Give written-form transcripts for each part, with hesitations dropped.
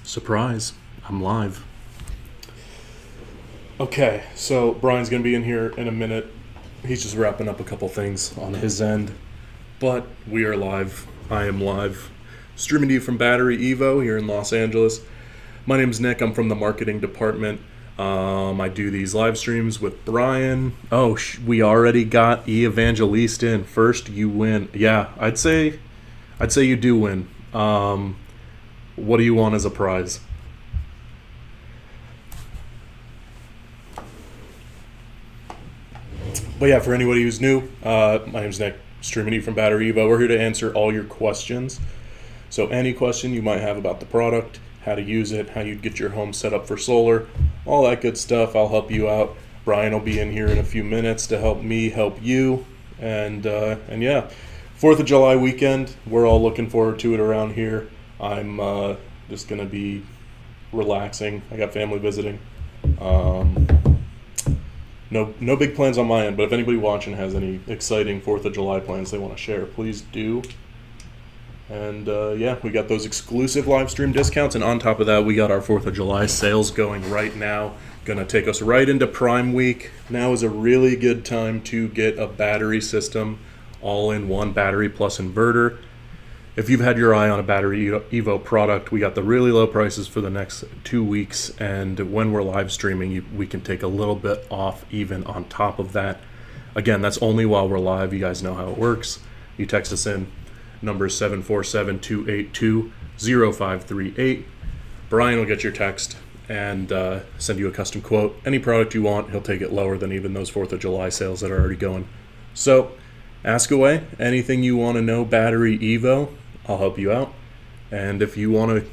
Surprise, I'm live. Okay, so Brian's going to be in here in a minute. He's just wrapping up a couple things on his end. But we are live. I am live. Streaming to you from BatteryEVO here in Los Angeles. My name's Nick. I'm from the marketing department. I do these live streams with Brian. Oh, we already got Evangeliste in. First, you win. Yeah, I'd say you do win. What do you want as a prize? But yeah, for anybody who's new, my name's Nick, streaming to you from BatteryEVO. We're here to answer all your questions. So any question you might have about the product, how to use it, how you'd get your home set up for solar, all that good stuff, I'll help you out. Brian will be in here in a few minutes to help me help you. And yeah, 4th of July weekend, we're all looking forward to it around here. I'm just going to be relaxing. I got family visiting. No big plans on my end, but if anybody watching has any exciting 4th of July plans they want to share, please do. And yeah, we got those exclusive live stream discounts, and on top of that, we got our 4th of July sales going right now. Going to take us right into Prime Week. Now is a really good time to get a battery system, all-in-one battery plus inverter. If you've had your eye on a BatteryEVO product, we got the really low prices for the next 2 weeks, and when we're live streaming, we can take a little bit off even on top of that. Again, that's only while we're live. You guys know how it works. You text us in, number 747-282-0538. Brian will get your text and send you a custom quote. Any product you want, he'll take it lower than even those 4th of July sales that are already going. So ask away. Anything you want to know, BatteryEVO, I'll help you out. And if you want to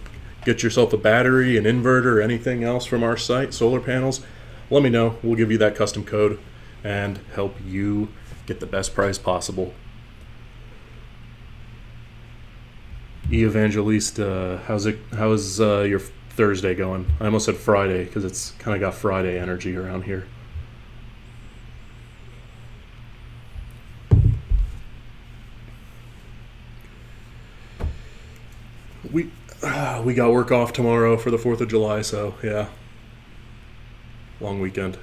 get yourself a battery, an inverter, or anything else from our site, solar panels, let me know. We'll give you that custom code and help you get the best price possible. Evangeliste, how's your Thursday going? I almost said Friday because it's kind of got Friday energy around here. We got work off tomorrow for the 4th of July, so yeah, long weekend.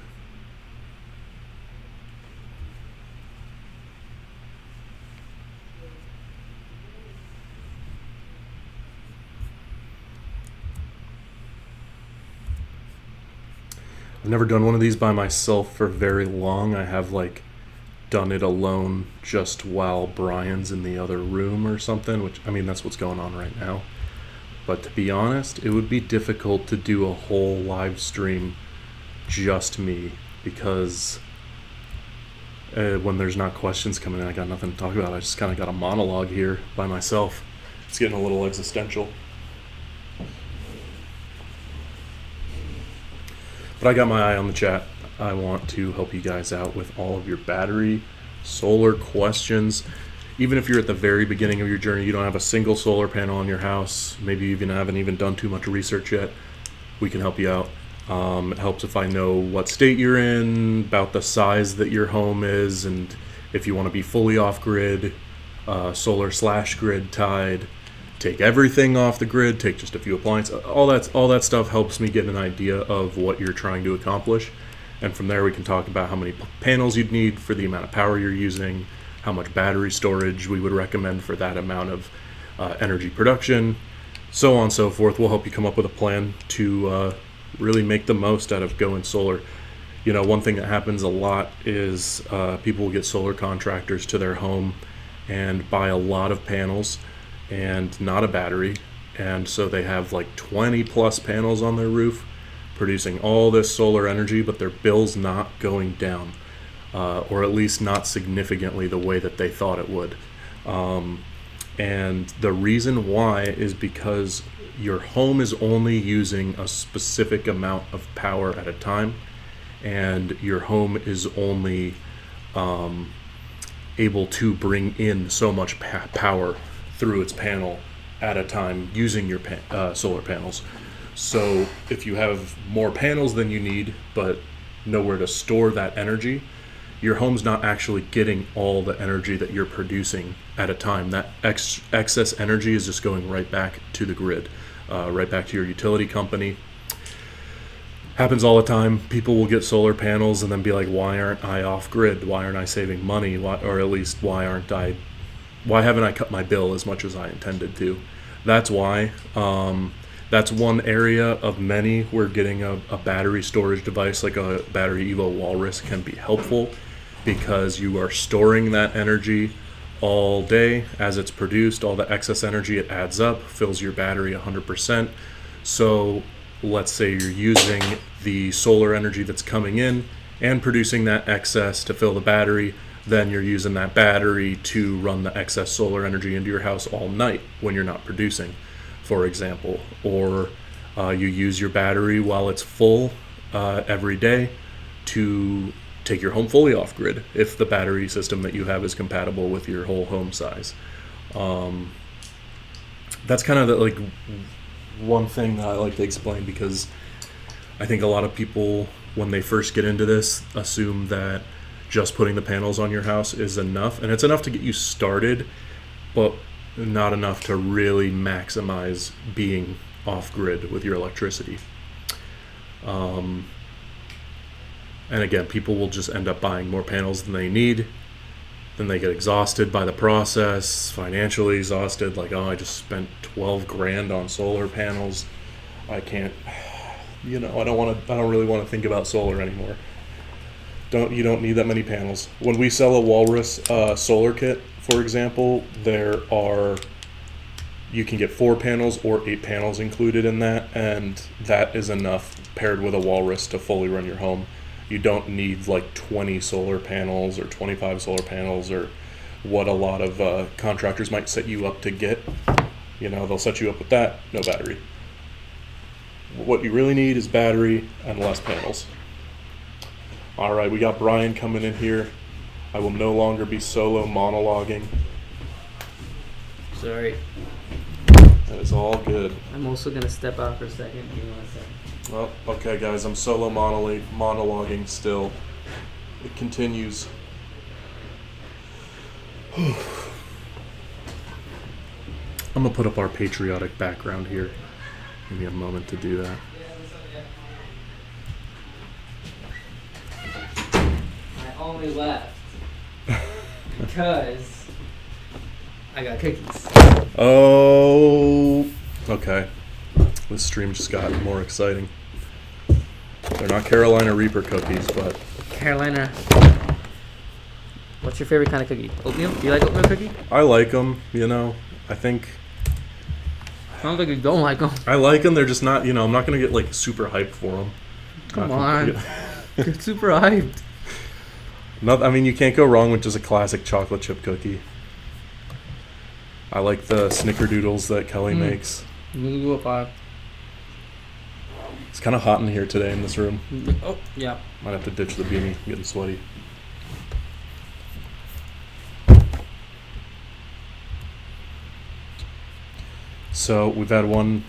I've never done one of these by myself for very long. I have done it alone just while Brian's in the other room or something, which, I mean, that's what's going on right now. But to be honest, it would be difficult to do a whole live stream just me, because when there's not questions coming in, I got nothing to talk about. I just kind of got a monologue here by myself. It's getting a little existential. But I got my eye on the chat. I want to help you guys out with all of your battery, solar questions. Even if you're at the very beginning of your journey, you don't have a single solar panel on your house, maybe you haven't even done too much research yet, we can help you out. It helps if I know what state you're in, about the size that your home is, and if you want to be fully off-grid, solar/grid tied, take everything off the grid, take just a few appliances. All that stuff helps me get an idea of what you're trying to accomplish. And from there we can talk about how many panels you'd need for the amount of power you're using, how much battery storage we would recommend for that amount of energy production, so on and so forth. We'll help you come up with a plan to really make the most out of going solar. You know, one thing that happens a lot is people will get solar contractors to their home and buy a lot of panels and not a battery, and so they have 20 plus panels on their roof producing all this solar energy, but their bill's not going down, or at least not significantly the way that they thought it would. And the reason why is because your home is only using a specific amount of power at a time, and your home is only able to bring in so much power through its panel at a time using your solar panels. So if you have more panels than you need but nowhere to store that energy, your home's not actually getting all the energy that you're producing at a time. That excess energy is just going right back to the grid, right back to your utility company. Happens all the time. People will get solar panels and then be like, why aren't I off grid? Why aren't I saving money? Or at least why haven't I cut my bill as much as I intended to? That's why. That's one area of many where getting a battery storage device like a BatteryEVO Walrus can be helpful, because you are storing that energy all day as it's produced. All the excess energy, it adds up, fills your battery 100%. So let's say you're using the solar energy that's coming in and producing that excess to fill the battery, then you're using that battery to run the excess solar energy into your house all night when you're not producing, for example. Or you use your battery while it's full every day to take your home fully off grid if the battery system that you have is compatible with your whole home size. That's kind of the one thing that I like to explain, because I think a lot of people, when they first get into this, assume that just putting the panels on your house is enough, and it's enough to get you started, but not enough to really maximize being off grid with your electricity. And again, people will just end up buying more panels than they need. Then they get exhausted by the process, financially exhausted, like, oh, I just spent 12 grand on solar panels. I can't, I don't really want to think about solar anymore. You don't need that many panels. When we sell a Walrus solar kit, for example, you can get 4 panels or 8 panels included in that, and that is enough paired with a Walrus to fully run your home. You don't need like 20 solar panels or 25 solar panels, or what a lot of contractors might set you up to get. They'll set you up with that, no battery. What you really need is battery and less panels. All right, we got Brian coming in here. I will no longer be solo monologuing. Sorry. That is all good. I'm also going to step out for a second. Give me 1 second. Well, okay, guys, I'm solo monologuing still. It continues. I'm going to put up our patriotic background here. Give me a moment to do that. I only left because I got cookies. Oh, okay. This stream just got more exciting. They're not Carolina Reaper cookies, but... Carolina. What's your favorite kind of cookie? Oatmeal? Do you like oatmeal cookie? I like them, I think... Sounds like you don't like them. I like them, they're just not, I'm not going to get, like, super hyped for them. Come on. Get super hyped. You can't go wrong with just a classic chocolate chip cookie. I like the snickerdoodles that Kelly makes. We'll go 5. It's kind of hot in here today in this room. Oh, yeah. Might have to ditch the beanie. I'm getting sweaty. So we've had one.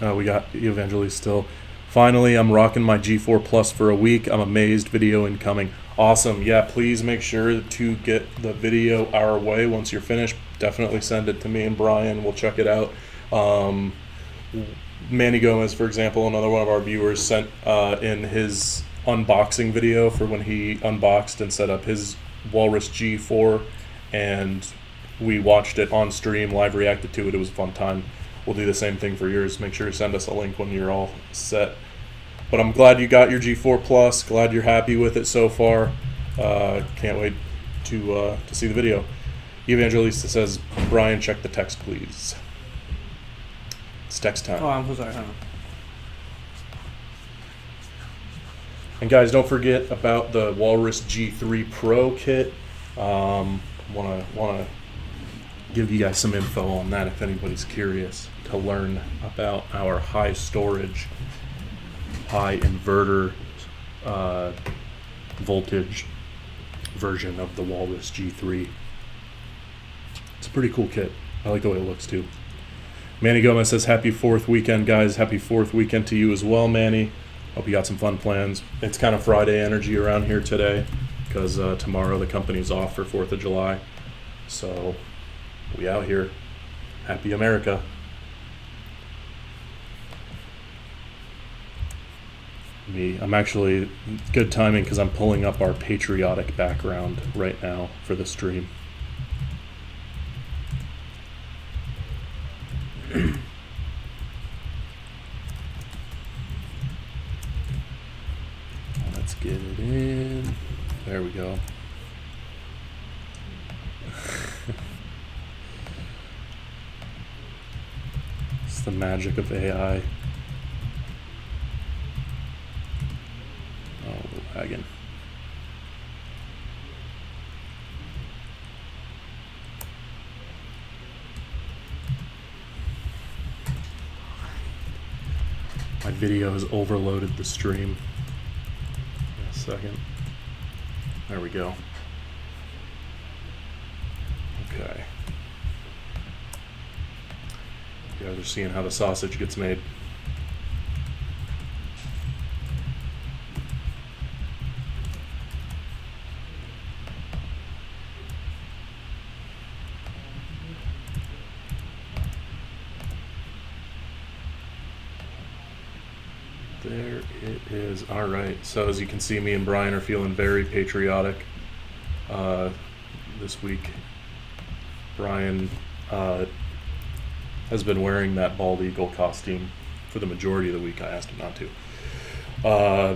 We got Evangelist still. Finally, I'm rocking my G4 Plus for a week. I'm amazed. Video incoming. Awesome. Yeah, please make sure to get the video our way once you're finished. Definitely send it to me and Brian. We'll check it out. Manny Gomez, for example, another one of our viewers, sent in his unboxing video for when he unboxed and set up his Walrus G4, and we watched it on stream, live reacted to it. It was a fun time. We'll do the same thing for yours. Make sure to send us a link when you're all set. But I'm glad you got your G4 Plus. Glad you're happy with it so far. Can't wait to see the video. Evangelista says, Brian, check the text, please. It's text time. Oh, I'm so sorry. And guys, don't forget about the Walrus G3 Pro kit. Want to give you guys some info on that if anybody's curious to learn about our high storage, high inverter voltage version of the Walrus G3. It's a pretty cool kit. I like the way it looks too. Manny Gomez says, happy 4th weekend, guys. Happy 4th weekend to you as well, Manny. Hope you got some fun plans. It's kind of Friday energy around here today. because tomorrow the company's off for 4th of July. So we out here. Happy America. I'm actually, good timing because I'm pulling up our patriotic background right now for the stream. Let's get it in. There we go. It's the magic of AI. Oh, lagging. My video has overloaded the stream. In a second. There we go. Okay. You guys are seeing how the sausage gets made. There it is. All right. So as you can see, me and Brian are feeling very patriotic this week. Brian has been wearing that bald eagle costume for the majority of the week. I asked him not to.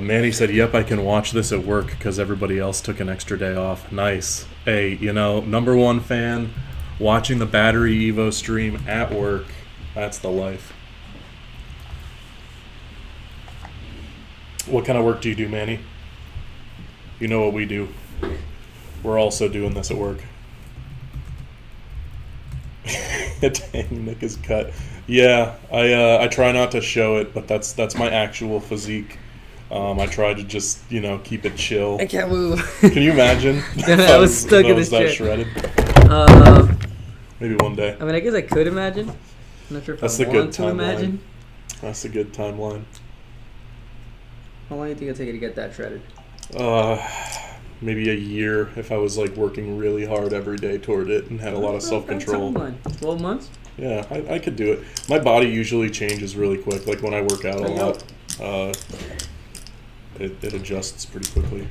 Manny said, "Yep, I can watch this at work because everybody else took an extra day off." Nice. Hey, #1 fan, watching the BatteryEVO stream at work. That's the life. What kind of work do you do, Manny? You know what we do. We're also doing this at work. Dang, Nick is cut. Yeah, I try not to show it, but that's my actual physique. I try to just keep it chill. I can't move. Can you imagine? I was stuck in this that chair. shredded. Maybe one day. I mean, I guess I could imagine. I'm not sure if That's I the good want to imagine. That's a good timeline. How long do you think it'll take you to get that shredded? Maybe a year if I was working really hard every day toward it and had a lot of self-control. 12 months? Yeah, I could do it. My body usually changes really quick. Like when I work out a lot, it adjusts pretty quickly.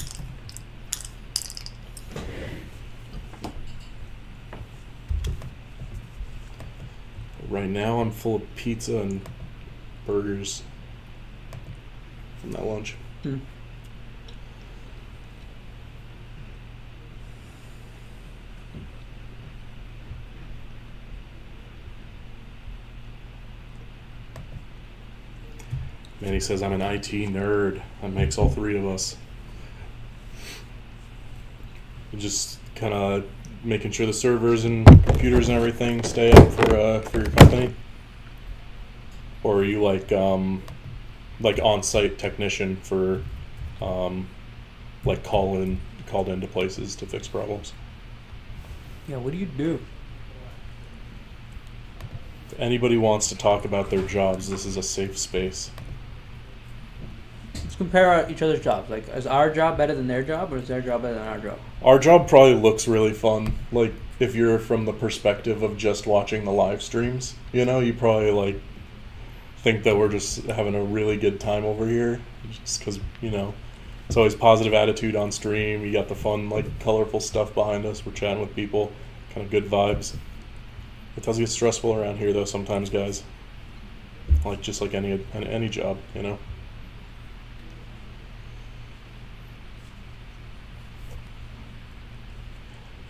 Right now I'm full of pizza and burgers from that lunch. Manny says, "I'm an IT nerd." That makes all three of us. Just kind of making sure the servers and computers and everything stay up for your company. Or are you like on-site technician for called into places to fix problems? Yeah, what do you do? If anybody wants to talk about their jobs, this is a safe space. Let's compare each other's jobs. Like, is our job better than their job, or is their job better than our job? Our job probably looks really fun. Like, if you're from the perspective of just watching the live streams, you probably think that we're just having a really good time over here, just because it's always positive attitude on stream. You got the fun colorful stuff behind us. We're chatting with people, kind of good vibes. It does get stressful around here though sometimes, guys. Just like any job,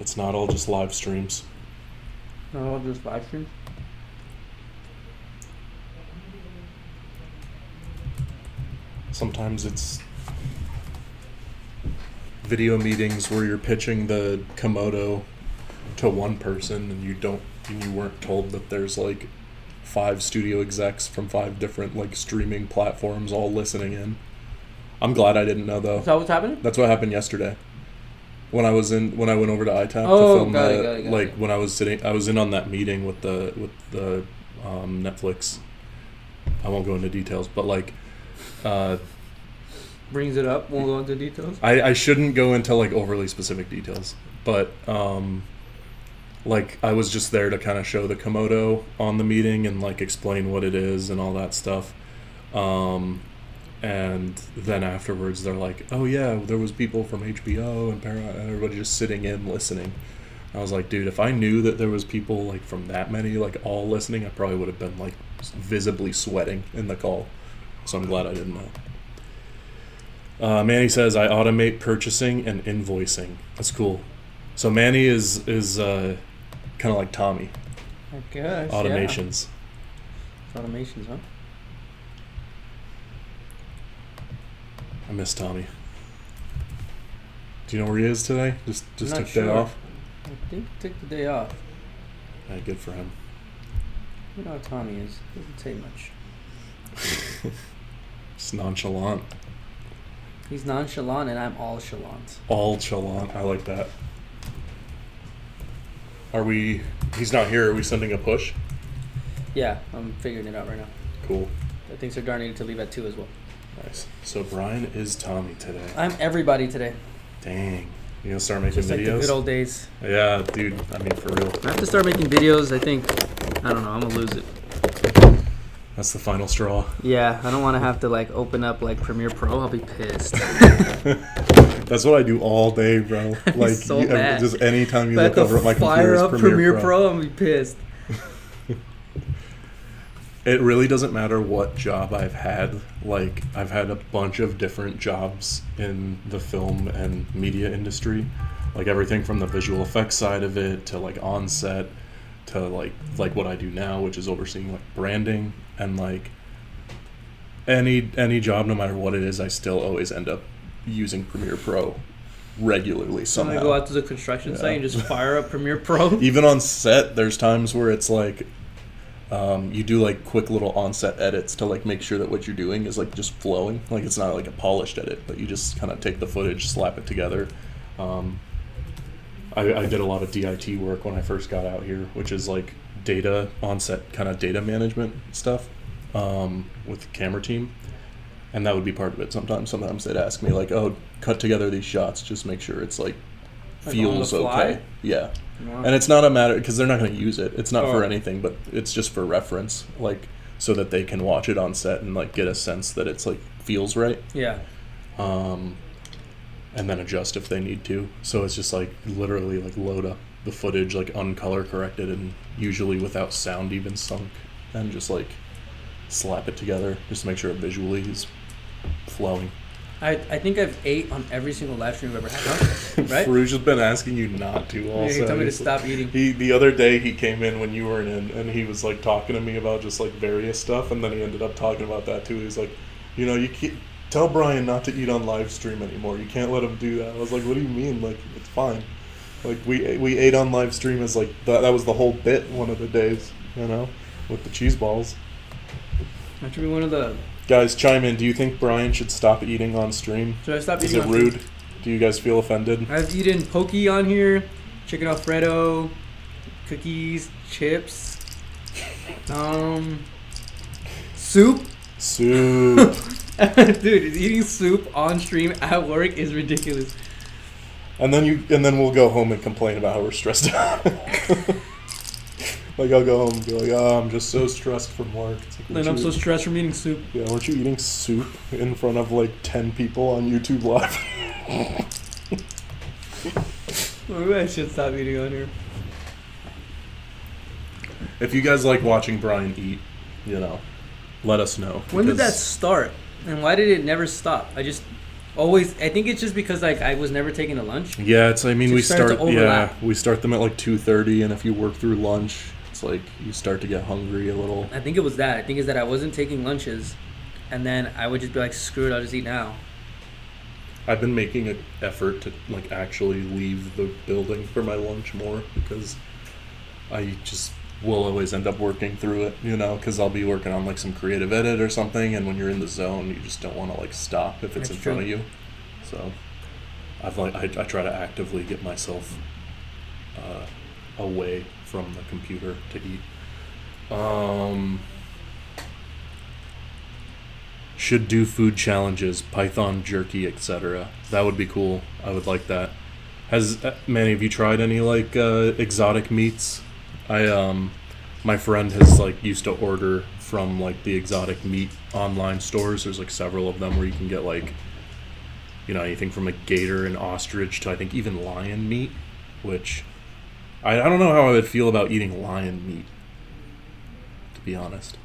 It's not all just live streams. Not all just live streams? Sometimes it's video meetings where you're pitching the Komodo to one person and you weren't told that there's 5 studio execs from 5 different streaming platforms all listening in. I'm glad I didn't know though. Is that what's happening? That's what happened yesterday. When I went over to ITAP to film got it. when I was in on that meeting with the Netflix. I won't go into details, but brings it up. Won't go into details. I shouldn't go into like overly specific details, but like I was just there to kind of show the Komodo on the meeting and like explain what it is and all that stuff. And then afterwards they're like, oh yeah, there was people from HBO and everybody just sitting in listening. I was like, dude, if I knew that there was people like from that many like all listening, I probably would have been like visibly sweating in the call. So I'm glad I didn't know. Manny says I automate purchasing and invoicing. That's cool. So Manny is kind of like Tommy. I guess. Automations. Yeah. Automations, huh? I miss Tommy. Do you know where he is today? Just I'm not took sure. day off? I think he took the day off. Yeah, good for him. You know how Tommy is. Doesn't say much. Just nonchalant. He's nonchalant and I'm all chalant. All chalant. I like that. He's not here. Are we sending a push? Yeah, I'm figuring it out right now. Cool. I think Sir Dar needed to leave at 2 as well. Nice. So Brian is Tommy today. I'm everybody today. Dang. You gonna start making Just like videos? the good old days. Yeah, dude. I mean, for real. I have to start making videos. I think, I don't know, I'm going to lose it. That's the final straw. Yeah, I don't want to have to like open up like Premiere Pro. I'll be pissed. That's what I do all day, bro. Like, so mad. Just anytime you If I look have over at my to computer, fire it's up Premiere Pro, I'm going to be pissed. It really doesn't matter what job I've had. Like, I've had a bunch of different jobs in the film and media industry. Like, everything from the visual effects side of it to, like, on-set to, like what I do now, which is overseeing, like, branding. And, like, any job, no matter what it is, I still always end up using Premiere Pro regularly So I'm somehow. going to go out to the construction site and just fire up Premiere Pro. Even on set, there's times where it's, like... you do like quick little on-set edits to like make sure that what you're doing is like just flowing. Like it's not like a polished edit, but you just kind of take the footage, slap it together. I did a lot of DIT work when I first got out here, which is like data on-set kind of data management stuff with the camera team, and that would be part of it. Sometimes they'd ask me like, "Oh, cut together these shots, just make sure it's like feels on the fly? okay." Yeah. Wow. And it's not a matter because they're not going to use it. It's not for Oh. anything, but it's just for reference, like so that they can watch it on set and like get a sense that it's like feels right. Yeah. And then adjust if they need to. So it's just like literally like load up the footage like uncolor corrected and usually without sound even sunk, and just like slap it together just to make sure it visually is flowing. I think I've ate on every single live stream I've ever had, huh? Right? Farouj has been asking you not to also. Yeah, he told me to stop eating. The other day he came in when you weren't in, and he was like talking to me about just like various stuff, and then he ended up talking about that too. He was like, you know, you can't tell Brian not to eat on live stream anymore. You can't let him do that. I was like, what do you mean? Like, it's fine. Like we ate on live stream as like that was the whole bit one of the days, you know, with the cheese balls. That should be one of the... Guys, chime in. Do you think Brian should stop eating on stream? Should I stop Is eating it on rude? stream? Do you guys feel offended? I've eaten poke on here, chicken Alfredo, cookies, chips, soup. Soup. Dude, eating soup on stream at work is ridiculous. And then we'll go home and complain about how we're stressed out. Like I'll go home and be like, oh, I'm just so stressed from work. It's like, And I'm so stressed from eating soup. Yeah, weren't you eating soup in front of like 10 people on YouTube Live? Maybe I should stop eating on here. If you guys like watching Brian eat, you know, let us know. When did that because- start? And why did it never stop? I think it's just because like I was never taking a lunch. Yeah, it's. I mean, we Just started start. to overlap. Yeah, we start them at like 2:30, and if you work through lunch, it's like you start to get hungry a little. I think it was that. I think it's that I wasn't taking lunches, and then I would just be like, screw it, I'll just eat now. I've been making an effort to like actually leave the building for my lunch more because I just will always end up working through it, you know, because I'll be working on like some creative edit or something, and when you're in the zone, you just don't want to like stop if it's That's in front true. of you. So I try to actively get myself away from the computer to eat. Should do food challenges, python jerky, etc. That would be cool. I would like that. Has Manny, have you tried any like exotic meats? My friend has like used to order from like the exotic meat online stores. There's like several of them where you can get like, you know, anything from a gator and ostrich to I think even lion meat, which I don't know how I would feel about eating lion meat, to be honest.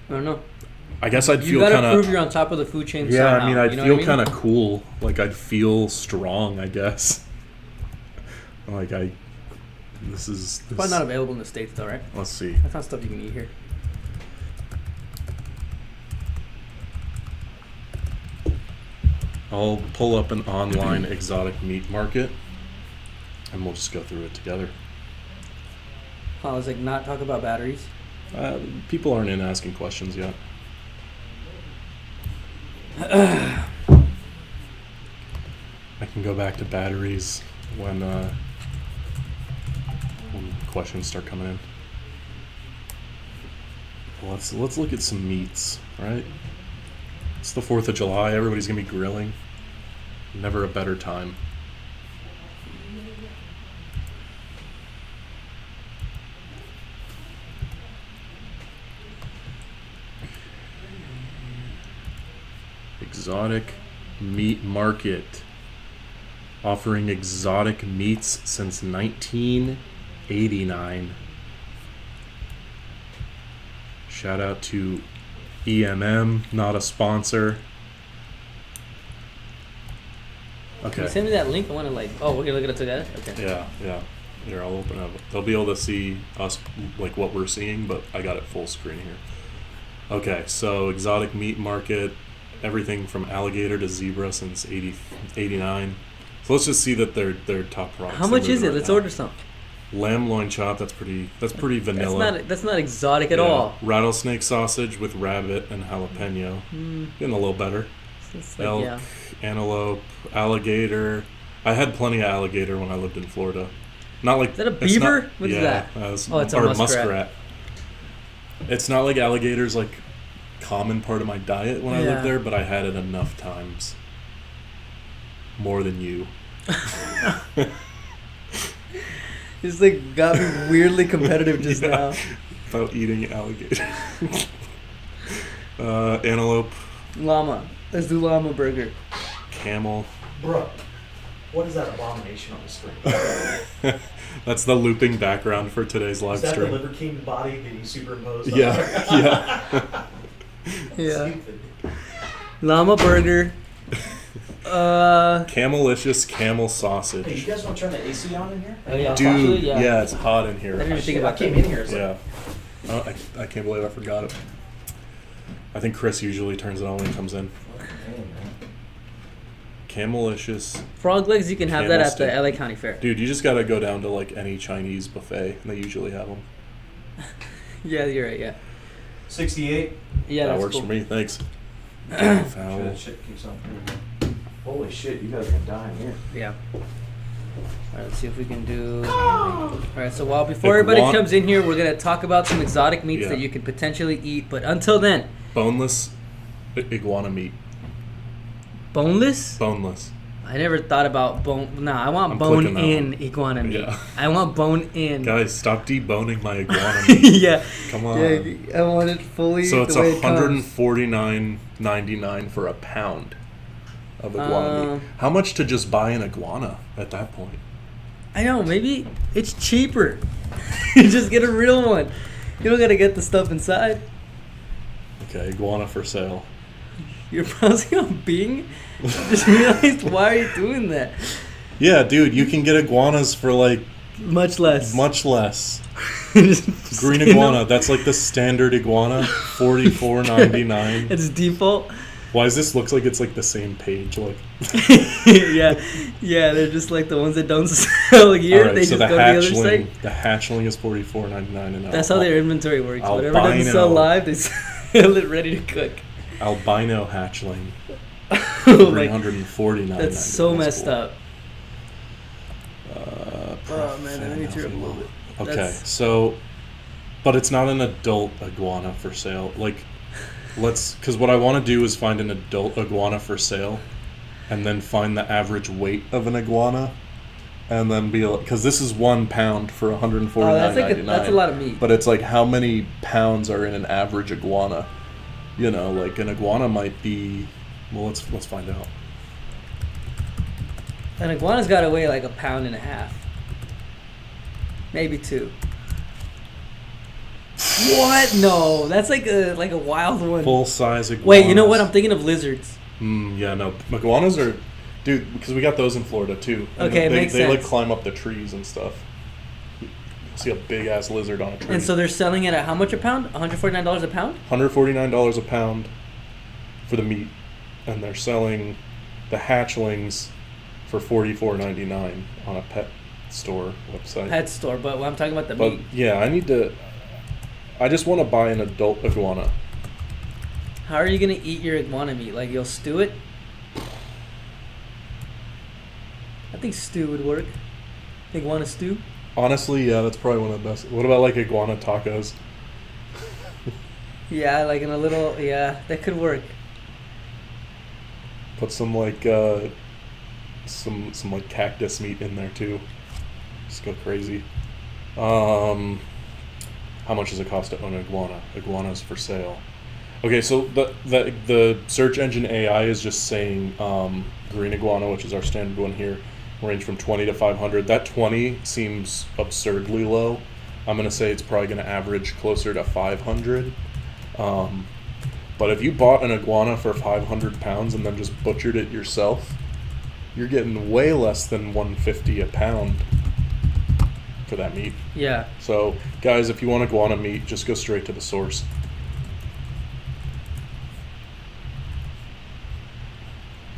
I don't know. I guess I'd You feel gotta kind prove of you're on top of the food chain. yeah. Somehow, I mean, I'd you know feel what I mean? kind of cool. Like I'd feel strong. I guess. Like this is Probably not available in the States though, right? Let's see. That's not stuff you can eat here. I'll pull up an online exotic meat market, and we'll just go through it together. I was like, not talk about batteries. People aren't in asking questions yet. I can go back to batteries when questions start coming in. Well, let's look at some meats, right? It's the 4th of July. Everybody's gonna be grilling. Never a better time. Exotic meat market, offering exotic meats since 1989. Shout out to EMM, not a sponsor. Can Okay. you send me that link? I want to like. Oh, we're gonna look at it together. Okay. Yeah. Here, I'll open up. They'll be able to see us, like what we're seeing, but I got it full screen here. Okay, so exotic meat market, everything from alligator to zebra since 89. So let's just see that they're top products. How much is it? Let's order some. Lamb loin chop. That's pretty vanilla. That's not exotic at all. Rattlesnake sausage with rabbit and jalapeno. Getting a little better. It's like, Elk, yeah. antelope, alligator. I had plenty of alligator when I lived in Florida. Not like Is that a it's beaver? not- What is yeah, that? It's a muskrat. It's not like alligator's like common part of my diet when I Yeah. lived there, but I had it enough times. More than you. It's like got me weirdly competitive just Yeah. now. About eating alligator. Antelope, Llama. Let's do llama burger. camel. Bro, what is that abomination on the screen? That's the looping background for today's live Is that stream. the Liver King body that you superimposed on? Yeah, yeah. Yeah. Stupid. Llama burger. Camelicious camel Hey, sausage. you guys want to turn the AC on in here? Oh yeah. Dude, actually, yeah. It's hot in here. I didn't even think I about came that. in here. It's like, Yeah. Oh, I can't believe I forgot it. I think Chris usually turns it on when he comes in. Camelicious. Frog legs, you can have Camel that at steak. the LA County Fair. Dude, you just gotta go down to like any Chinese buffet, and they usually have them. Yeah, you're right. Yeah. 68. Yeah, that that's works cool. for me. Thanks. Sure Foul. that shit keeps on. Holy shit, you guys can die in here. Yeah. All right, let's see if we can do. All right, so before everybody comes in here, we're gonna talk about some exotic meats Yeah. that you can potentially eat. But until then, Boneless iguana meat. boneless. Boneless. I never thought about bone. Nah, I want I'm clicking that bone-in one. iguana meat. Yeah. I want bone-in. Guys, stop deboning my iguana meat. Yeah. Come on. Yeah, I want it fully. So it's the way it comes. $149.99 for a pound of iguana meat. How much to just buy an iguana at that point? I know. Maybe it's cheaper. You just get a real one. You don't gotta get the stuff inside. Okay, iguana for sale. You're browsing on Bing. I just realized, why are you doing that? Yeah, dude, you can get iguanas for like Much less. much less. Just Green you know, iguana, that's like the standard iguana, $44.99. It's default. Why does this looks like it's like the same page? Like, Yeah, they're just like the ones that don't sell here. all right, They so just the go to the other site. hatchling, the hatchling is $44.99 an That's how their inventory works. Whatever doesn't Albino. sell live, they sell it ready to cook. albino hatchling, Like, $349. that's so messed cool. up. Oh man, I need to remove it. Okay, That's- so, but it's not an adult iguana for sale. Like, Because what I want to do is find an adult iguana for sale, and then find the average weight of an iguana, and then be like, because this is 1 pound for $149.99. That's a lot of meat. But it's like, how many pounds are in an average iguana? You know, like an iguana might be. Well, let's find out. An iguana's got to weigh like 1.5 pounds. Maybe 2. What? No, that's like a wild one. Full size iguanas. Wait, you know what? I'm thinking of lizards. Yeah, no. Iguanas are, dude, because we got those in Florida too. And Okay, it makes they like sense. climb up the trees and stuff. You'll see a big ass lizard on a tree. And so they're selling it at how much a pound? $149 a pound? $149 a pound for the meat, and they're selling the hatchlings for $44.99 on a pet store website. Pet store, but I'm talking about the But meat. yeah, I just want to buy an adult iguana. How are you gonna eat your iguana meat? Like, you'll stew it? I think stew would work. Iguana stew? Honestly, yeah, that's probably one of the best. What about like iguana tacos? Yeah, like in a little. Yeah, that could work. Put some like some like cactus meat in there too. Just go crazy. How much does it cost to own an iguana? Iguanas for sale. Okay, so the search engine AI is just saying green iguana, which is our standard one here, range from 20 to 500. That 20 seems absurdly low. I'm gonna say it's probably gonna average closer to 500. But if you bought an iguana for 500 pounds and then just butchered it yourself, you're getting way less than $150 a pound for that meat. Yeah. So, guys, if you want iguana meat, just go straight to the source.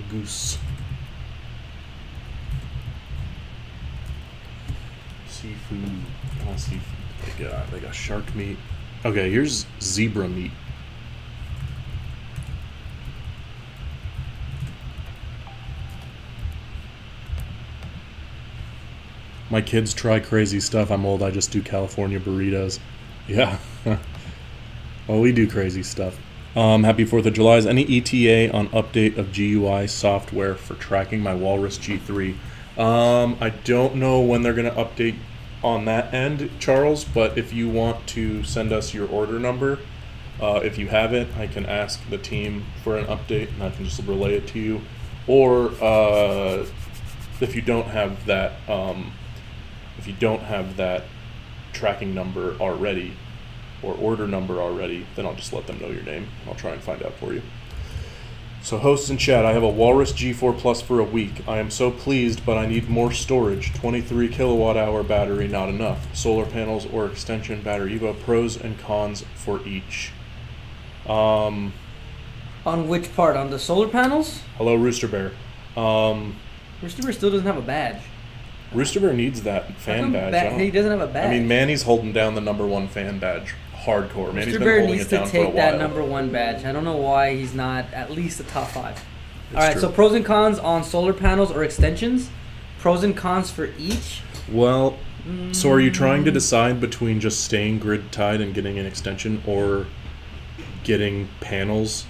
Goose. Seafood. Seafood. They got shark meat. Okay, here's zebra meat. My kids try crazy stuff. I'm old. I just do California burritos. Yeah. Well, we do crazy stuff. Happy 4th of July. Is any ETA on update of GUI software for tracking my Walrus G3? I don't know when they're going to update on that end, Charles, but if you want to send us your order number, if you have it, I can ask the team for an update and I can just relay it to you. Or if you don't have that, tracking number already or order number already, then I'll just let them know your name. I'll try and find out for you. So hosts in chat, I have a Walrus G4 Plus for a week. I am so pleased, but I need more storage. 23 kilowatt hour battery, not enough. Solar panels or extension, BatteryEVO, pros and cons for each. On which part? On the solar panels? Hello, Rooster Bear. Rooster Bear still doesn't have a badge. Rooster Bear needs that fan badge. He doesn't have a badge. I mean, Manny's holding down the #1 fan badge. Hardcore. Manny's Rooster been Bear holding needs it to down for a take while. that #1 badge. I don't know why he's not at least the top 5. All right, true. so pros and cons on solar panels or extensions. Pros and cons for each. Well, so are you trying to decide between just staying grid tied and getting an extension or getting panels?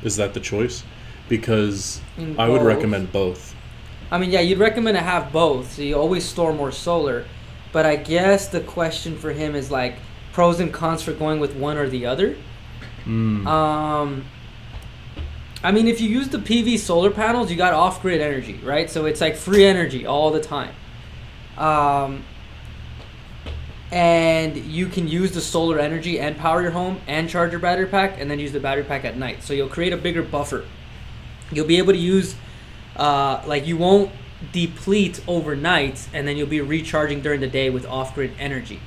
Is that the choice? Because I would Both. recommend both. I mean, yeah, you'd recommend to have both, so you always store more solar. But I guess the question for him is like pros and cons for going with one or the other. I mean, if you use the PV solar panels, you got off-grid energy, right? So it's like free energy all the time. And you can use the solar energy and power your home and charge your battery pack and then use the battery pack at night. So you'll create a bigger buffer. You'll be able to use, you won't deplete overnight and then you'll be recharging during the day with off-grid energy.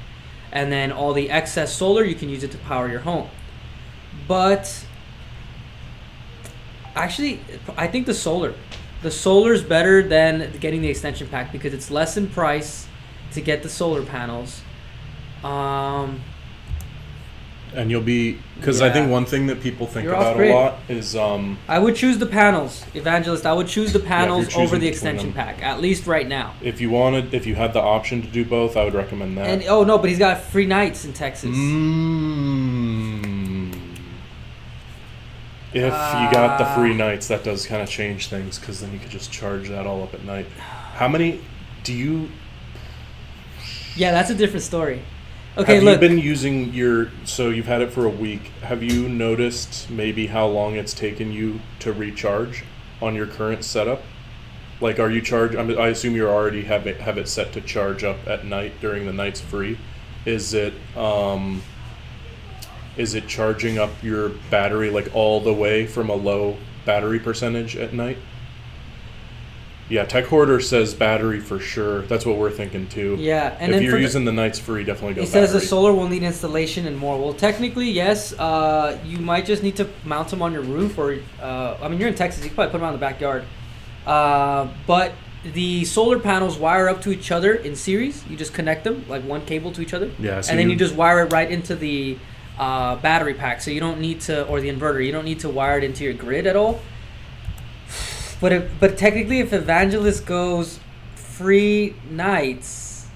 And then all the excess solar, you can use it to power your home. But actually, I think the solar's better than getting the extension pack because it's less in price to get the solar panels. And you'll be, because I think one thing that people think You're about off-grid. a lot is I would choose the panels, Evangelist. I would choose the panels choosing over the between extension them. pack, at least right now. if you had the option to do both, I would recommend that. And oh no, but he's got free nights in Texas. If you got the free nights, that does kind of change things because then you could just charge that all up at night. How many do you? Yeah, that's a different story. Okay, have look. you been using your? So you've had it for a week. Have you noticed maybe how long it's taken you to recharge on your current setup? Like, are you charged? I assume you already have it set to charge up at night during the night's free. Is it charging up your battery like all the way from a low battery percentage at night? Yeah, Tech Hoarder says battery for sure. That's what we're thinking too. Yeah, and if then you're using the nights free, definitely go it battery. says the solar will need installation and more. Well, technically, yes. You might just need to mount them on your roof, or I mean, you're in Texas. You can probably put them on the backyard. But the solar panels wire up to each other in series. You just connect them like one cable to each other. Yeah, so and then you just wire it right into the battery pack. So you don't need to, or the inverter. You don't need to wire it into your grid at all. But technically, if Evangelist goes free nights,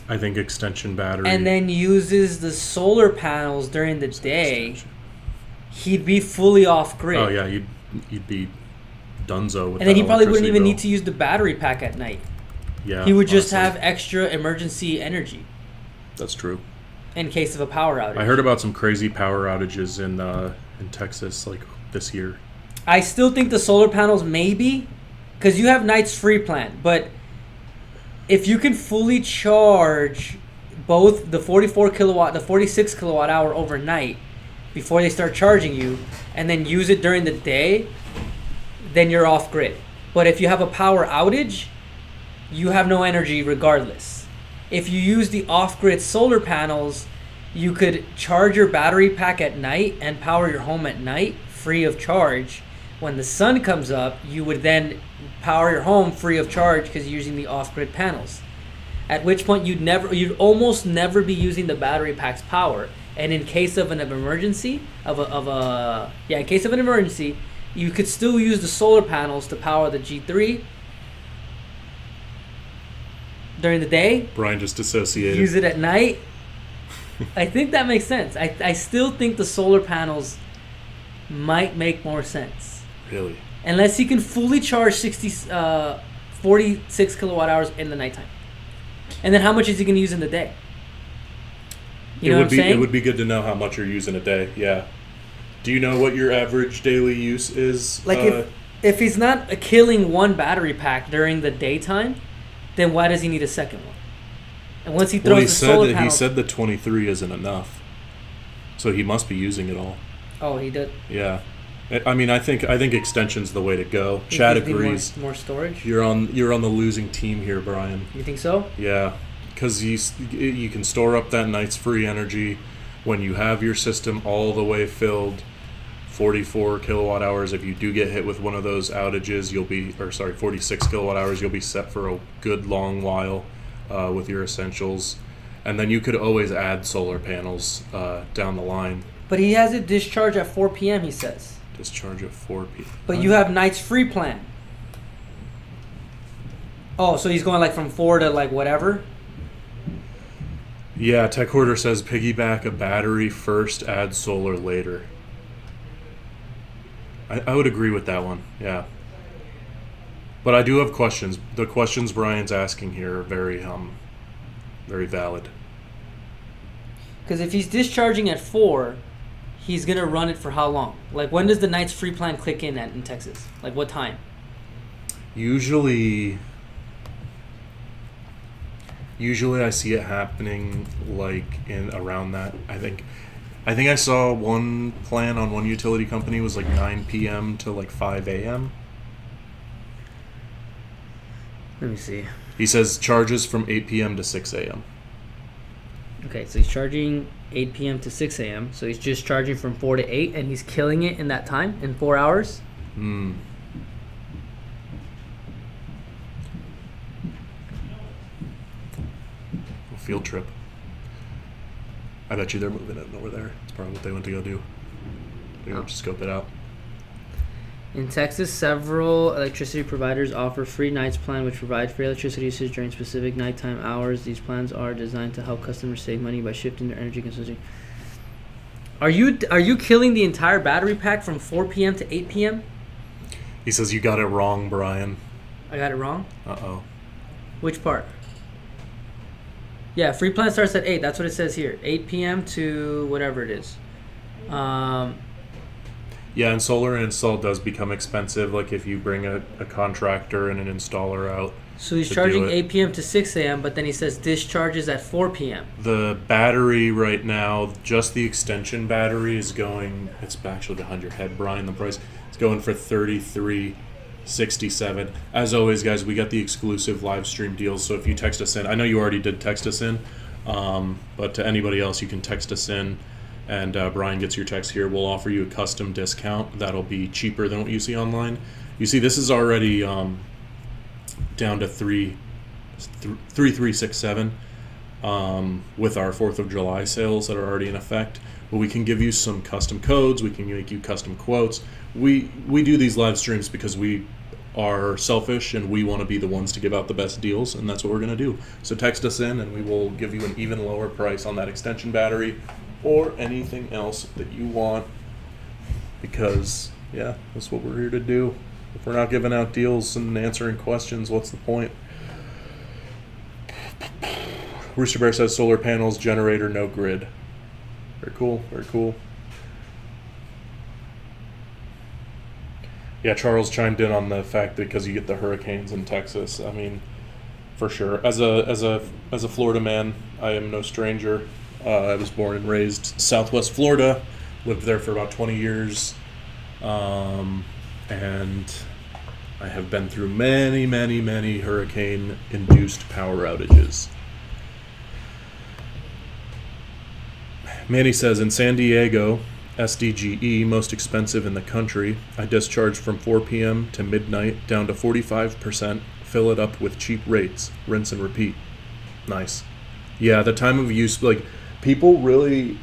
I think extension battery. and then uses the solar panels during the day, he'd be fully off grid. Oh yeah, you'd be dunzo with And then he that probably wouldn't electricity even bill. need to use the battery pack at night. Yeah, He would just honestly. have extra emergency energy That's true. in case of a power outage. I heard about some crazy power outages in Texas like this year. I still think the solar panels maybe, because you have nights free plan, but if you can fully charge both the 44 kilowatt, the 46 kilowatt hour overnight before they start charging you, and then use it during the day, then you're off grid. But if you have a power outage, you have no energy regardless. If you use the off-grid solar panels, you could charge your battery pack at night and power your home at night free of charge. When the sun comes up, you would then power your home free of charge because you're using the off-grid panels. At which point you'd almost never be using the battery pack's power. And in case of an emergency, in case of an emergency, you could still use the solar panels to power the G3 during the day. Brian just dissociated. Use it at night. I think that makes sense. I still think the solar panels might make more sense. Really? Unless he can fully charge 46 kilowatt hours in the nighttime. And then how much is he going to use in the day? You know what I'm saying? It would be good to know how much you're using a day. Yeah. Do you know what your average daily use is? Like if he's not killing one battery pack during the daytime, then why does he need a second one? And once he throws the solar panels... He said the 23 isn't enough. So he must be using it all. Oh, he did? Yeah. I mean, I think extension's the way to go. You Chad think he needs agrees. More storage? You're on the losing team here, Brian. You think so? Yeah, because you can store up that night's free energy when you have your system all the way filled. 44 kilowatt hours. If you do get hit with one of those outages, 46 kilowatt hours, you'll be set for a good long while with your essentials. And then you could always add solar panels down the line. But he has it discharge at 4 p.m., he says. Discharge at 4 p.m. But you have nights free plan. Oh, so he's going like from 4 to like whatever? Yeah, Tech Hoarder says piggyback a battery first, add solar later. I would agree with that one, yeah. But I do have questions. The questions Brian's asking here are very valid. Because if he's discharging at 4, he's going to run it for how long? Like, when does the night's free plan click in in Texas? Like, what time? Usually I see it happening like in around that. I think I saw one plan on one utility company was like 9 p.m. to like 5 a.m. Let me see. He says charges from 8 p.m. to 6 a.m. Okay, so he's charging 8 p.m. to 6 a.m. So he's just charging from 4 to 8, and he's killing it in that time, in 4 hours? Field trip. I bet you they're moving it over there. It's probably what they went to go do. They went to scope it out. In Texas, several electricity providers offer free nights plan, which provide free electricity usage during specific nighttime hours. These plans are designed to help customers save money by shifting their energy consumption. Are you killing the entire battery pack from 4 p.m. to 8 p.m.? He says you got it wrong, Brian. I got it wrong? Uh-oh. Which part? Yeah, free plan starts at 8. That's what it says here. 8 p.m. to whatever it is. Yeah, and solar install does become expensive, like if you bring a contractor and an installer out. So he's to charging do it. 8 p.m. to 6 a.m., but then he says discharges at 4 p.m. The battery right now, just the extension battery is going, it's actually behind your head, Brian, the price. It's going for $33.67. As always, guys, we got the exclusive live stream deals, so if you text us in, I know you already did text us in, but to anybody else, you can text us in, and Brian gets your text here. We'll offer you a custom discount that'll be cheaper than what you see online. You see, this is already down to 3367 with our 4th of July sales that are already in effect. But we can give you some custom codes. We can make you custom quotes. We do these live streams because we are selfish and we want to be the ones to give out the best deals, and that's what we're going to do. So text us in and we will give you an even lower price on that extension battery or anything else that you want, because yeah, that's what we're here to do. If we're not giving out deals and answering questions, what's the point? Rooster Bear says solar panels, generator, no grid. Very cool, very cool. Yeah, Charles chimed in on the fact that because you get the hurricanes in Texas. I mean, for sure. As a Florida man, I am no stranger. I was born and raised Southwest Florida, lived there for about 20 years, and I have been through many, many, many hurricane-induced power outages. Manny says, in San Diego, SDGE, most expensive in the country, I discharge from 4 p.m. to midnight down to 45%, fill it up with cheap rates, rinse and repeat. Nice. Yeah, the time of use, like, people really,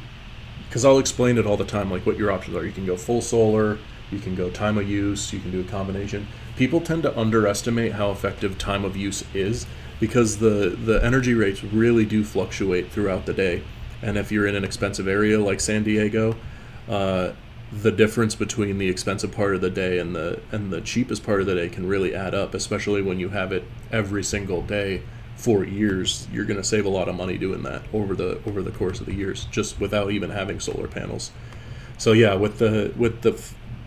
because I'll explain it all the time, like what your options are. You can go full solar, you can go time of use, you can do a combination. People tend to underestimate how effective time of use is because the energy rates really do fluctuate throughout the day. And if you're in an expensive area like San Diego, the difference between the expensive part of the day and the cheapest part of the day can really add up, especially when you have it every single day for years. You're going to save a lot of money doing that over the course of the years, just without even having solar panels. So yeah, with the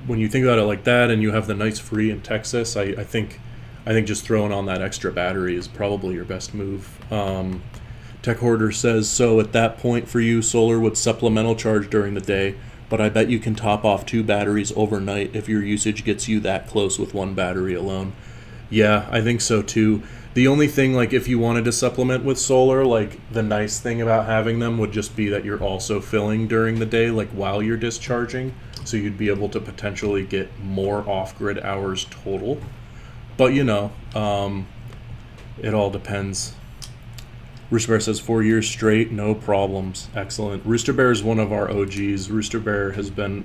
when you think about it like that, and you have the nights free in Texas, I think just throwing on that extra battery is probably your best move. Tech Hoarder says, so at that point for you, solar would supplemental charge during the day, but I bet you can top off 2 batteries overnight if your usage gets you that close with 1 battery alone. Yeah, I think so too. The only thing, like, if you wanted to supplement with solar, like, the nice thing about having them would just be that you're also filling during the day, like, while you're discharging, so you'd be able to potentially get more off-grid hours total. But, you know, it all depends. Rooster Bear says 4 years straight, no problems. Excellent. Rooster Bear is one of our OGs. Rooster Bear has been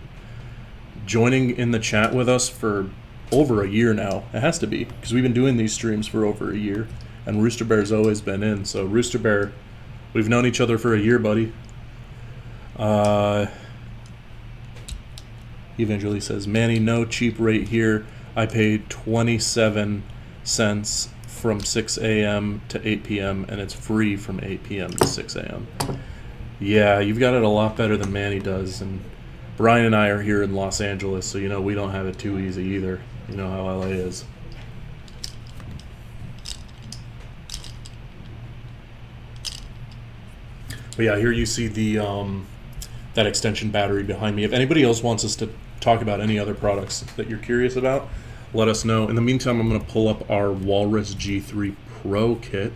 joining in the chat with us for over a year now. It has to be, because we've been doing these streams for over a year, and Rooster Bear's always been in. So Rooster Bear, we've known each other for a year, buddy. Evangeli says, Manny, no cheap rate here. I paid 27 cents from 6 a.m. to 8 p.m. and it's free from 8 p.m. to 6 a.m. Yeah, you've got it a lot better than Manny does, and Brian and I are here in Los Angeles, so you know we don't have it too easy either. You know how LA is. But yeah, here you see the that extension battery behind me. If anybody else wants us to talk about any other products that you're curious about, let us know. In the meantime, I'm going to pull up our Walrus G3 Pro kit.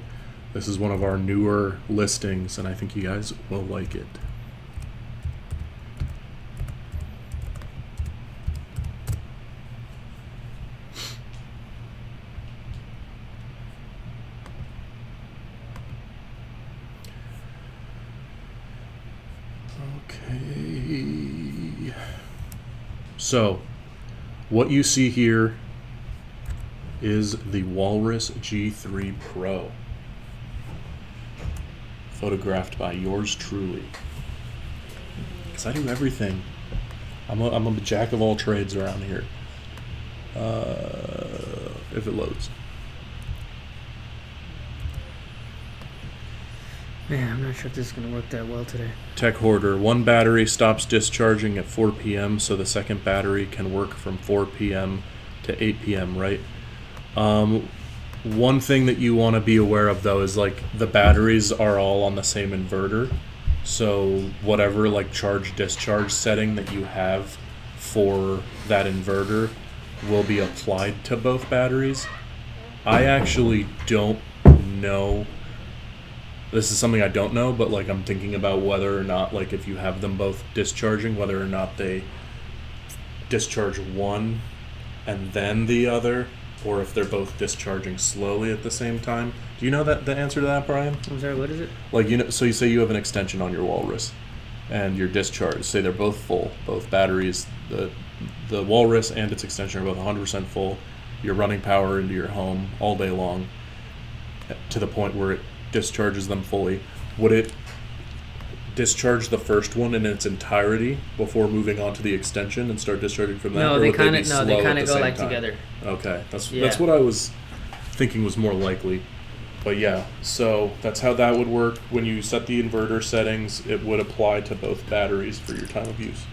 This is one of our newer listings, and I think you guys will like it. Okay. So, what you see here is the Walrus G3 Pro, photographed by yours truly. 'Cause I do everything. I'm a jack of all trades around here. If it loads. Man, I'm not sure if this is going to work that well today. Tech Hoarder. One battery stops discharging at 4 p.m. so the second battery can work from 4 p.m. to 8 p.m., right? One thing that you want to be aware of, though, is like the batteries are all on the same inverter. So whatever like charge discharge setting that you have for that inverter will be applied to both batteries. I actually don't know. This is something I don't know, but like I'm thinking about whether or not, like if you have them both discharging, whether or not they discharge one and then the other, or if they're both discharging slowly at the same time. Do you know that the answer to that, Brian? I'm sorry, what is it? Like, you know, so you say you have an extension on your Walrus and your discharge, say they're both full, both batteries, the Walrus and its extension are both 100% full. You're running power into your home all day long to the point where it discharges them fully. Would it discharge the first one in its entirety before moving on to the extension and start discharging from that? No, or they would kind be of slow they at kind the of go same like time? together. Okay, that's Yeah. what I was thinking was more likely. But yeah, so that's how that would work. When you set the inverter settings, it would apply to both batteries for your time of use.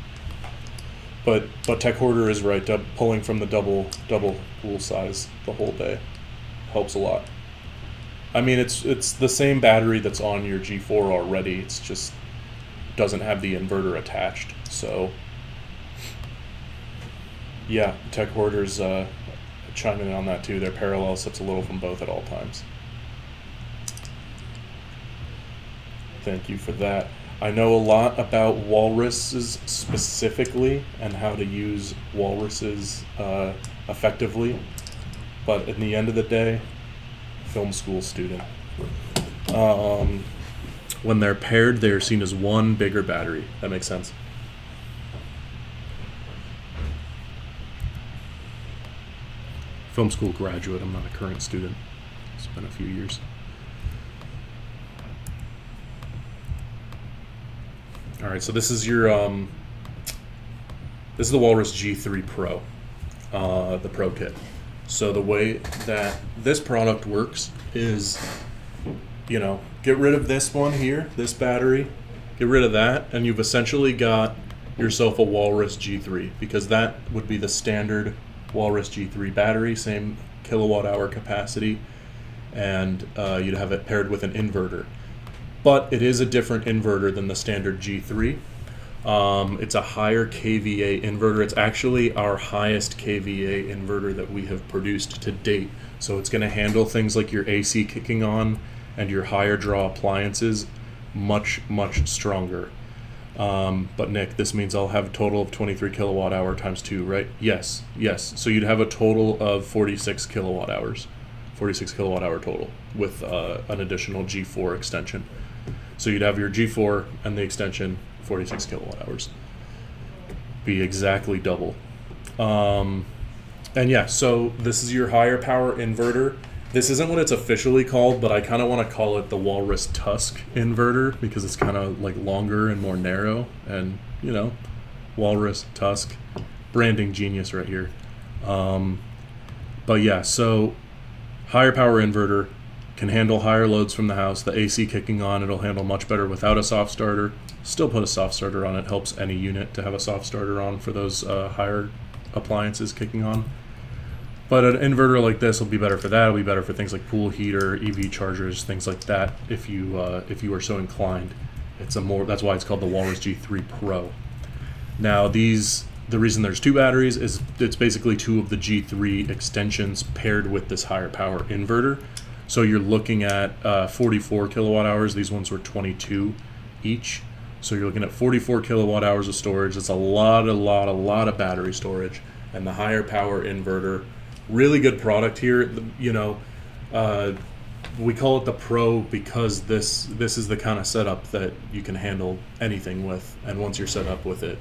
But Tech Hoarder is right. Pulling from the double pool size the whole day helps a lot. I mean, it's the same battery that's on your G4 already. It's just doesn't have the inverter attached. So yeah, Tech Hoarder's chiming in on that too. Their parallel sets a little from both at all times. Thank you for that. I know a lot about walruses specifically and how to use walruses effectively, but in the end of the day, film school student. When they're paired, they are seen as one bigger battery. That makes sense. Film school graduate. I'm not a current student. It's been a few years. All right, so this is your this is the Walrus G3 Pro, the Pro Kit. So the way that this product works is, you know, get rid of this one here, this battery, get rid of that, and you've essentially got yourself a Walrus G3, because that would be the standard Walrus G3 battery, same kilowatt hour capacity, and you'd have it paired with an inverter. But it is a different inverter than the standard G3. It's a higher kVA inverter. It's actually our highest kVA inverter that we have produced to date. So it's going to handle things like your AC kicking on and your higher draw appliances much, much stronger. But Nick, this means I'll have a total of 23 kilowatt hour times 2, right? Yes. So you'd have a total of 46 kilowatt hours. 46 kilowatt hour total with an additional G4 extension. So you'd have your G4 and the extension, 46 kilowatt hours. Be exactly double. And yeah, so this is your higher power inverter. This isn't what it's officially called, but I kind of want to call it the Walrus Tusk inverter because it's kind of like longer and more narrow. And, you know, Walrus Tusk, branding genius right here. But yeah, so higher power inverter, can handle higher loads from the house. The AC kicking on, it'll handle much better without a soft starter. Still put a soft starter on it. Helps any unit to have a soft starter on for those higher appliances kicking on. But an inverter like this will be better for that. It'll be better for things like pool heater, EV chargers, things like that. If you are so inclined, that's why it's called the Walrus G3 Pro. Now the reason there's two batteries is it's basically two of the G3 extensions paired with this higher power inverter. So you're looking at 44 kilowatt hours. These ones were 22 each. So you're looking at 44 kilowatt hours of storage. It's a lot of battery storage. And the higher power inverter, really good product here. You know, we call it the Pro because this is the kind of setup that you can handle anything with. And once you're set up with it,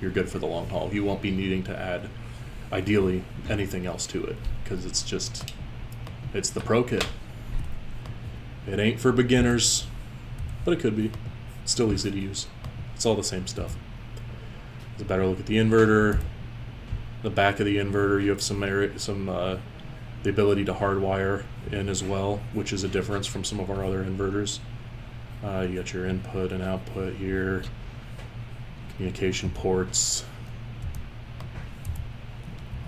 you're good for the long haul. You won't be needing to add, ideally, anything else to it because it's the Pro Kit. It ain't for beginners, but it could be. It's still easy to use. It's all the same stuff. a better look at the inverter. The back of the inverter, you have the ability to hardwire in as well, which is a difference from some of our other inverters. You got your input and output here, communication ports,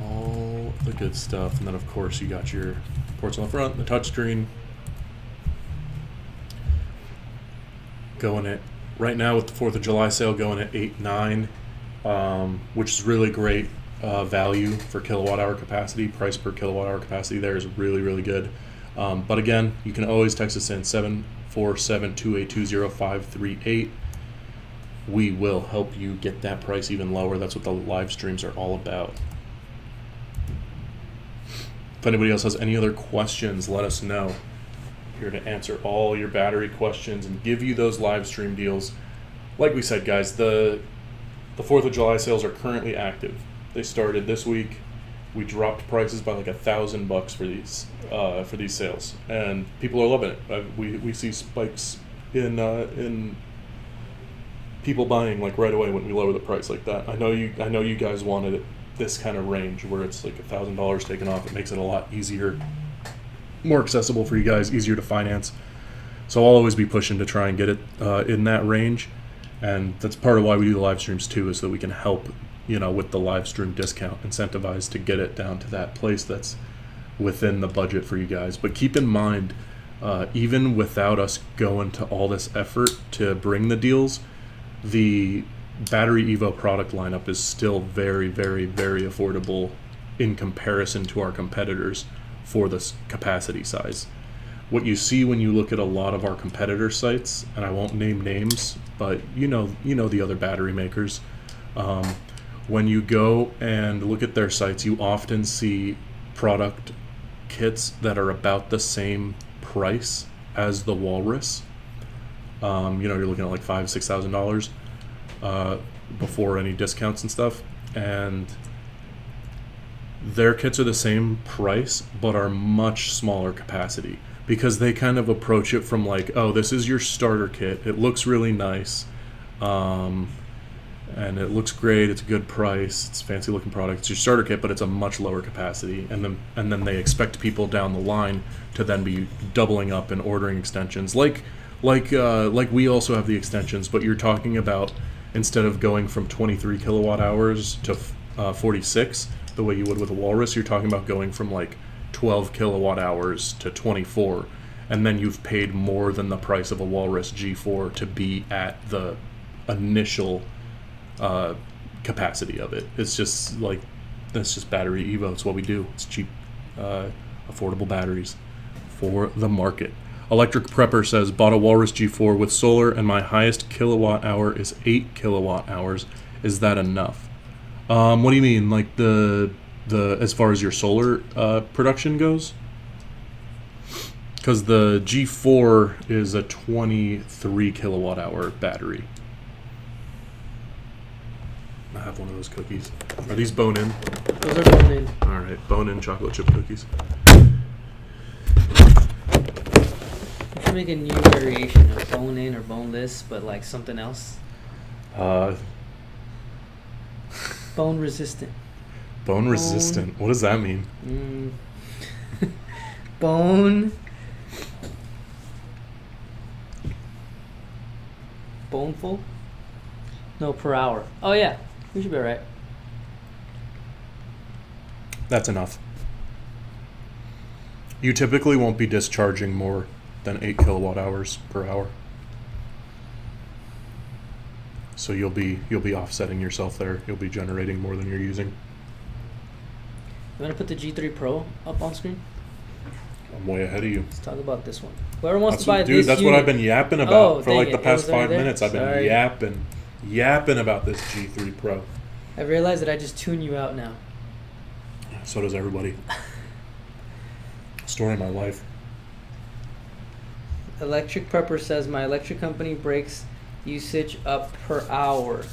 all the good stuff. And then of course you got your ports on the front, the touchscreen. Going at, right now with the 4th of July sale, going at $8.9, which is really great value for kilowatt hour capacity. Price per kilowatt hour capacity there is really, really good. But again, you can always text us in 747-282-0538. We will help you get that price even lower. That's what the live streams are all about. If anybody else has any other questions, let us know. Here to answer all your battery questions and give you those live stream deals. Like we said, guys, the 4th of July sales are currently active. They started this week. We dropped prices by like $1,000 for these sales, and people are loving it. We see spikes in people buying like right away when we lower the price like that. I know you guys wanted it this kind of range where it's like $1,000 taken off. It makes it a lot easier, more accessible for you guys, easier to finance. So I'll always be pushing to try and get it in that range, and that's part of why we do the live streams too, is so that we can help, with the live stream discount, incentivize to get it down to that place that's within the budget for you guys. But keep in mind, even without us going to all this effort to bring the deals, the BatteryEVO product lineup is still very, very, very affordable in comparison to our competitors for this capacity size. What you see when you look at a lot of our competitor sites, and I won't name names, but you know the other battery makers, when you go and look at their sites, you often see product kits that are about the same price as the Walrus. You're looking at like $5,000-$6,000 before any discounts and stuff, and their kits are the same price but are much smaller capacity, because they kind of approach it from like, oh, this is your starter kit, it looks really nice, and it looks great, it's a good price, it's a fancy looking product, it's your starter kit, but it's a much lower capacity, and then they expect people down the line to then be doubling up and ordering extensions like we also have the extensions, but you're talking about, instead of going from 23 kilowatt hours to 46 the way you would with a Walrus, you're talking about going from like 12 kilowatt hours to 24, and then you've paid more than the price of a Walrus G4 to be at the initial capacity of it. It's just like, that's just BatteryEVO. It's what we do. It's cheap, affordable batteries for the market. Electric Prepper says, bought a Walrus G4 with solar and my highest kilowatt hour is 8 kilowatt hours. Is that enough? What do you mean? Like the as far as your solar production goes? Because the G4 is a 23 kilowatt hour battery. I have one of those cookies. Are these bone-in? Those are bone-in. All right, bone-in chocolate chip cookies. We should make a new variation of bone-in or boneless, but like something else. Bone resistant. Bone resistant. What does that mean? Boneful? No, per hour. Oh yeah, we should be alright. That's enough. You typically won't be discharging more than 8 kilowatt hours per hour. So you'll be offsetting yourself there. You'll be generating more than you're using. You want to put the G3 Pro up on screen? I'm way ahead of you. Let's talk about this one. Whoever wants That's to buy what, dude, this that's unit. what I've been yapping about for dang like it. the It past was over 5 there? minutes. I've been Sorry. yapping about this G3 Pro. I realized that I just tune you out now. So does everybody. Story of my life. Electric Prepper says my electric company breaks usage up per hour.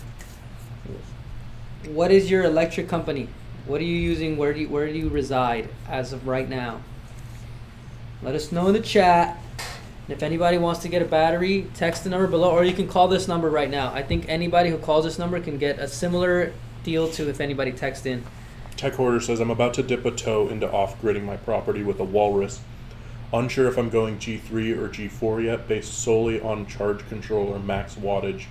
What is your electric company? What are you using? Where do you reside as of right now? Let us know in the chat. If anybody wants to get a battery, text the number below, or you can call this number right now. I think anybody who calls this number can get a similar deal to if anybody texts in. Tech Hoarder says, I'm about to dip a toe into off-gridding my property with a Walrus. Unsure if I'm going G3 or G4 yet, based solely on charge control or max wattage.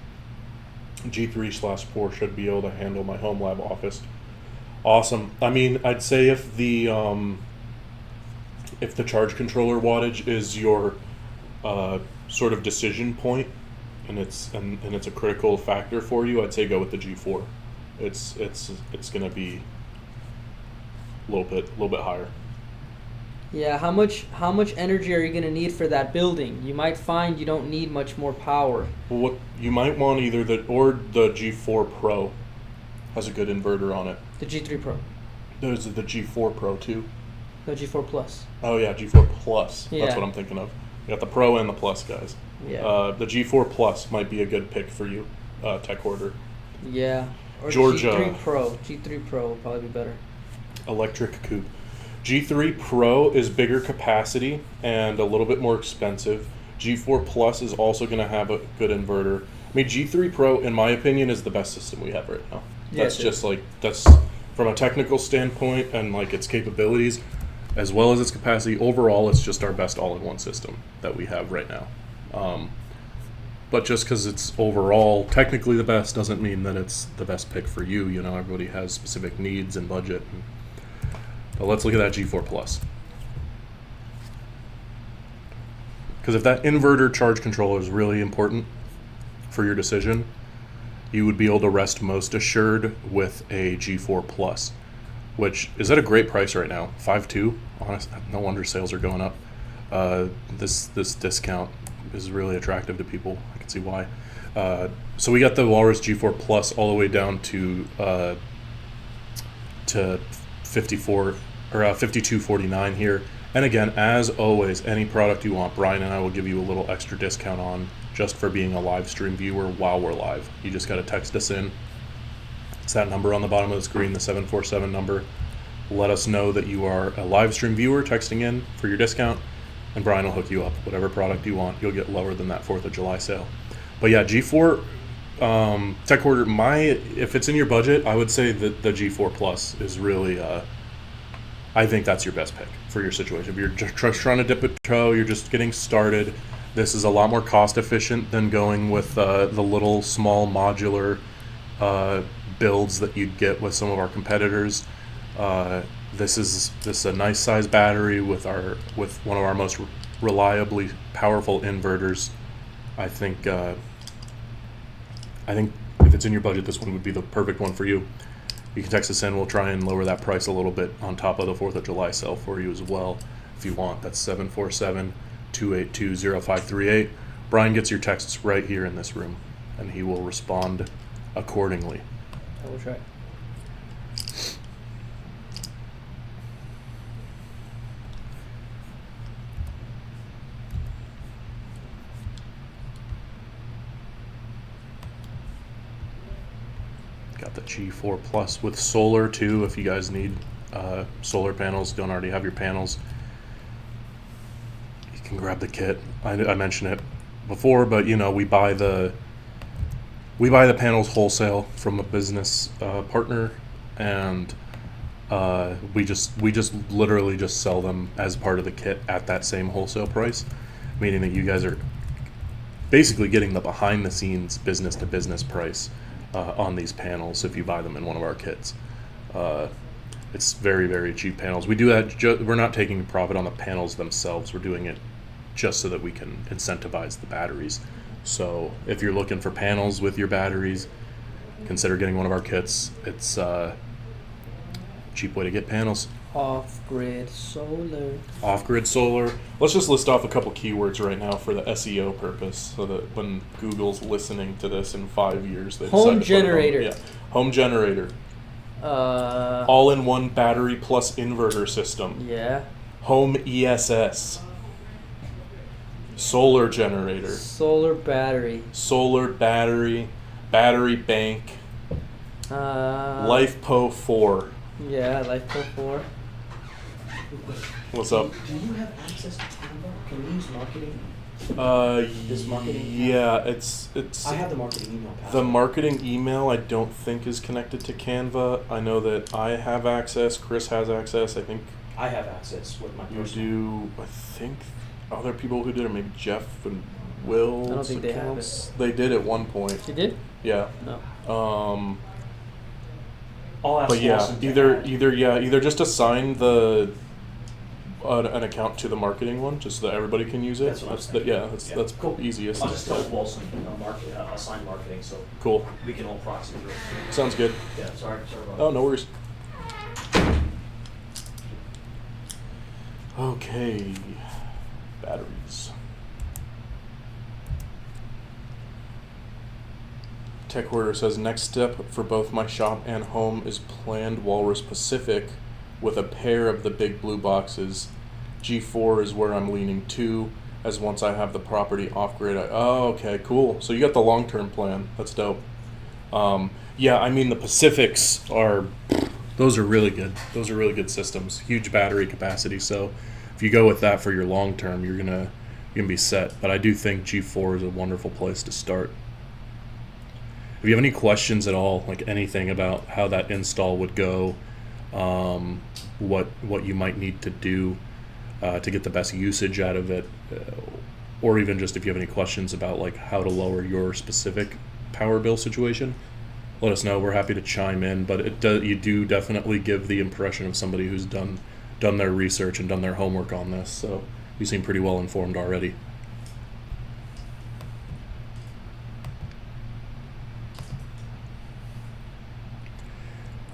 G3/4 should be able to handle my home lab office. Awesome. I mean, I'd say if the charge controller wattage is your sort of decision point, and it's a critical factor for you, I'd say go with the G4. It's going to be a little bit higher. Yeah, how much energy are you going to need for that building? You might find you don't need much more power. Well, what you might want either the G4 Pro has a good inverter on it. The G3 Pro. There's the G4 Pro too. No, G4 Plus. Oh yeah, G4 Plus. Yeah. That's what I'm thinking of. You got the Pro and the Plus, guys. Yeah. The G4 Plus might be a good pick for you, Tech Hoarder. Yeah. Or Georgia. G3 Pro. G3 Pro will probably be better. Electric coupe. G3 Pro is bigger capacity and a little bit more expensive. G4 Plus is also going to have a good inverter. I mean, G3 Pro, in my opinion, is the best system we have right now. Yeah, That's just like, that's from a technical standpoint and like its capabilities, as well as its capacity. Overall, it's just our best all-in-one system that we have right now. But just because it's overall technically the best doesn't mean that it's the best pick for you. You know, everybody has specific needs and budget. But let's look at that G4 Plus. Because if that inverter charge controller is really important for your decision, you would be able to rest most assured with a G4 Plus, which is at a great price right now, 5.2. Honest, no wonder sales are going up. This discount is really attractive to people. I can see why. So we got the Walrus G4 Plus all the way down to 54 or 52.49 here. And again, as always, any product you want, Brian and I will give you a little extra discount on just for being a live stream viewer while we're live. You just got to text us in. It's that number on the bottom of the screen, the 747 number. Let us know that you are a live stream viewer texting in for your discount, and Brian will hook you up. Whatever product you want, you'll get lower than that 4th of July sale. But yeah, G4 Tech Hoarder, if it's in your budget, I would say that the G4 Plus is really, I think that's your best pick for your situation. If you're just trying to dip a toe, you're just getting started, this is a lot more cost efficient than going with the little small modular builds that you'd get with some of our competitors. This is a nice size battery with one of our most reliably powerful inverters. I think if it's in your budget, this one would be the perfect one for you. You can text us in. We'll try and lower that price a little bit on top of the 4th of July sale for you as well, if you want. That's 747-282-0538. Brian gets your texts right here in this room, and he will respond accordingly. I will try. Got the G4 Plus with solar too, if you guys need solar panels, don't already have your panels. You can grab the kit. I mentioned it before, but you know, we buy the panels wholesale from a business partner, and we just literally just sell them as part of the kit at that same wholesale price, meaning that you guys are basically getting the behind the scenes business to business price on these panels if you buy them in one of our kits. It's very, very cheap panels. We do that, we're not taking profit on the panels themselves, we're doing it just so that we can incentivize the batteries. So if you're looking for panels with your batteries, consider getting one of our kits. It's a cheap way to get panels. Off-grid solar. Off-grid solar. Let's just list off a couple keywords right now for the SEO purpose, so that when Google's listening to this in 5 years, they Home decide to put it on. generator. Yeah, home generator. All-in-one battery plus inverter system. Yeah. Home ESS. Solar generator. Solar battery. Solar battery. Battery bank. LifePo 4. Yeah, LifePo 4. What's up? Do you have access to Canva? Can we use marketing This marketing? Yeah, it's. I have the marketing email password. The marketing email I don't think is connected to Canva. I know that I have access. Chris has access. I think I have access with my you personal. do. I think other people who did it, maybe Jeff and Will. I don't think they have it. They did at one point. She did? Yeah. No. I'll ask But yeah, Lawson to add. either just assign the an account to the marketing one, just so that everybody can use it. That's what I'm saying. That's cool. easiest. I'll just tell Wilson assign marketing so Cool. we can all proxy through it. Sounds good. Yeah, sorry about Oh, no worries. Okay, batteries. Tech Hoarder says next step for both my shop and home is planned Walrus Pacific with a pair of the big blue boxes. G4 is where I'm leaning to, as once I have the property off grid. Oh, okay, cool. So you got the long term plan. That's dope. Yeah, I mean the Pacifics those are really good. Those are really good systems. Huge battery capacity. So if you go with that for your long term, you're gonna be set. But I do think G4 is a wonderful place to start. If you have any questions at all, like anything about how that install would go, what you might need to do to get the best usage out of it, or even just if you have any questions about like how to lower your specific power bill situation, let us know. We're happy to chime in, but you do definitely give the impression of somebody who's done their research and done their homework on this. So you seem pretty well informed already.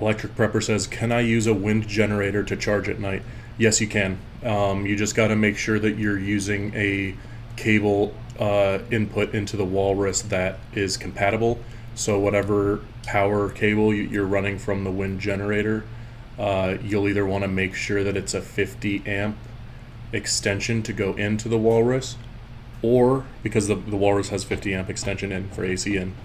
Electric Prepper says, can I use a wind generator to charge at night? Yes, you can. You just got to make sure that you're using a cable input into the Walrus that is compatible. So whatever power cable you're running from the wind generator, you'll either want to make sure that it's a 50 amp extension to go into the Walrus, or because the Walrus has 50 amp extension in for AC in,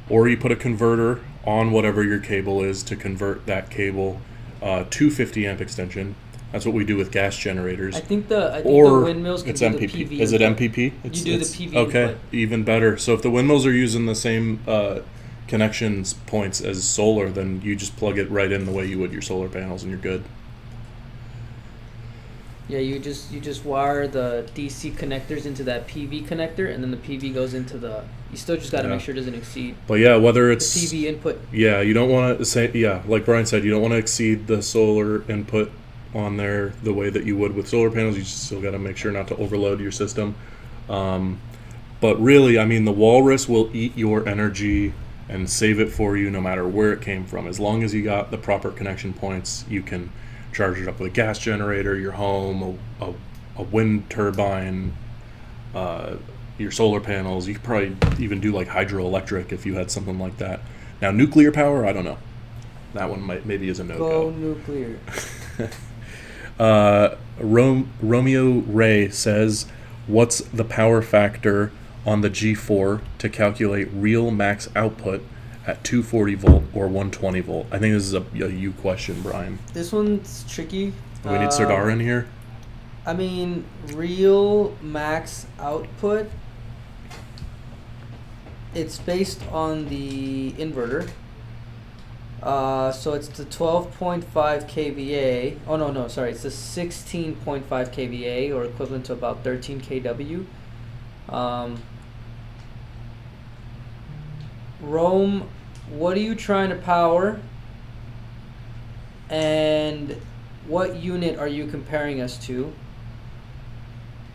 or you put a converter on whatever your cable is to convert that cable to 50 amp extension. That's what we do with gas generators. I think the windmills can it's do MPP. the PV. Is it input. MPP? You do the PV. Okay, input. even better. So if the windmills are using the same connections points as solar, then you just plug it right in the way you would your solar panels, and you're good. Yeah, you just wire the DC connectors into that PV connector, and then the PV goes into the. You still just got to make sure it doesn't exceed. But yeah, whether The it's PV input. Yeah, you don't want to say, yeah, like Brian said, you don't want to exceed the solar input on there the way that you would with solar panels. You just still got to make sure not to overload your system. But really, I mean, the Walrus will eat your energy and save it for you no matter where it came from. As long as you got the proper connection points, you can charge it up with a gas generator, your home, a wind turbine, your solar panels. You could probably even do like hydroelectric if you had something like that. Now, nuclear power, I don't know. That one maybe is a no-go. Go nuclear. Romeo Ray says, what's the power factor on the G4 to calculate real max output at 240 volt or 120 volt? I think this is a you question, Brian. This one's tricky. Do we need Sardar in here? I mean, real max output, it's based on the inverter. So it's the 12.5 kVA. Oh, no, sorry. It's the 16.5 kVA, or equivalent to about 13 kW. Rome, what are you trying to power? And what unit are you comparing us to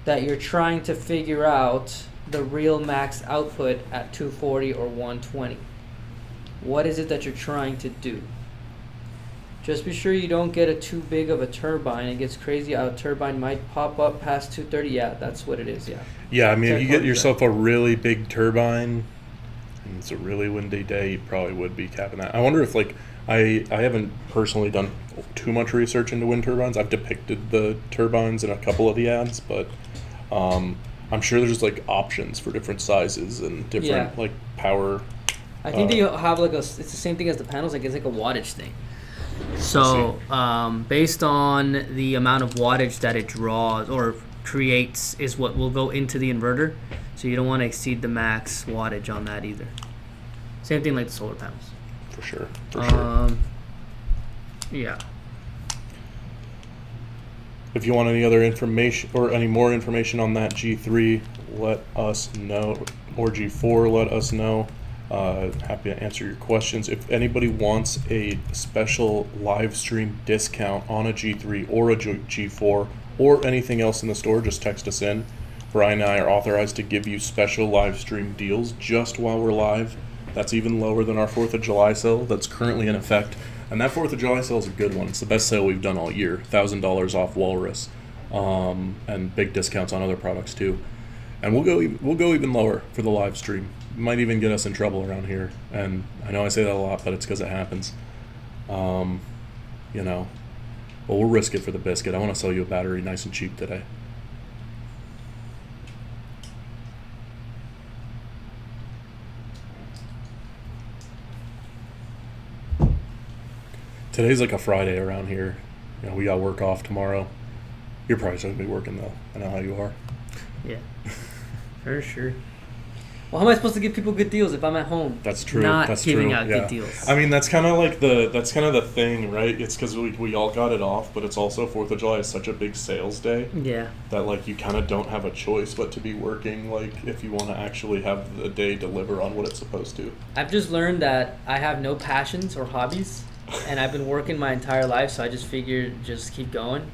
that you're trying to figure out the real max output at 240 or 120? What is it that you're trying to do? Just be sure you don't get a too big of a turbine. It gets crazy. A turbine might pop up past 230. Yeah, that's what it is. Yeah. Yeah, I mean, if you get yourself a really big turbine and it's a really windy day, you probably would be capping that. I wonder if, like, I haven't personally done too much research into wind turbines. I've depicted the turbines in a couple of the ads, but I'm sure there's like options for different sizes and different like power. I think they have like it's the same thing as the panels. Like it's like a wattage thing. So based on the amount of wattage that it draws, or creates is what will go into the inverter. So you don't want to exceed the max wattage on that either. Same thing like the solar panels. For sure. For sure. Yeah. If you want any other information or any more information on that G3, let us know. Or G4, let us know. Happy to answer your questions. If anybody wants a special live stream discount on a G3 or a G4 or anything else in the store, just text us in. Brian and I are authorized to give you special live stream deals just while we're live. That's even lower than our 4th of July sale that's currently in effect. And that 4th of July sale is a good one. It's the best sale we've done all year. $1,000 off Walrus, and big discounts on other products too. And we'll go even lower for the live stream. Might even get us in trouble around here. And I know I say that a lot, but it's because it happens. But we'll risk it for the biscuit. I want to sell you a battery nice and cheap today. Today's like a Friday around here. We got work off tomorrow. You're probably still going to be working though. I know how you are. Yeah, for sure. Well, how am I supposed to give people good deals if I'm at home? That's true. Not that's giving true. out good deals. I mean, that's kind of like the thing, right? It's because we all got it off, but it's also 4th of July is such a big sales day. Yeah. That like you kind of don't have a choice but to be working, like if you want to actually have the day deliver on what it's supposed to. I've just learned that I have no passions or hobbies, and I've been working my entire life, so I just figured just keep going.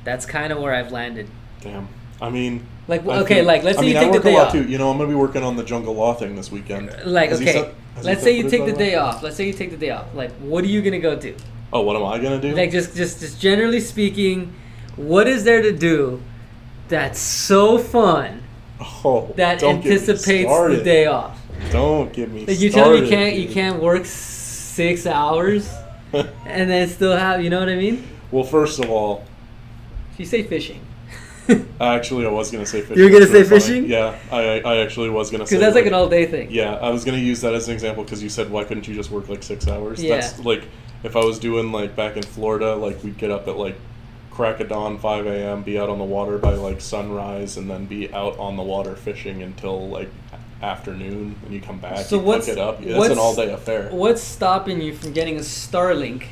That's kind of where I've landed. Damn. I mean, let's say you take the day off. Too. I'm gonna be working on the jungle law thing this weekend. Let's say you take the day off. Let's say you take the day off. Like, what are you gonna go do? Oh, what am I gonna do? Like, just generally speaking, what is there to do that's so fun that anticipates the day off? Don't get me started. You tell me you can't work 6 hours and then still have, you know what I mean? Well, first of all, if you say fishing. Actually, I was going to say fishing. You were going to say fishing? Yeah, I actually was going to say. Because that's like an all-day thing. Yeah, I was going to use that as an example because you said, why couldn't you just work like 6 hours? Yeah. That's like, if I was doing like back in Florida, like we'd get up at like crack of dawn, 5 a.m., be out on the water by like sunrise, and then be out on the water fishing until like afternoon. When you come back, so you cook it up. It's an all-day affair. What's stopping you from getting a Starlink?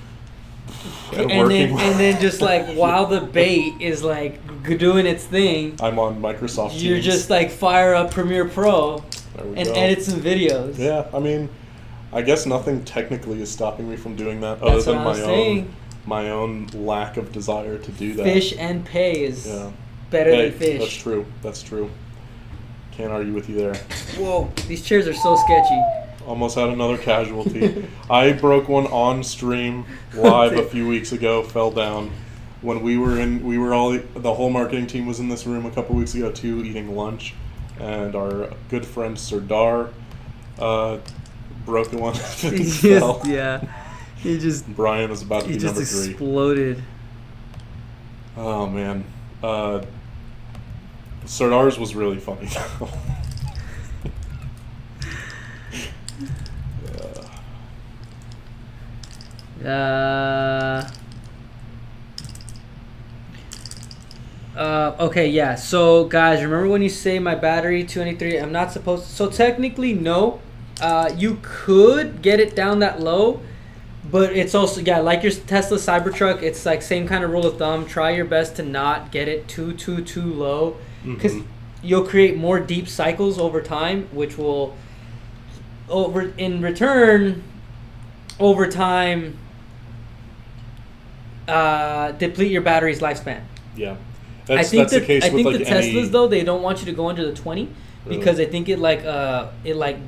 And then just like while the bait is like doing its thing, I'm on Microsoft Teams. You're just like fire up Premiere Pro and edit some videos. Yeah, I mean, I guess nothing technically is stopping me from doing that other than my own lack of desire to do that. Fish and pay is better than fish. That's true. Can't argue with you there. Whoa, these chairs are so sketchy. Almost had another casualty. I broke one on stream live a few weeks ago, fell down. When the whole marketing team was in this room a couple weeks ago too, eating lunch. And our good friend Sardar broke one and fell. Yeah. Brian was about to be number 3. Exploded. Oh man. Sardar's was really funny though. Okay, yeah. So, guys, remember when you say my battery 293? I'm not supposed to. So, technically, no. You could get it down that low, but it's also, like your Tesla Cybertruck, it's like same kind of rule of thumb. Try your best to not get it too low, because you'll create more deep cycles over time, which will, in return, over time, deplete your battery's lifespan. Yeah, I think the case with the Teslas though, they don't want you to go under the 20 because I think it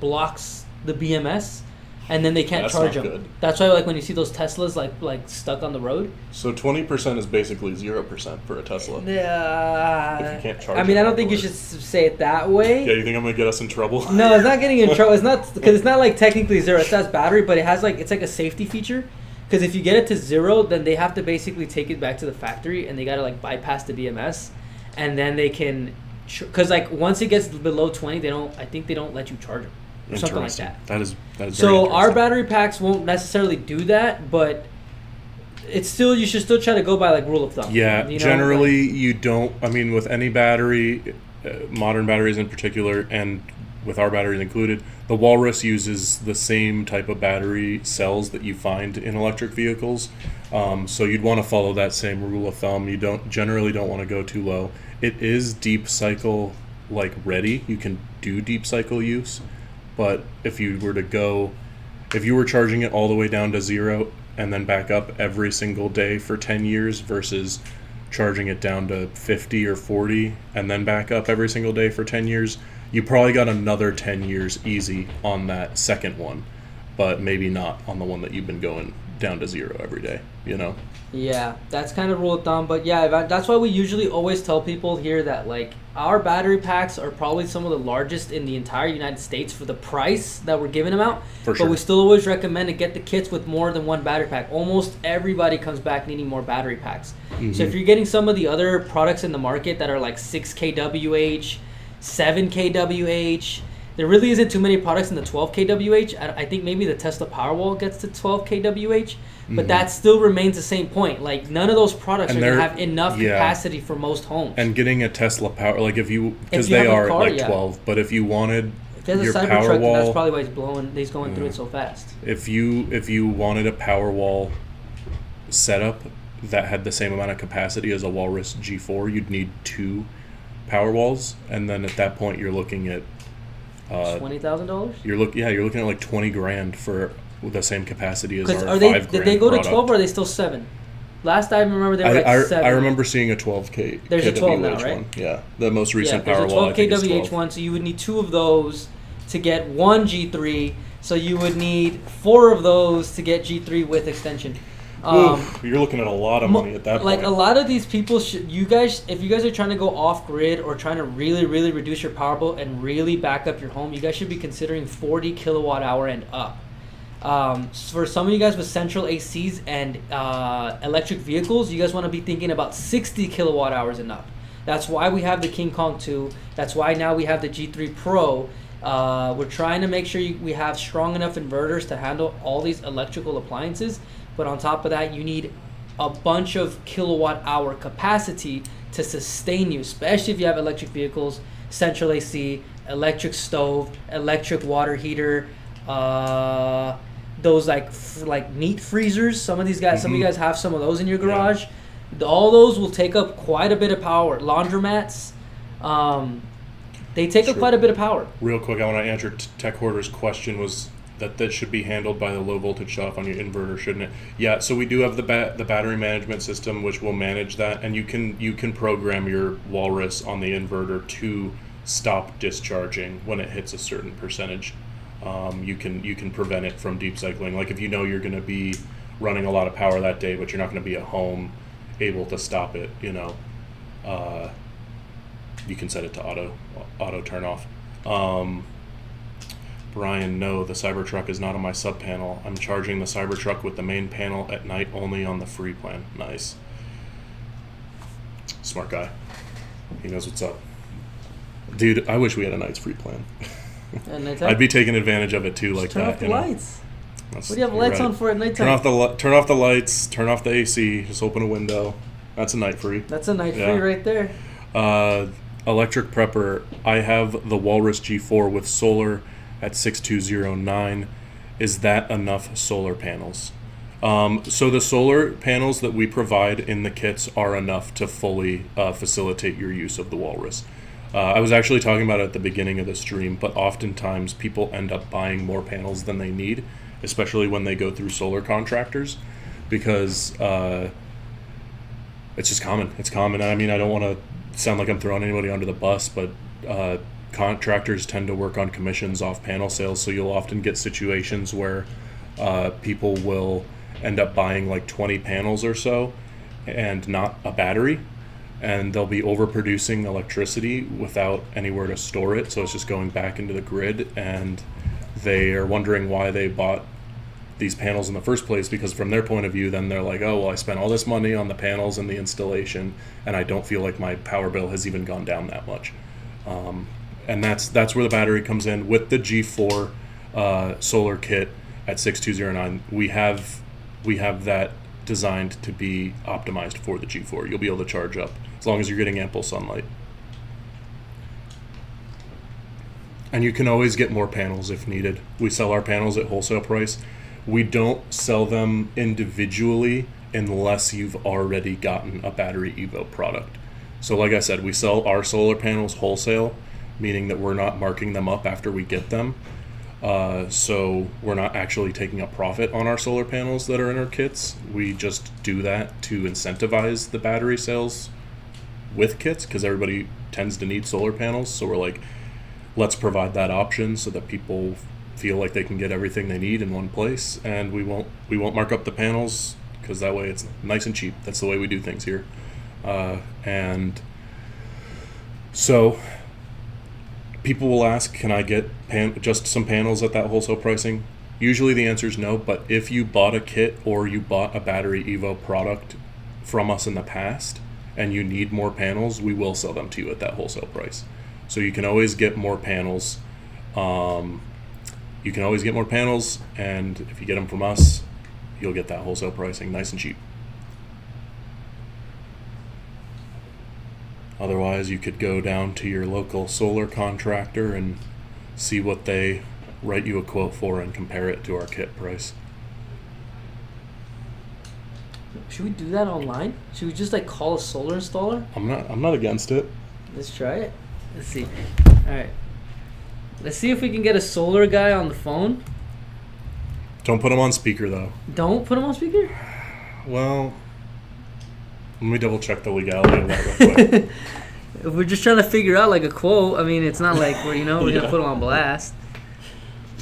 blocks the BMS, and then they can't charge them. Good. That's why when you see those Teslas like stuck on the road. So 20% is basically 0% for a Tesla. Yeah. If you can't charge. I mean, I don't think you should say it that way. Yeah, you think I'm gonna get us in trouble? No, it's not getting in trouble. It's not because it's not like technically 0. It says battery, but it has it's like a safety feature. Because if you get it to 0, then they have to basically take it back to the factory, and they gotta bypass the BMS, and then they can, because once it gets below 20, I think they don't let you charge them or something like that. That is so our battery packs won't necessarily do that, but it's still, you should still try to go by like rule of thumb. Yeah, you know, generally like, you don't. I mean, with any battery, modern batteries in particular, and with our batteries included, the Walrus uses the same type of battery cells that you find in electric vehicles. So you'd want to follow that same rule of thumb. You generally don't want to go too low. It is deep cycle like ready. You can do deep cycle use, but if you were charging it all the way down to 0 and then back up every single day for 10 years versus charging it down to 50 or 40 and then back up every single day for 10 years, you probably got another 10 years easy on that second one, but maybe not on the one that you've been going down to 0 every day, you know? Yeah, that's kind of rule of thumb. But yeah, that's why we usually always tell people here that like our battery packs are probably some of the largest in the entire United States for the price that we're giving them out. For sure. But we still always recommend to get the kits with more than one battery pack. Almost everybody comes back needing more battery packs. Mm-hmm. So if you're getting some of the other products in the market that are like 6 kWh, 7 kWh, there really isn't too many products in the 12 kWh. I think maybe the Tesla Powerwall gets to 12 kWh, but that still remains the same point. Like none of those products are going to have enough capacity for most homes. And getting a Tesla power, like because they are car, like 12, but if you wanted your Powerwall, that's probably why he's going through it so fast. If you wanted a Powerwall setup that had the same amount of capacity as a Walrus G4, you'd need 2 Powerwalls, and then at that point you're looking at $20,000. You're looking at like $20,000 for the same capacity as our $5,000 Did they go to product. 12 or are they still 7? Last I remember they were like 7. I remember seeing a 12K. There's a 12 now, KWH right? one. Yeah, the most recent there's Powerwall. a 12 kWh one, so you would need 2 of those to get one G3. So you would need 4 of those to get G3 with extension. You're looking at a lot of money at that point. Like a lot of these people, if you guys are trying to go off grid or trying to really, really reduce your power bill and really back up your home, you guys should be considering 40 kilowatt hour and up. For some of you guys with central ACs and electric vehicles, you guys want to be thinking about 60 kilowatt hours and up. That's why we have the King Kong 2. That's why now we have the G3 Pro. We're trying to make sure we have strong enough inverters to handle all these electrical appliances. But on top of that, you need a bunch of kilowatt hour capacity to sustain you, especially if you have electric vehicles, central AC, electric stove, electric water heater, those like meat freezers. Some of you guys have some of those in your garage. Yeah. All those will take up quite a bit of power. Laundromats, they take up quite a bit of power. Real quick, I want to answer Tech Hoarder's question was that should be handled by the low voltage shutoff on your inverter, shouldn't it? Yeah, so we do have the battery management system which will manage that, and you can program your Walrus on the inverter to stop discharging when it hits a certain percentage. You can prevent it from deep cycling. Like if you know you're going to be running a lot of power that day, but you're not going to be at home able to stop it, you can set it to auto turn off. Brian, no, the Cybertruck is not on my sub panel. I'm charging the Cybertruck with the main panel at night only on the free plan. Nice. Smart guy. He knows what's up. Dude, I wish we had a night's free plan. I'd be taking advantage of it too, like turn that. off the lights. What do you have lights on for at nighttime? Turn off the lights. Turn off the AC. Just open a window. That's a night free. That's a night free right there. Electric prepper. I have the Walrus G4 with solar at 6209. Is that enough solar panels? So the solar panels that we provide in the kits are enough to fully facilitate your use of the Walrus. I was actually talking about it at the beginning of the stream, but oftentimes people end up buying more panels than they need, especially when they go through solar contractors, because it's just common. It's common. I mean, I don't want to sound like I'm throwing anybody under the bus, but contractors tend to work on commissions off panel sales, so you'll often get situations where people will end up buying like 20 panels or so and not a battery, and they'll be overproducing electricity without anywhere to store it, so it's just going back into the grid, and they are wondering why they bought these panels in the first place, because from their point of view, then they're like, oh, well, I spent all this money on the panels and the installation, and I don't feel like my power bill has even gone down that much. And that's where the battery comes in. With the G4 solar kit at 6209, we have that designed to be optimized for the G4. You'll be able to charge up as long as you're getting ample sunlight. And you can always get more panels if needed. We sell our panels at wholesale price. We don't sell them individually unless you've already gotten a BatteryEVO product. So like I said, we sell our solar panels wholesale, meaning that we're not marking them up after we get them. So we're not actually taking a profit on our solar panels that are in our kits. We just do that to incentivize the battery sales with kits, because everybody tends to need solar panels. So we're like, let's provide that option so that people feel like they can get everything they need in one place, and we won't mark up the panels, because that way it's nice and cheap. That's the way we do things here. And so people will ask, can I get just some panels at that wholesale pricing? Usually the answer is no, but if you bought a kit or you bought a BatteryEVO product from us in the past and you need more panels, we will sell them to you at that wholesale price. So you can always get more panels. And if you get them from us, you'll get that wholesale pricing nice and cheap. Otherwise, you could go down to your local solar contractor and see what they write you a quote for and compare it to our kit price. Should we do that online? Should we just like call a solar installer? I'm not against it. Let's try it. Let's see. All right. Let's see if we can get a solar guy on the phone. Don't put him on speaker though. Don't put him on speaker? Well, let me double check the legality of that real quick. If we're just trying to figure out like a quote, I mean, it's not like we're we're Yeah. gonna put him on blast.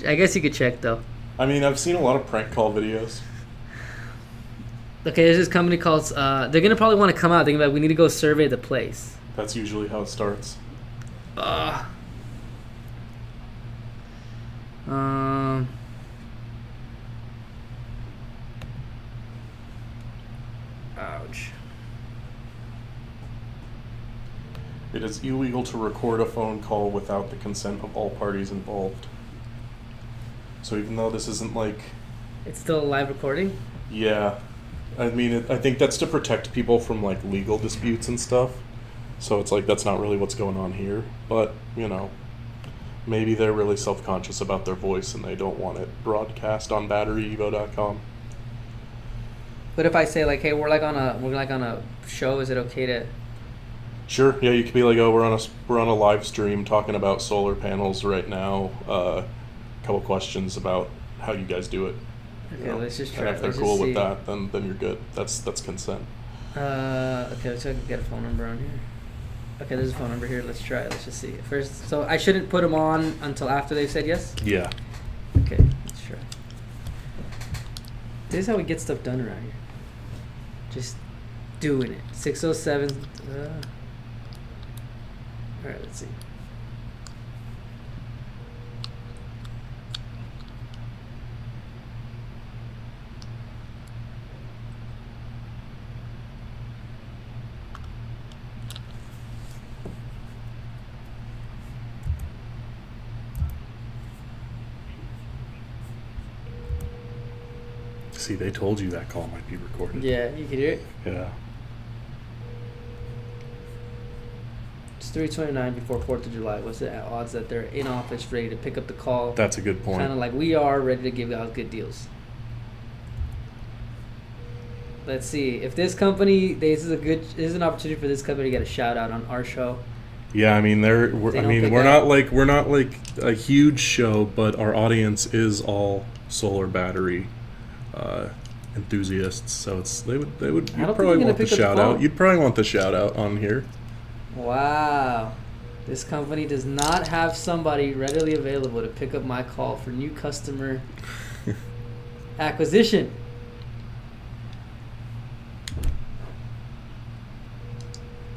I guess you could check though. I mean, I've seen a lot of prank call videos. Okay, there's this company called. They're gonna probably want to come out. They're gonna be like, we need to go survey the place. That's usually how it starts. Ouch. It is illegal to record a phone call without the consent of all parties involved. So even though this isn't like... It's still a live recording? Yeah. I mean, I think that's to protect people from like legal disputes and stuff. So it's like, that's not really what's going on here. But, you know, maybe they're really self-conscious about their voice and they don't want it broadcast on BatteryEVO.com. But if I say like, hey, we're like on a show, is it okay to? Sure. Yeah, you could be like, oh, we're on a live stream talking about solar panels right now. Couple questions about how you guys do it. Okay, let's just try. And if they're cool with that, then you're good. That's consent. Okay, let's see if I can get a phone number on here. Okay, there's a phone number here. Let's try it. Let's just see. First, so I shouldn't put them on until after they've said yes? Yeah. Okay, let's try. This is how we get stuff done around here. Just doing it. 607. Alright, let's see. See, they told you that call might be recorded. Yeah, you can hear it. Yeah. It's 3:29 before 4th of July. What's the odds that they're in office ready to pick up the call? That's a good point. Kind of like we are, ready to give out good deals. Let's see if this company. This is an opportunity for this company to get a shout out on our show. Yeah, I mean we're not like a huge show, but our audience is all solar battery enthusiasts. So you'd probably want the shout out. You'd probably want the shout out on here. Wow. This company does not have somebody readily available to pick up my call for new customer acquisition.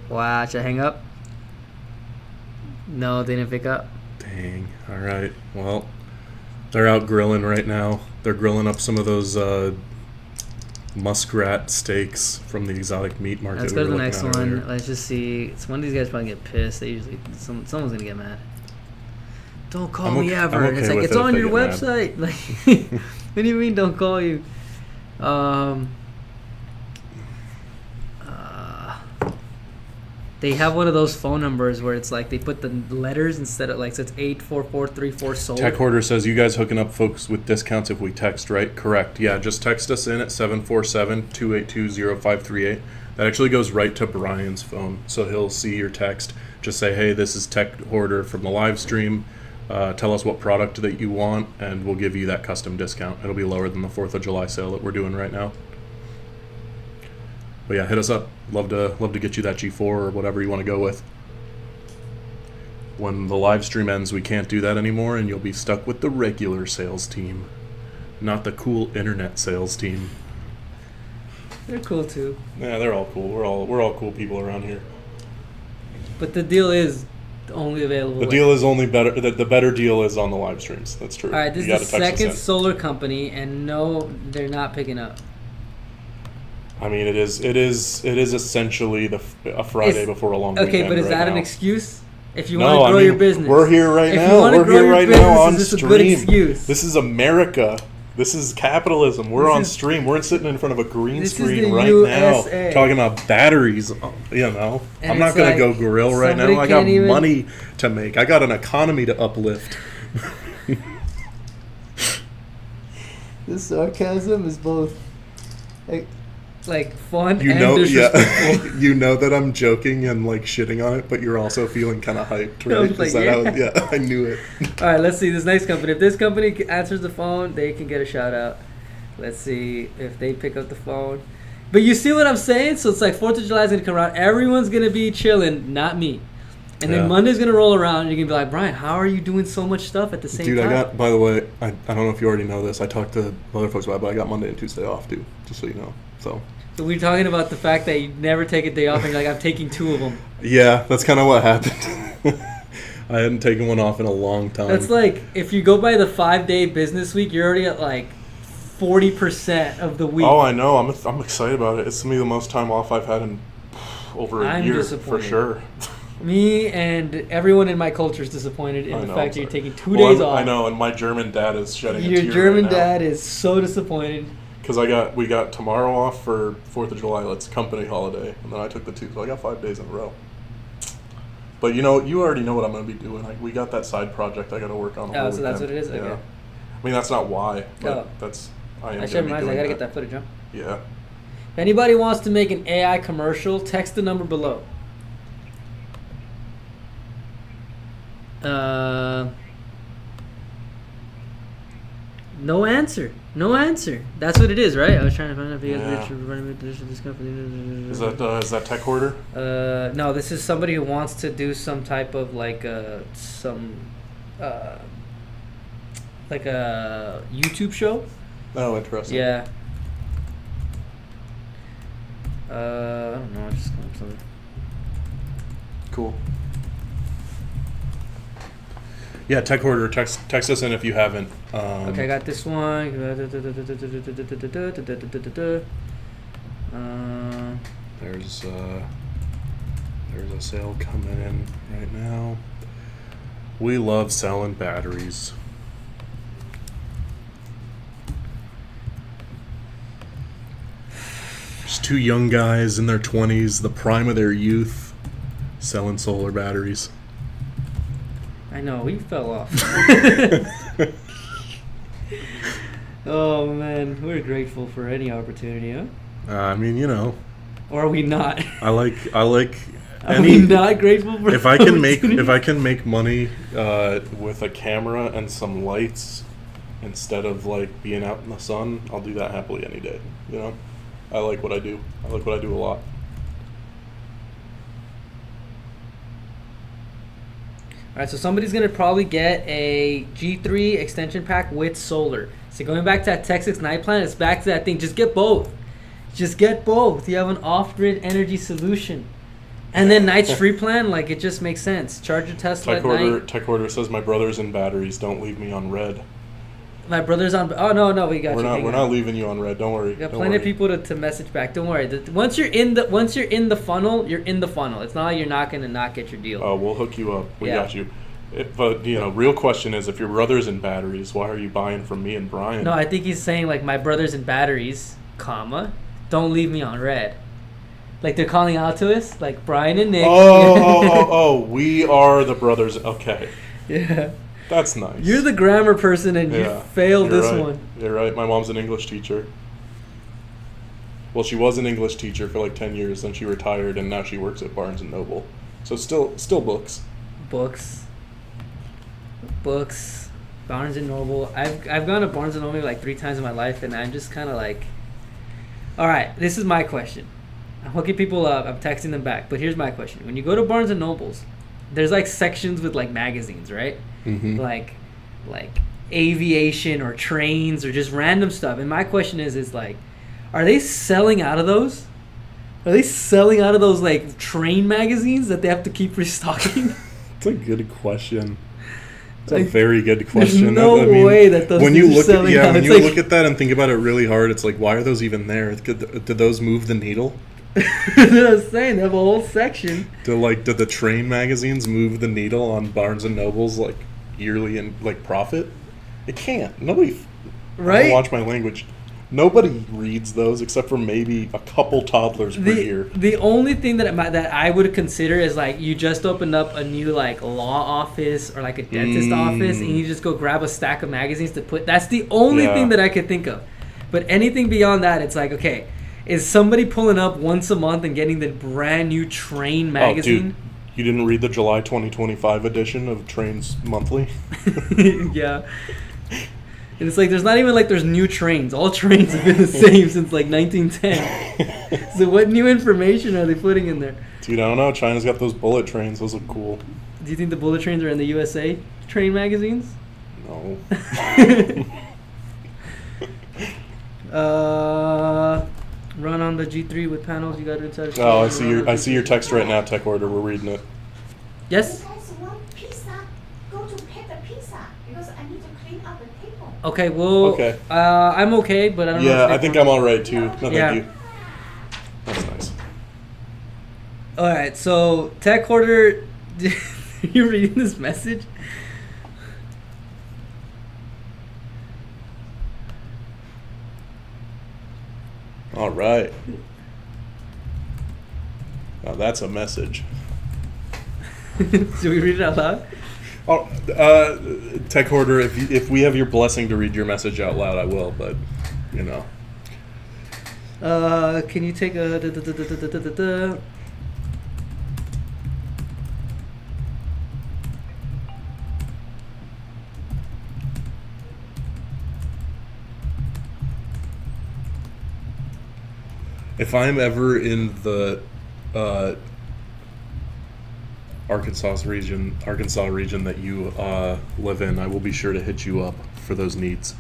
Wow, should I hang up? No, they didn't pick up. Dang. All right. Well, they're out grilling right now. They're grilling up some of those muskrat steaks from the exotic meat market. Let's go to the next one. Let's just see. It's one of these guys probably get pissed. They usually someone's gonna get mad. Don't call me ever. Okay, it's like it's on your website. Like, what do you mean? Don't call you? They have one of those phone numbers where it's like they put the letters instead of like, so it's 84434 solar. Tech Hoarder says, you guys hooking up folks with discounts if we text, right? Correct. Yeah, just text us in at 747-282-0538. That actually goes right to Brian's phone, so he'll see your text. Just say, hey, this is Tech Hoarder from the live stream. Tell us what product that you want, and we'll give you that custom discount. It'll be lower than the 4th of July sale that we're doing right now. But yeah, hit us up. Love to get you that G4 or whatever you want to go with. When the live stream ends, we can't do that anymore, and you'll be stuck with the regular sales team, not the cool internet sales team. They're cool too. Yeah, they're all cool. We're all cool people around here. But the deal is only available. The deal is only better. The better deal is on the live streams. That's true. All right, this is the second solar company, and no, they're not picking up. I mean, it is essentially a Friday before a long weekend. Okay, but is right that now. an excuse? If you want to grow your business, we're here right if now. You want to we're grow here your right business, now on is this stream. A good excuse? This is America. This is capitalism. We're on stream. We're sitting in front of a green screen right USA. now, talking about batteries. You know, And I'm not going to go grill right now. I got money to make. I got an economy to uplift. This sarcasm is both like fun You and know, disrespectful. yeah, you know that I'm joking and like shitting on it, but you're also feeling kind of hyped, I right? was like, Is that yeah. how? Yeah, I knew it. All right, let's see this next company. If this company answers the phone, they can get a shout out. Let's see if they pick up the phone. But you see what I'm saying? So it's like 4th of July is going to come around. Everyone's going to be chilling, not me. And then Monday's going to roll around and you're going to be like, Brian, how are you doing so much stuff at the same time? Dude, I got, by the way, I don't know if you already know this. I talked to other folks about it, but I got Monday and Tuesday off, too, just so you know. So we're talking about the fact that you never take a day off and you're like, I'm taking 2 of them. yeah, that's kind of what happened. I hadn't taken one off in a long time. That's like, if you go by the 5-day business week, you're already at like 40% of the week. Oh, I know. I'm excited about it. It's to me the most time off I've had in over a year, for sure. Me and everyone in my culture is disappointed in the fact that you're taking 2 days off. I know, and my German dad is shedding a tear. Your German right now. dad is so disappointed. Because we got tomorrow off for 4th of July. That's company holiday, and then I took the 2, so I got 5 days in a row. But you already know what I'm going to be doing. We got that side project I got to work on. Oh, so that's what it is. Okay. Yeah. I mean, that's not why, but that's I should remind you. I got to get that footage, huh? Yeah. If anybody wants to make an AI commercial, text the number below. No answer. No answer. That's what it is, right? I was trying to find out if you guys are running this company. Is that Tech Hoarder? No, this is somebody who wants to do some type of like a YouTube show. Oh, interesting. Yeah. I don't know. I just something. Cool. Yeah, Tech Hoarder, text us in if you haven't. Okay, I got this one. There's a sale coming in right now. We love selling batteries. Just 2 young guys in their 20s, the prime of their youth, selling solar batteries. I know, we fell off. Oh man, we're grateful for any opportunity, huh? I mean, Or are we not? I like Are any. we not grateful for? If I can make money with a camera and some lights instead of like being out in the sun, I'll do that happily any day. I like what I do. I like what I do a lot. All right, so somebody's gonna probably get a G3 extension pack with solar. So going back to that Texas night plan, it's back to that thing. Just get both. Just get both. You have an off-grid energy solution. And then night's free plan, like it just makes sense. Charge your Tesla at night. Tech Hoarder says my brother's in batteries. Don't leave me on red. My brother's on. Oh no, we got you. We're not leaving you on red. Don't worry. We got plenty of people to message back. Don't worry. Once you're in the funnel, you're in the funnel. It's not like you're not gonna not get your deal. Oh, we'll hook you up. We got you. But real question is, if your brother's in batteries, why are you buying from me and Brian? No, I think he's saying like my brother's in batteries, comma. Don't leave me on red. Like they're calling out to us, like Brian and Nick. Oh, we are the brothers. Okay. Yeah. That's nice. You're the grammar person and you failed you're this right. one. You're right. My mom's an English teacher. Well, she was an English teacher for like 10 years, then she retired, and now she works at Barnes & Noble. So still books. Books. Barnes & Noble. I've gone to Barnes & Noble like 3 times in my life, and I'm just kind of like, all right, this is my question. I'm hooking people up. I'm texting them back. But here's my question. When you go to Barnes & Nobles, there's like sections with like magazines, right? Mm-hmm. Like aviation or trains or just random stuff. And my question is like, are they selling out of those? Are they selling out of those like train magazines that they have to keep restocking? It's a good question. It's a Like, very good question. There's no way that those when things you are look selling at out. when It's you like- look at that and think about it really hard, it's like, why are those even there? Did those move the needle? That's what I was saying. They have a whole section. Did the train magazines move the needle on Barnes and Noble's like yearly and like profit? It can't. Nobody. Right? Watch my language. Nobody reads those except for maybe a couple toddlers per year. The only thing that I would consider is like you just opened up a new like law office or like a dentist office, and you just go grab a stack of magazines to put. That's the only thing that I could think of. But anything beyond that, it's like, okay, is somebody pulling up once a month and getting the brand new Train magazine? Oh, dude, you didn't read the July 2025 edition of Trains Monthly? Yeah. And it's like there's not even like there's new trains. All trains have been the same since like 1910. So what new information are they putting in there? Dude, I don't know. China's got those bullet trains. Those look cool. Do you think the bullet trains are in the USA train magazines? No. Run on the G3 with panels. You got it inside. Oh, I see your text right now, Tech Order. We're reading it. Yes. You guys want pizza? Go to Pet the Pizza because I need to clean up the table. Okay. Well. Okay. I'm okay, but I don't know. Yeah, if I think I'm all right too. No, thank Yeah. you. That's nice. All right. So Tech Order, you reading this message? All right. Now that's a message. Should we read it out loud? Oh, Tech Hoarder, if we have your blessing to read your message out loud, I will. But you know. Can you take a If I'm ever in the Arkansas region that you live in, I will be sure to hit you up for those needs.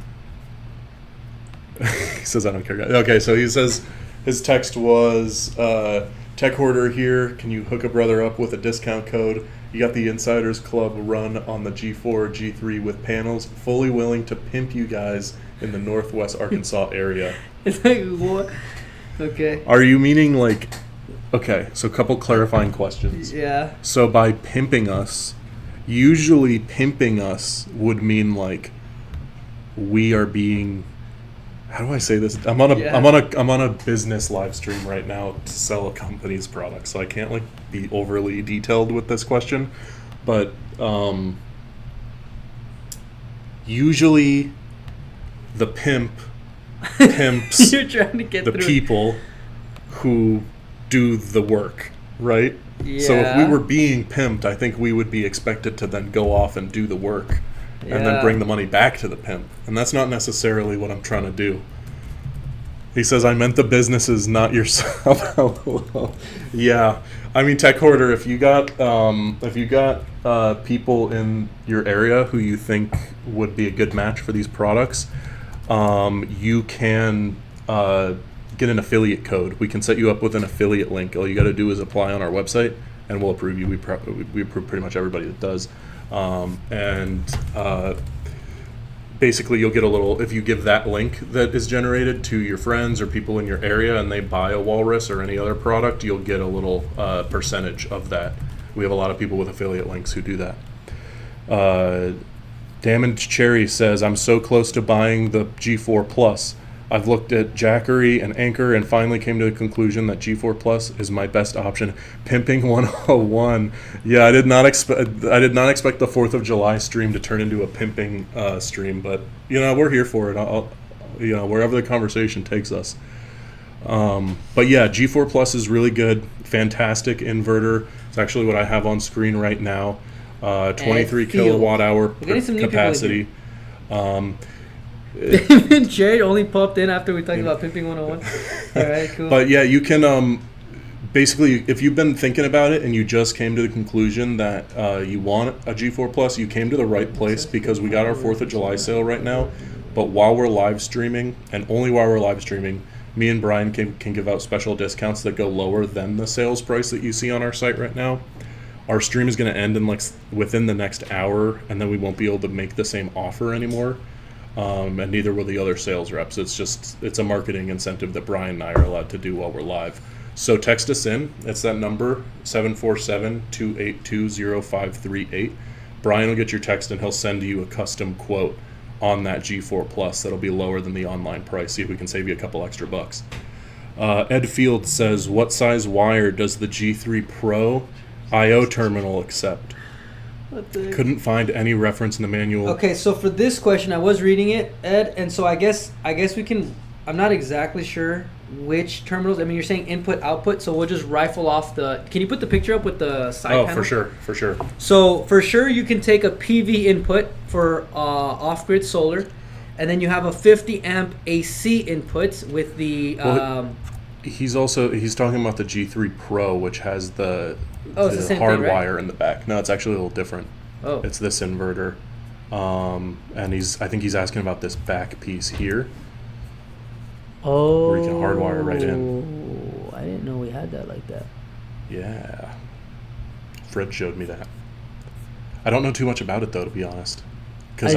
He says, I don't care. Okay, so he says his text was, Tech Hoarder here. Can you hook a brother up with a discount code? You got the Insiders Club run on the G4, G3 with panels. Fully willing to pimp you guys in the Northwest Arkansas area. It's like what? Okay. Are you meaning like... Okay, so a couple clarifying questions. Yeah. So by pimping us, usually pimping us would mean like we are being... How do I say this? I'm on a business live stream right now to sell a company's product, so I can't like be overly detailed with this question. But usually the pimps You're trying to get the through. people who do the work, right? Yeah. So if we were being pimped, I think we would be expected to then go off and do the work and then bring the money back to the pimp. And that's not necessarily what I'm trying to do. He says, I meant the businesses, not yourself. Yeah. I mean, Tech Hoarder, if you got people in your area who you think would be a good match for these products, you can get an affiliate code. We can set you up with an affiliate link. All you got to do is apply on our website, and we'll approve you. We approve pretty much everybody that does. Basically, you'll get a little, if you give that link that is generated to your friends or people in your area and they buy a Walrus or any other product, you'll get a little percentage of that. We have a lot of people with affiliate links who do that. Damaged Cherry says, I'm so close to buying the G4 Plus. I've looked at Jackery and Anchor and finally came to the conclusion that G4 Plus is my best option. Pimping 101. Yeah, I did not expect the 4th of July stream to turn into a pimping stream, but we're here for it. I'll wherever the conversation takes us. But yeah, G4 Plus is really good. Fantastic inverter. It's actually what I have on screen right now. 23 kilowatt hour capacity. David Jared only popped in after we talked about Pimping 101. All right, cool. But yeah, you can basically, if you've been thinking about it and you just came to the conclusion that you want a G4 Plus, you came to the right place because we got our 4th of July sale right now. But while we're live streaming, and only while we're live streaming, me and Brian can give out special discounts that go lower than the sales price that you see on our site right now. Our stream is going to end in within the next hour, and then we won't be able to make the same offer anymore. And neither will the other sales reps. It's a marketing incentive that Brian and I are allowed to do while we're live. So text us in. It's that number, 747-282-0538. Brian will get your text and he'll send you a custom quote on that G4 Plus that'll be lower than the online price. See if we can save you a couple extra bucks. Ed Field says, what size wire does the G3 Pro I/O terminal accept? Couldn't find any reference in the manual. Okay, so for this question, I was reading it, Ed, and so I guess we can. I'm not exactly sure which terminals. I mean, you're saying input output, so we'll just rifle off the. Can you put the picture up with the side panel? For sure. So for sure, you can take a PV input for off-grid solar, and then you have a 50 amp AC input with the. He's talking about the G3 Pro, which has the thing, hard right? wire in the back. No, it's actually a little different. Oh. It's this inverter. And I think he's asking about this back piece here. Oh. Where you can hardwire right in. I didn't know we had that like that. Yeah. Fred showed me that. I don't know too much about it though, to be honest. Because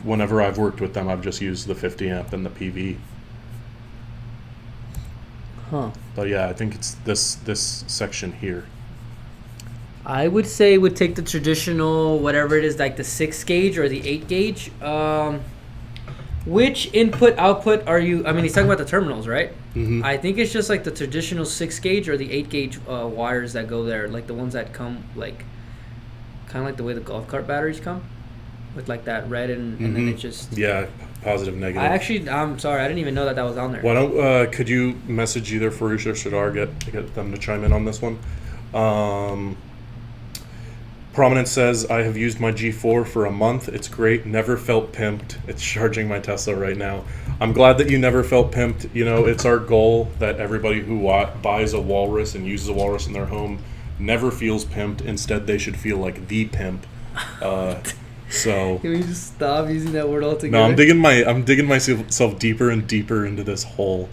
whenever I've worked with them, I've just used the 50 amp and the PV. Huh. But yeah, I think it's this section here. I would say it would take the traditional, whatever it is, like the 6 gauge or the 8 gauge. Which input output are you? I mean, he's talking about the terminals, right? Mm-hmm. I think it's just like the traditional 6 gauge or the 8 gauge wires that go there, like the ones that come like kind of like the way the golf cart batteries come, with like that red and then it just positive, negative. I'm sorry, I didn't even know that was on there. Why don't could you message either Farouche or Shadar get them to chime in on this one? Prominence says, I have used my G4 for a month. It's great. Never felt pimped. It's charging my Tesla right now. I'm glad that you never felt pimped. It's our goal that everybody who buys a Walrus and uses a Walrus in their home never feels pimped. Instead, they should feel like the pimp. So can we just stop using that word altogether? No, I'm digging myself deeper and deeper into this hole.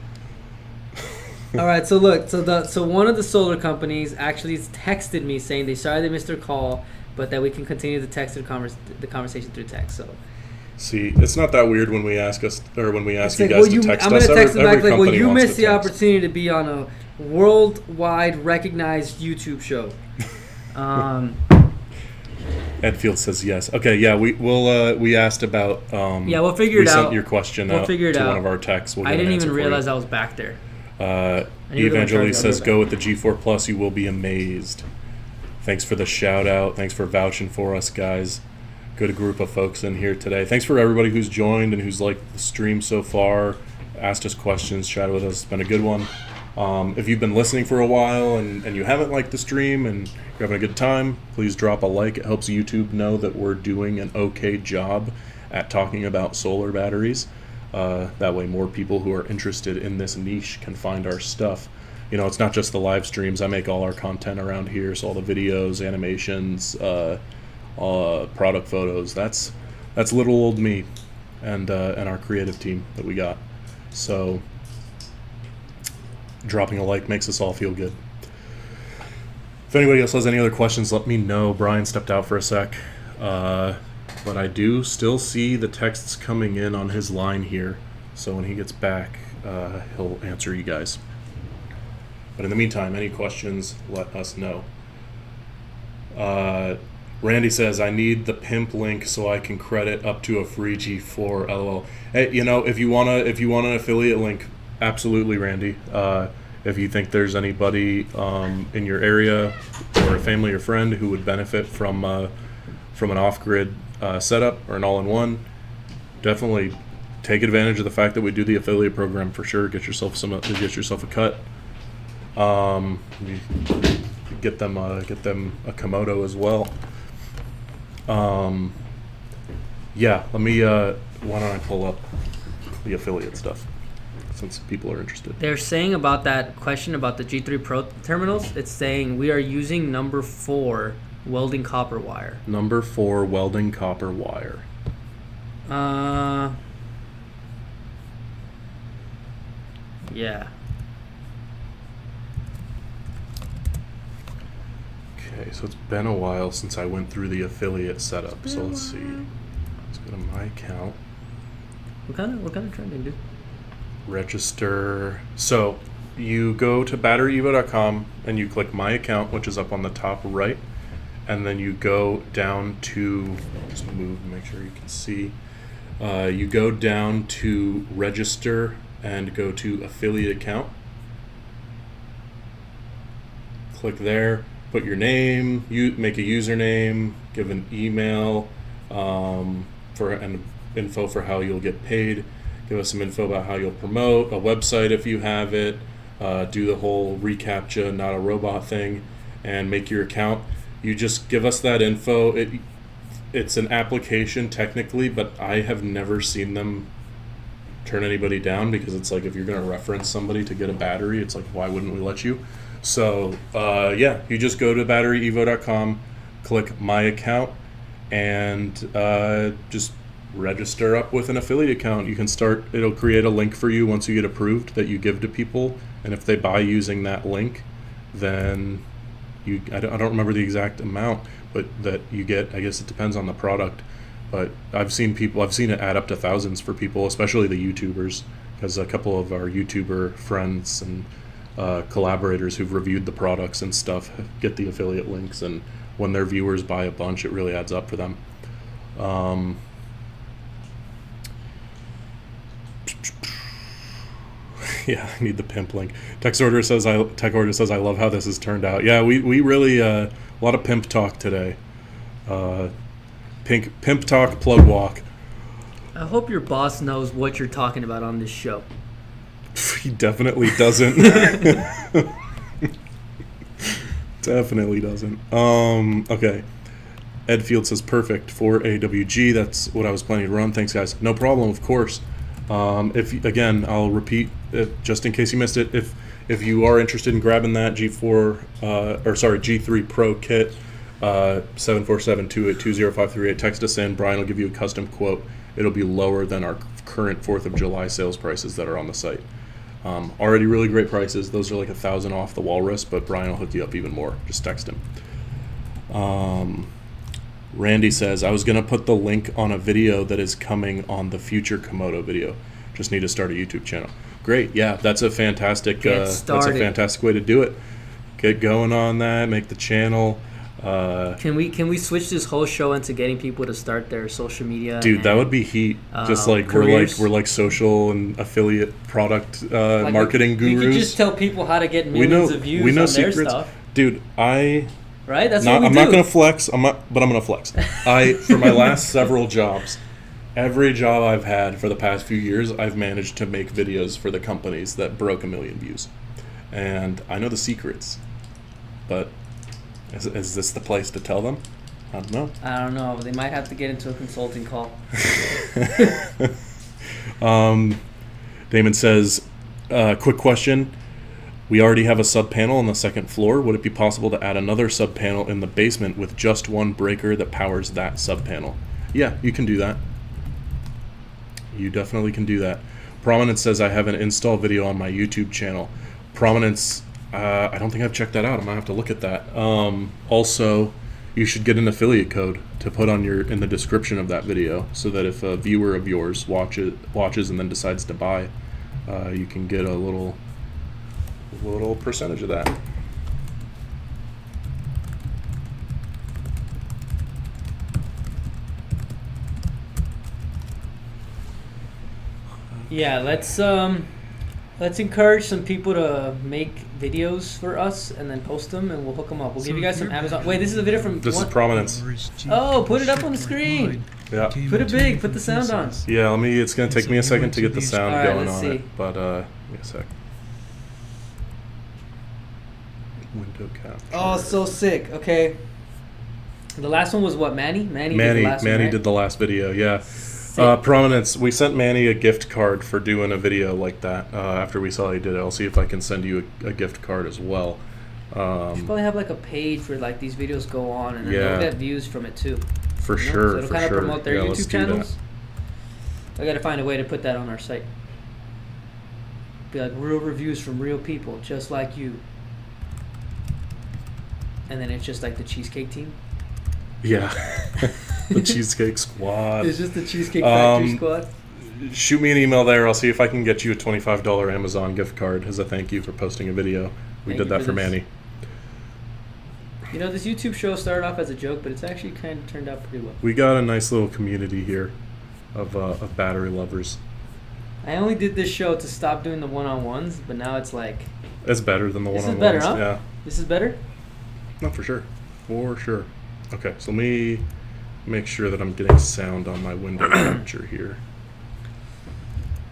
All right, so look, so one of the solar companies actually texted me saying they sorry they missed their call, but that we can continue the conversation through text. So see, it's not that weird when we ask you guys to text us. I'm gonna text them back like, well, you missed the text. opportunity to be on a worldwide recognized YouTube show. Ed Field says yes. Okay, yeah, we asked about. We'll figure it out. We sent your question out to one of our texts. I didn't even realize I was back there. Evangeline says, go with the G4 Plus. You will be amazed. Thanks for the shout out. Thanks for vouching for us, guys. Good group of folks in here today. Thanks for everybody who's joined and who's liked the stream so far, asked us questions, chatted with us. It's been a good one. If you've been listening for a while and you haven't liked the stream and you're having a good time, please drop a like. It helps YouTube know that we're doing an okay job at talking about solar batteries. That way more people who are interested in this niche can find our stuff. It's not just the live streams. I make all our content around here, so all the videos, animations, product photos. That's little old me and our creative team that we got. So dropping a like makes us all feel good. If anybody else has any other questions, let me know. Brian stepped out for a sec. But I do still see the texts coming in on his line here. So when he gets back, he'll answer you guys. But in the meantime, any questions, let us know. Randy says, I need the pimp link so I can credit up to a free G4, lol. Hey, you know, if you want an affiliate link, absolutely, Randy. If you think there's anybody in your area or a family or friend who would benefit from an off-grid setup or an all-in-one, definitely take advantage of the fact that we do the affiliate program for sure. Get yourself a cut. Get them a Komodo as well. Yeah, let me, why don't I pull up the affiliate stuff since people are interested. They're saying about that question about the G3 Pro terminals, it's saying we are using number 4 welding copper wire. Number 4 welding copper wire. Yeah. Okay, so it's been a while since I went through the affiliate setup. So let's see. Let's go to my account. What kind of trending, dude? Register. So you go to batteryevo.com and you click my account, which is up on the top right, and then you go down to, just move and make sure you can see. You go down to register and go to affiliate account. Click there. Put your name, you make a username, give an email and info for how you'll get paid. Give us some info about how you'll promote, a website if you have it, do the whole reCAPTCHA, not a robot thing, and make your account. You just give us that info. It's an application technically, but I have never seen them turn anybody down because it's like if you're going to reference somebody to get a battery, it's like, why wouldn't we let you? So, yeah, you just go to batteryevo.com, click my account, and just register up with an affiliate account. You can start, it'll create a link for you once you get approved that you give to people. And if they buy using that link, then I don't remember the exact amount, but that you get, I guess it depends on the product. But I've seen it add up to thousands for people, especially the YouTubers, because a couple of our YouTuber friends and collaborators who've reviewed the products and stuff get the affiliate links, and when their viewers buy a bunch, it really adds up for them. Yeah, I need the pimp link. Tech order says I love how this has turned out. Yeah, we really a lot of pimp talk today. Pimp talk, plug walk. I hope your boss knows what you're talking about on this show. He definitely doesn't. Definitely doesn't. Okay. Ed Field says perfect for AWG. That's what I was planning to run. Thanks, guys. No problem, of course. Again, I'll repeat just in case you missed it. If you are interested in grabbing that G3 Pro kit, 747-282-0538. Text us in. Brian will give you a custom quote. It'll be lower than our current 4th of July sales prices that are on the site. Already really great prices. Those are like $1,000 off the Walrus, but Brian will hook you up even more. Just text him. Randy says, I was going to put the link on a video that is coming on the future Komodo video. Just need to start a YouTube channel. Great. Yeah, that's a fantastic way to do it. Get going on that, make the channel. Can we switch this whole show into getting people to start their social media? Dude, that would be heat. Just like careers. we're like social and affiliate product marketing gurus. We could just tell people how to get millions of views on their stuff. Dude, right? That's what we do. I'm not gonna flex. But I'm gonna flex. For my last several jobs, every job I've had for the past few years, I've managed to make videos for the companies that broke 1 million views, and I know the secrets, but. Is this the place to tell them? I don't know. They might have to get into a consulting call. Damon says, quick question. We already have a sub panel on the second floor. Would it be possible to add another sub panel in the basement with just one breaker that powers that sub panel? Yeah, you can do that. You definitely can do that. Prominence says, I have an install video on my YouTube channel. Prominence... I don't think I've checked that out. I'm gonna have to look at that. Also, you should get an affiliate code to put on in the description of that video, so that if a viewer of yours watches and then decides to buy, you can get a little percentage of that. Yeah, let's encourage some people to make videos for us and then post them, and we'll hook them up. We'll give you guys some Amazon. Wait, this is a video from. This is Prominence. Oh, put it up on the screen. Yeah. Put it big. Put the sound on. Yeah, let me. It's gonna take me a second to get the sound Alright, going let's on see. it, but give me a sec. Window capture. Oh, so sick. Okay. The last one was what? Manny. Manny did the last one, right? Did the last video. Yeah. Sick. Prominence. We sent Manny a gift card for doing a video like that. After we saw he did it, I'll see if I can send you a gift card as well. You should probably have like a page where like these videos go on, and then Yeah. they'll get views from it too. For You know? sure. So it'll For kind of sure. promote their Yeah, let's YouTube do that. channels. I gotta find a way to put that on our site. Be like real reviews from real people, just like you. And then it's just like the Cheesecake Team. Yeah. The Cheesecake Squad. It's just the Cheesecake Factory Squad. Shoot me an email there. I'll see if I can get you a $25 Amazon gift card as a thank you for posting a video. We Thank did you that for for this. Manny. You know, this YouTube show started off as a joke, but it's actually kind of turned out pretty well. We got a nice little community here of battery lovers. I only did this show to stop doing the one-on-ones, but now it's like, It's better than the This is one-on-ones. better, huh? Yeah. this is better? No, for sure. For sure. Okay, so let me make sure that I'm getting sound on my window capture here.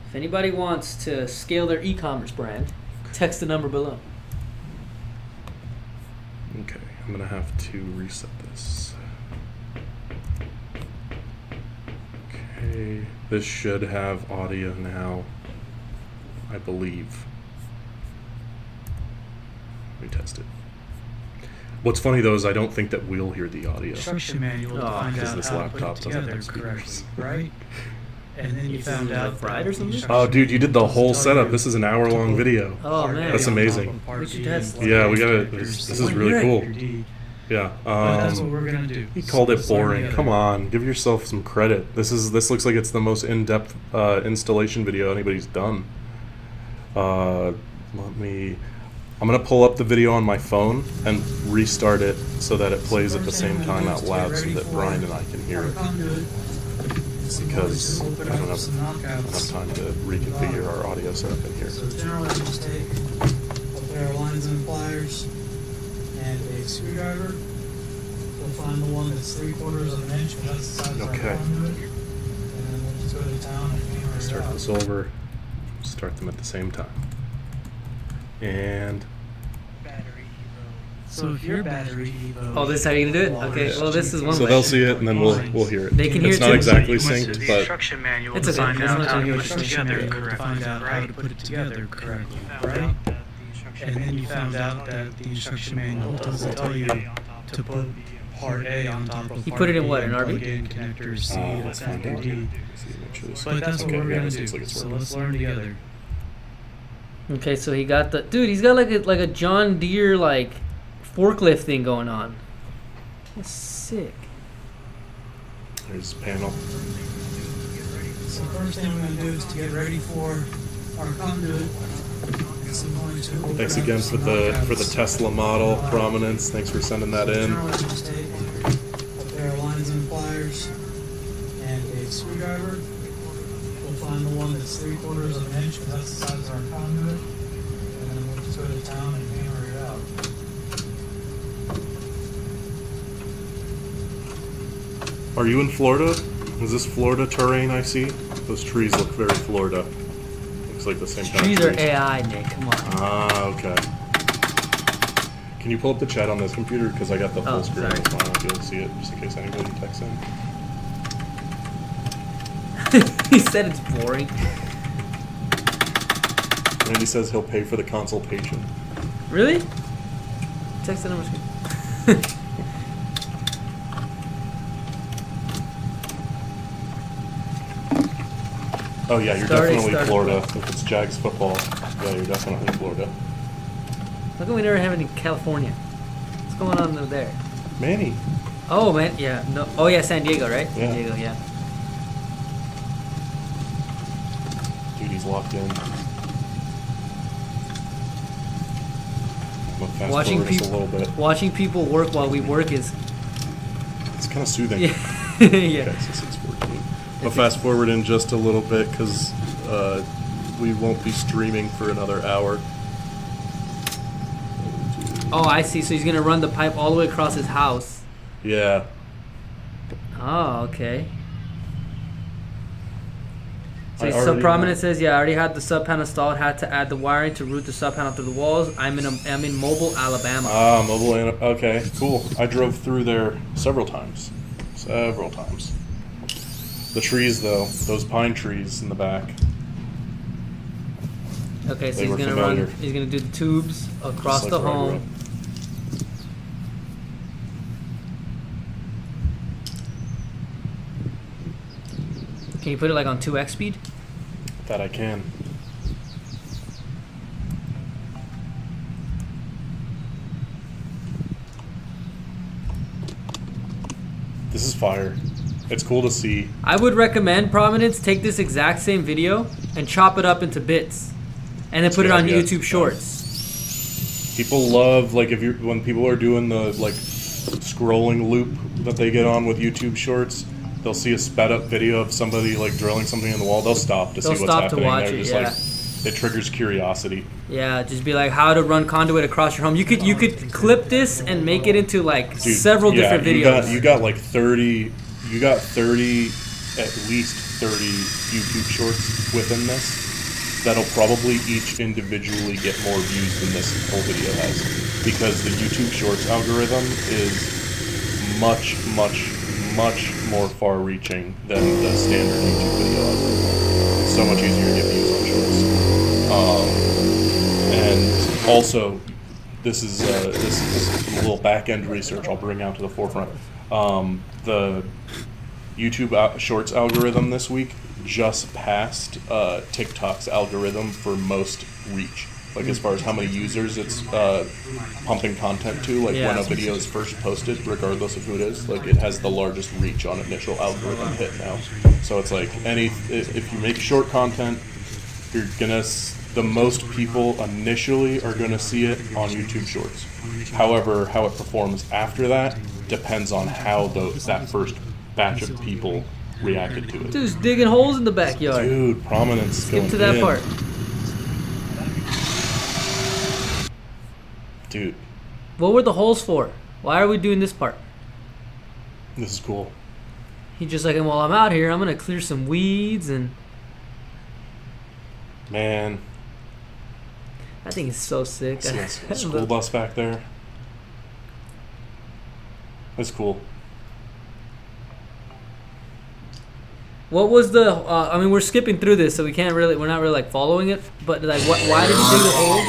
If anybody wants to scale their e-commerce brand, text the number below. Okay, I'm gonna have to reset this. Okay, this should have audio now, I believe. Let me test it. What's funny though is I don't think that we'll hear the audio. Instruction manual to Oh, find because out this how to laptop put it doesn't together have speakers. correctly, right? And then you Is found it out like fried that or something? Oh, dude, you did the whole doesn't tell setup. you This is an hour-long to put video. Oh, part man. A That's on top amazing. of part We should B test and Yeah, part we gotta. characters. This is Well, really you're cool. Your D. Yeah. But that's what we're gonna do. He called it Let's learn boring. together. Come on, give yourself some credit. This looks like it's the most in-depth installation video anybody's done. I'm gonna pull up the video on my phone and restart it so that it plays at the same time out loud so that Brian and I can hear it. Because I don't have time to reconfigure our audio setup in here. So generally, we just take a pair of lines and pliers and a screwdriver. We'll find the one that's 3/4 of an inch, because that's the size of our Okay. conduit. And then we'll just go to town and hammer it Start out. this over. Start them at the same time. And So if your BatteryEVO. Oh, this is how you're gonna do it? Okay, well, this is one so way. they'll see it and then we'll hear it. They can hear it's it not too. exactly You went to synced, the but instruction manual It's to okay. find That's out not how gonna to be put it instruction together manual correctly, to find out how to put it together correctly, right? And then you found out that the instruction manual doesn't tell you to put part A on top of He part put it in B what, and an RB? plug in connector C let's to find connector out. D. Make sure this- But that's what okay, we're yeah, gonna this do. looks like it's So working. let's learn together. Okay, so he got the dude. He's got like a John Deere like forklift thing going on. That's sick. There's the panel. So first thing we're gonna do is to get ready for our conduit. So I'm going to open Thanks up again some for the knockouts. Tesla model Prominence. Thanks for sending that in. Generally, just take a pair of lines and pliers and a screwdriver. We'll find the one that's 3/4 of an inch, because that's the size of our conduit. And then we'll just go to town and hammer it out. Are you in Florida? Is this Florida terrain I see? Those trees look very Florida. Looks like the same kind Trees of are AI, Nick. Come on. Ah, okay. Can you pull up the chat on this computer? Because I got the full Oh, screen. sorry. So I won't be able to see it, just in case anybody texts in. He said it's boring. Randy says he'll pay for the consultation. Really? Text the number. Oh yeah, you're Started- definitely started. Florida. If it's Jags football, yeah, you're definitely Florida. How come we never have it in California? What's going on over there? Manny. Oh man, yeah, no. Oh yeah, San Diego, right? Yeah. San Diego, yeah. Dude, he's locked in. I'm gonna fast Watching forward this a people, little bit. watching people work while we work is, It's kind of soothing. yeah, yeah. Okay, so 6:14. I'll fast forward in just a little bit because we won't be streaming for another hour. Oh, I see. So he's gonna run the pipe all the way across his house. Yeah. Oh, okay. So I sub already prominent know. says, yeah, I already had the sub panel installed. Had to add the wiring to route the sub panel through the walls. I'm in Mobile, Alabama. Ah, Mobile. Okay, cool. I drove through there several times. Several times. The trees, though, those pine trees in the back. Okay, so They he's were gonna familiar. run. He's gonna do the tubes across Just the like right home. away. Can you put it like on 2x speed? That I can. This is fire. It's cool to see. I would recommend Prominence take this exact same video and chop it up into bits, and then put it good on idea. YouTube Yeah. Shorts. People love, like, when people are doing the like scrolling loop that they get on with YouTube Shorts, they'll see a sped up video of somebody like drilling something in the wall. They'll stop to They'll see what's stop to happening. watch They're it, just yeah. like, it triggers curiosity. Yeah, just be like how to run conduit across your home. You could clip this and make it into like Dude, several different videos. You got like 30. You got 30, at least 30 YouTube Shorts within this. That'll probably each individually get more views than this whole video has, because the YouTube Shorts algorithm is much more far-reaching than the standard YouTube video algorithm. It's so much easier to get views on Shorts. And also, this is a little back-end research I'll bring out to the forefront. The YouTube Shorts algorithm this week just passed TikTok's algorithm for most reach. Like, as far as how many users it's pumping content to, like when a video is first posted, regardless of who it is, like it has the largest reach on initial algorithm hit now. So it's like if you make short content, you're gonna the most people initially are gonna see it on YouTube Shorts. However, how it performs after that depends on how that first batch of people reacted to it. Dude's digging holes in the backyard. Dude, Prominence Skip going to that in. part. Dude, What were the holes for? Why are we doing this part? this is cool. He's just like, well, I'm out here. I'm gonna clear some weeds, and Man, I think it's so sick. see that school bus back there? That's cool. What was the? I mean, we're skipping through this, so we're not really like following it. But like, why did he dig the hole?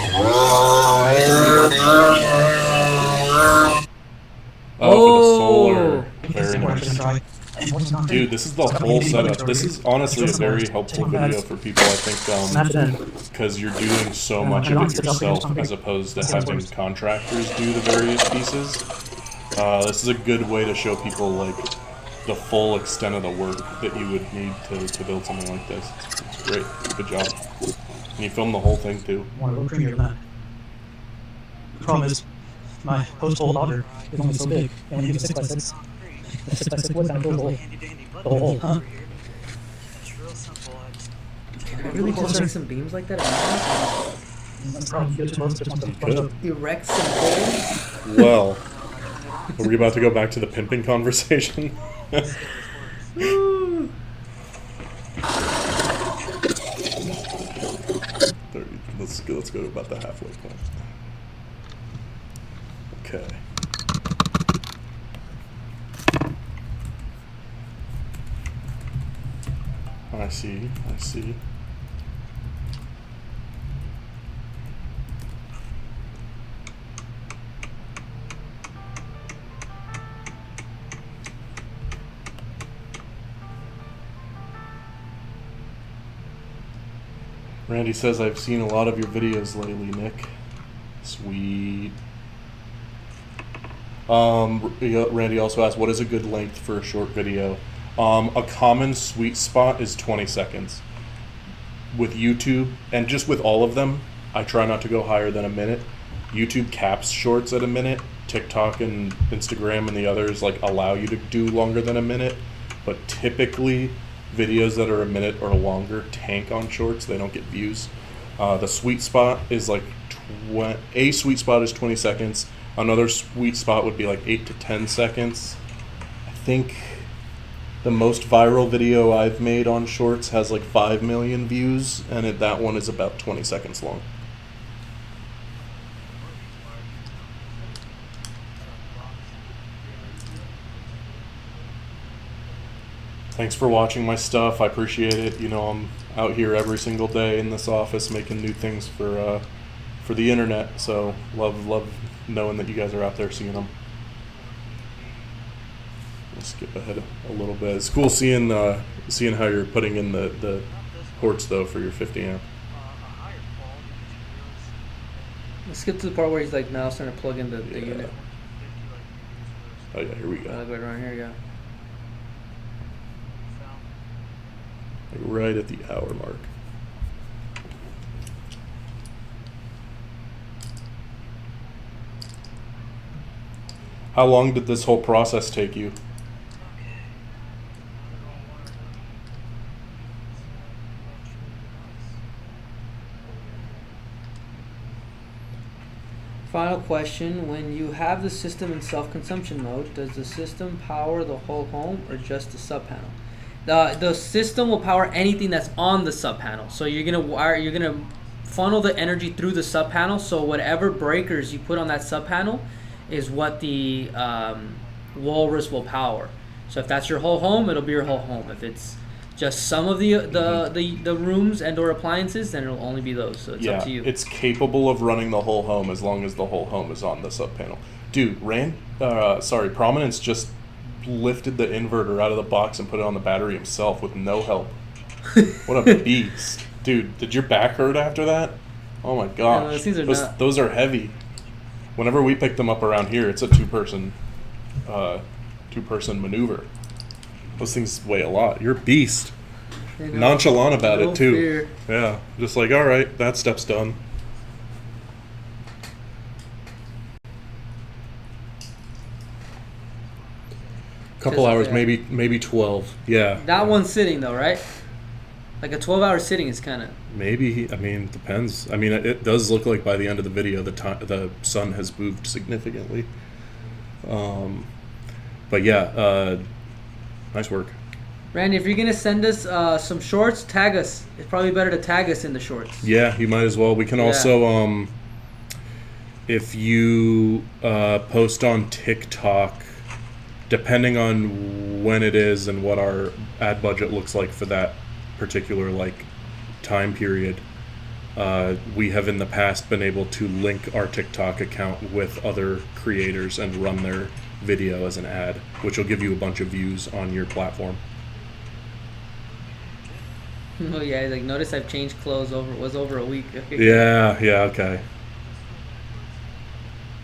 Oh, for the solar. Very nice. Dude, this is the whole setup. This is honestly a very helpful video for people, I think, because you're doing so much of it yourself as opposed to having contractors do the various pieces. This is a good way to show people like the full extent of the work that you would need to build something like this. It's great. Good job. And you filmed the whole thing too. Want to go creamier than that. The problem is, my post-hole auger is only so big. I only need a 6x6. The 6x6 wood kind of fills the whole hole, huh? Can I really just make some beams like that? That's probably good to most of the Good. Erect some holes. Well, are we about to go back to the pimping conversation? Let's go to about the halfway point. Okay. I see. Randy says, I've seen a lot of your videos lately, Nick. Sweet. Randy also asked, what is a good length for a short video? A common sweet spot is 20 seconds. With YouTube, and just with all of them, I try not to go higher than a minute. YouTube caps shorts at a minute. TikTok and Instagram and the others like allow you to do longer than a minute. But typically, videos that are a minute or longer tank on shorts. They don't get views. The sweet spot is like a sweet spot is 20 seconds. Another sweet spot would be like 8 to 10 seconds. I think the most viral video I've made on shorts has like 5 million views, and that one is about 20 seconds long. Thanks for watching my stuff. I appreciate it. You know, I'm out here every single day in this office making new things for the internet. So love knowing that you guys are out there seeing them. Let's skip ahead a little bit. It's cool seeing how you're putting in the ports though for your 50 amp. Let's skip to the part where he's like now starting to plug in the unit. Oh yeah, here we go. Like right around here, yeah. Like right at the hour mark. How long did this whole process take you? Final question, when you have the system in self-consumption mode, does the system power the whole home or just the sub panel? The system will power anything that's on the sub panel. So you're gonna funnel the energy through the sub panel. So whatever breakers you put on that sub panel is what the Walrus will power. So if that's your whole home, it'll be your whole home. If it's just some of the rooms and or appliances, then it'll only be those. So it's up to you. It's capable of running the whole home as long as the whole home is on the sub panel. Dude, Prominence just lifted the inverter out of the box and put it on the battery himself with no help. What a beast. Dude, did your back hurt after that? Oh my gosh. No, those are heavy. Whenever we pick them up around here, it's a two-person maneuver. Those things weigh a lot. You're a beast. Nonchalant about it too. Fear. Yeah, just like, all right, that step's done. Couple hours, maybe 12. Yeah. That one's sitting though, right? Like a 12-hour sitting is kind of. Maybe. I mean, depends. I mean, it does look like by the end of the video, the sun has moved significantly. But yeah, nice work. Randy, if you're gonna send us some shorts, tag us. It's probably better to tag us in the shorts. Yeah, you might as well. We can also, if you post on TikTok, depending on when it is and what our ad budget looks like for that particular time period, we have in the past been able to link our TikTok account with other creators and run their video as an ad, which will give you a bunch of views on your platform. Oh yeah, like notice I've changed clothes over a week. Yeah, okay.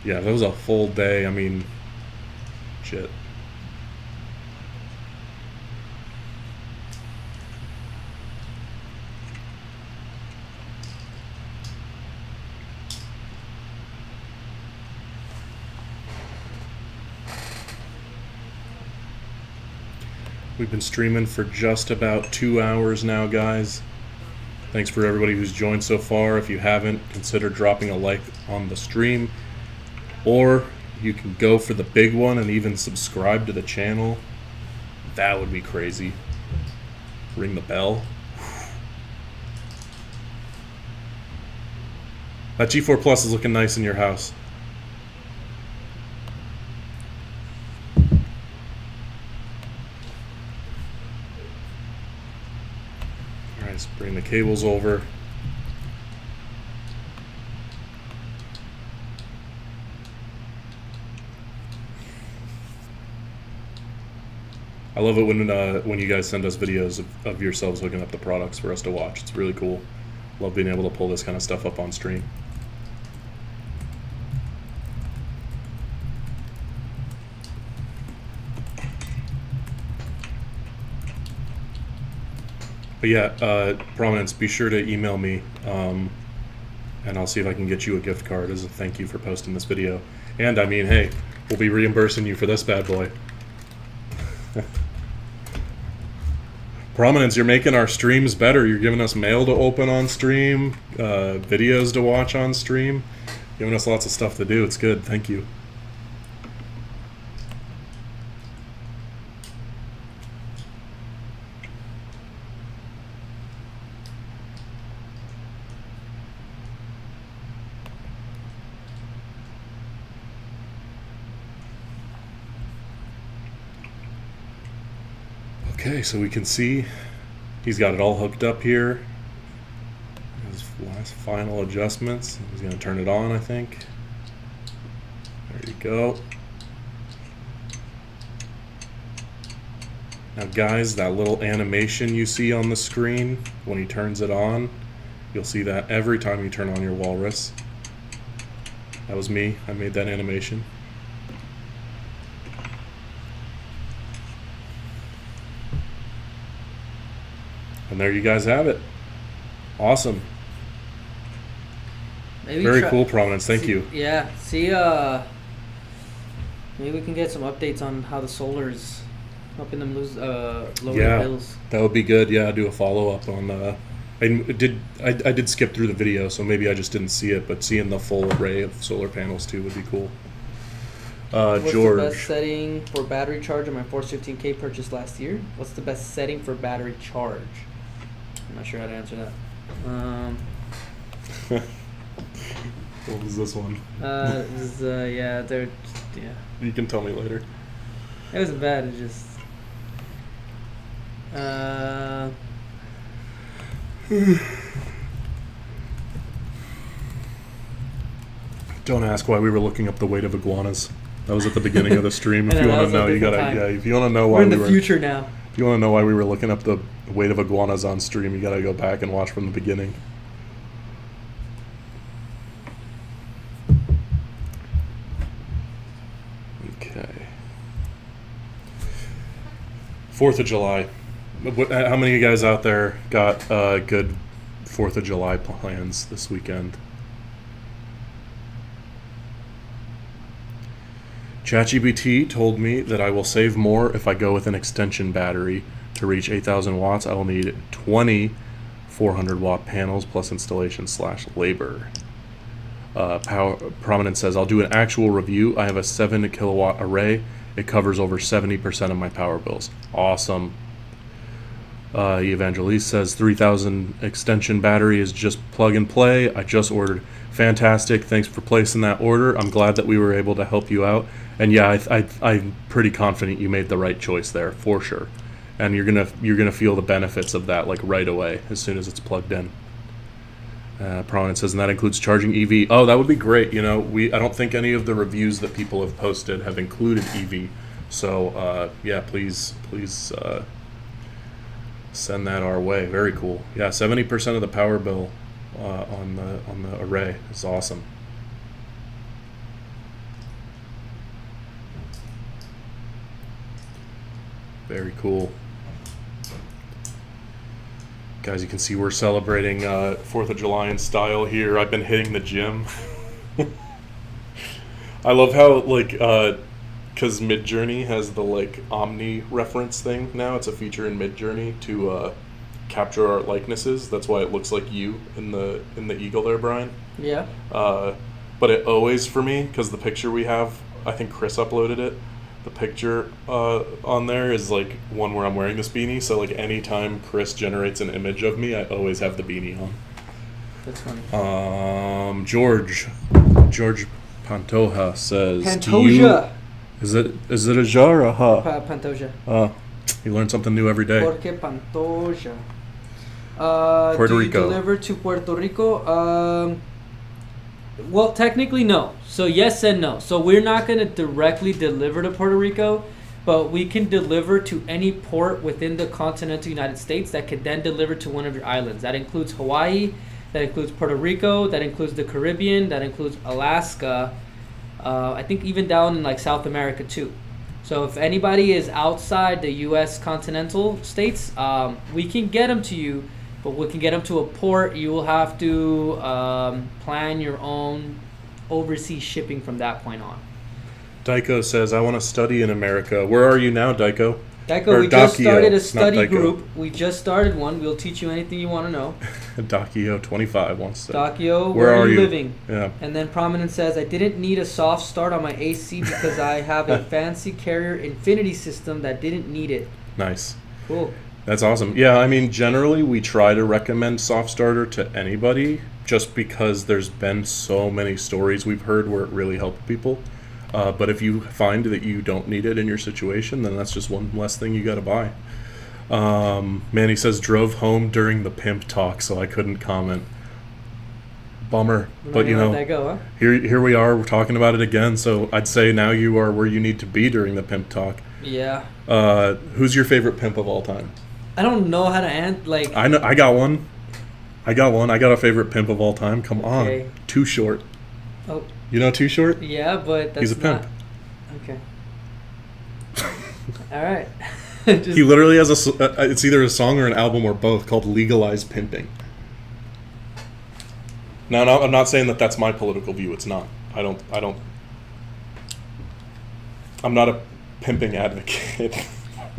Yeah, that was a full day. I mean, shit. We've been streaming for just about 2 hours now, guys. Thanks for everybody who's joined so far. If you haven't, consider dropping a like on the stream. Or you can go for the big one and even subscribe to the channel. That would be crazy. Ring the bell. That G4 Plus is looking nice in your house. Alright, let's bring the cables over. I love it when you guys send us videos of yourselves hooking up the products for us to watch. It's really cool. Love being able to pull this kind of stuff up on stream. But yeah, Prominence, be sure to email me, and I'll see if I can get you a gift card as a thank you for posting this video. And I mean, hey, we'll be reimbursing you for this bad boy. Prominence, you're making our streams better. You're giving us mail to open on stream, videos to watch on stream, giving us lots of stuff to do. It's good. Thank you. Okay, so we can see he's got it all hooked up here. His last final adjustments. He's going to turn it on, I think. There you go. Now guys, that little animation you see on the screen when he turns it on, you'll see that every time you turn on your Walrus. That was me. I made that animation. And there you guys have it. Awesome. Maybe Very cool, Prominence. Thank you. Yeah. See, maybe we can get some updates on how the solar's helping them lower their bills. That would be good. Yeah, do a follow up on. I did skip through the video, so maybe I just didn't see it. But seeing the full array of solar panels too would be cool. What's George. the best setting for battery charge on my Force 15K purchase last year? What's the best setting for battery charge? I'm not sure how to answer that. What was this one? Yeah, they're, yeah. You can tell me later. It wasn't bad. It just, Don't ask why we were looking up the weight of iguanas. That was at the beginning of the stream. If I you know, want that to was know, a you gotta. different time. Yeah, if you want to know why we're in we the were. future now. If you want to know why we were looking up the weight of iguanas on stream, you gotta go back and watch from the beginning. Okay. 4th of July. How many of you guys out there got good 4th of July plans this weekend? ChatGPT told me that I will save more if I go with an extension battery. To reach 8,000 watts, I will need 20 400-watt panels plus installation / labor. Prominence says, I'll do an actual review. I have a 7 kilowatt array. It covers over 70% of my power bills. Awesome. Evangeliste says 3,000 extension battery is just plug and play. I just ordered. Fantastic. Thanks for placing that order. I'm glad that we were able to help you out. And yeah, I'm pretty confident you made the right choice there for sure. And you're gonna feel the benefits of that like right away as soon as it's plugged in. Prominence says, and that includes charging EV. Oh, that would be great. You know, I don't think any of the reviews that people have posted have included EV. So yeah, please send that our way. Very cool. Yeah, 70% of the power bill on the array is awesome. Very cool. Guys, you can see we're celebrating 4th of July in style here. I've been hitting the gym. I love how, like, because Midjourney has the, like, Omni reference thing now. It's a feature in Midjourney to capture our likenesses. That's why it looks like you in the eagle there, Brian. Yeah. But it always, for me, because the picture we have, I think Chris uploaded it, the picture on there is like one where I'm wearing this beanie. So like anytime Chris generates an image of me, I always have the beanie on. That's funny. George Pantoja says, Pantoja. Is it a jar or a ha? Pantoja. You learn something new every day. Porque Pantoja. Puerto do Rico. You deliver to Puerto Rico? Well, technically no. So yes and no. So we're not going to directly deliver to Puerto Rico, but we can deliver to any port within the continental United States that could then deliver to one of your islands. That includes Hawaii, that includes Puerto Rico, that includes the Caribbean, that includes Alaska, I think even down in like South America too. So if anybody is outside the U.S. continental states, we can get them to you, but we can get them to a port. You will have to plan your own overseas shipping from that point on. Daiko says, I want to study in America. Where are you now, Daiko? Geico, we just Dakio, started a not study Geico. group. We just started one. We'll teach you anything you want to know. Dakio25 wants to. Dakio, where are you living? Yeah. And then Prominent says, I didn't need a soft start on my AC because I have a fancy Carrier Infinity system that didn't need it. Nice. Cool. That's awesome. Yeah, I mean, generally we try to recommend soft starter to anybody just because there's been so many stories we've heard where it really helped people. But if you find that you don't need it in your situation, then that's just one less thing you got to buy. Manny says, drove home during the pimp talk, so I couldn't comment. Bummer. We're not But, you gonna know, let that go, huh? here we are. We're talking about it again, so I'd say now you are where you need to be during the pimp talk. Yeah. Who's your favorite pimp of all time? I don't know how to like. I know. I got one. I got a favorite pimp of all time. Come Okay. on. Too Short. Oh, You know Too Short? yeah, but that's He's a pimp. not- Okay. All right. Just, He literally has it's either a song or an album or both called Legalized Pimping. Now, no, I'm not saying that that's my political view. It's not. I'm not a pimping advocate.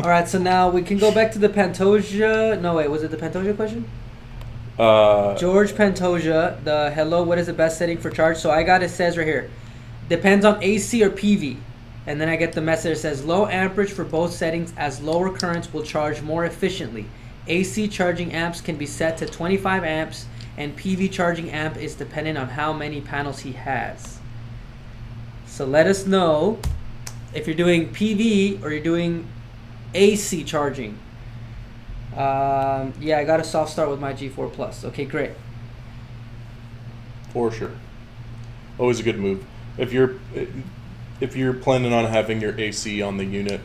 all right, so now we can go back to the Pantoja. No, wait, was it the Pantoja question? Uh, George Pantoja, the hello, what is the best setting for charge? So I got, it says right here, depends on AC or PV. And then I get the message that says low amperage for both settings as lower currents will charge more efficiently. AC charging amps can be set to 25 amps and PV charging amp is dependent on how many panels he has. So let us know if you're doing PV or you're doing AC charging. Yeah, I got a soft start with my G4 Plus. Okay, great. for sure. Always a good move. If you're planning on having your AC on the unit,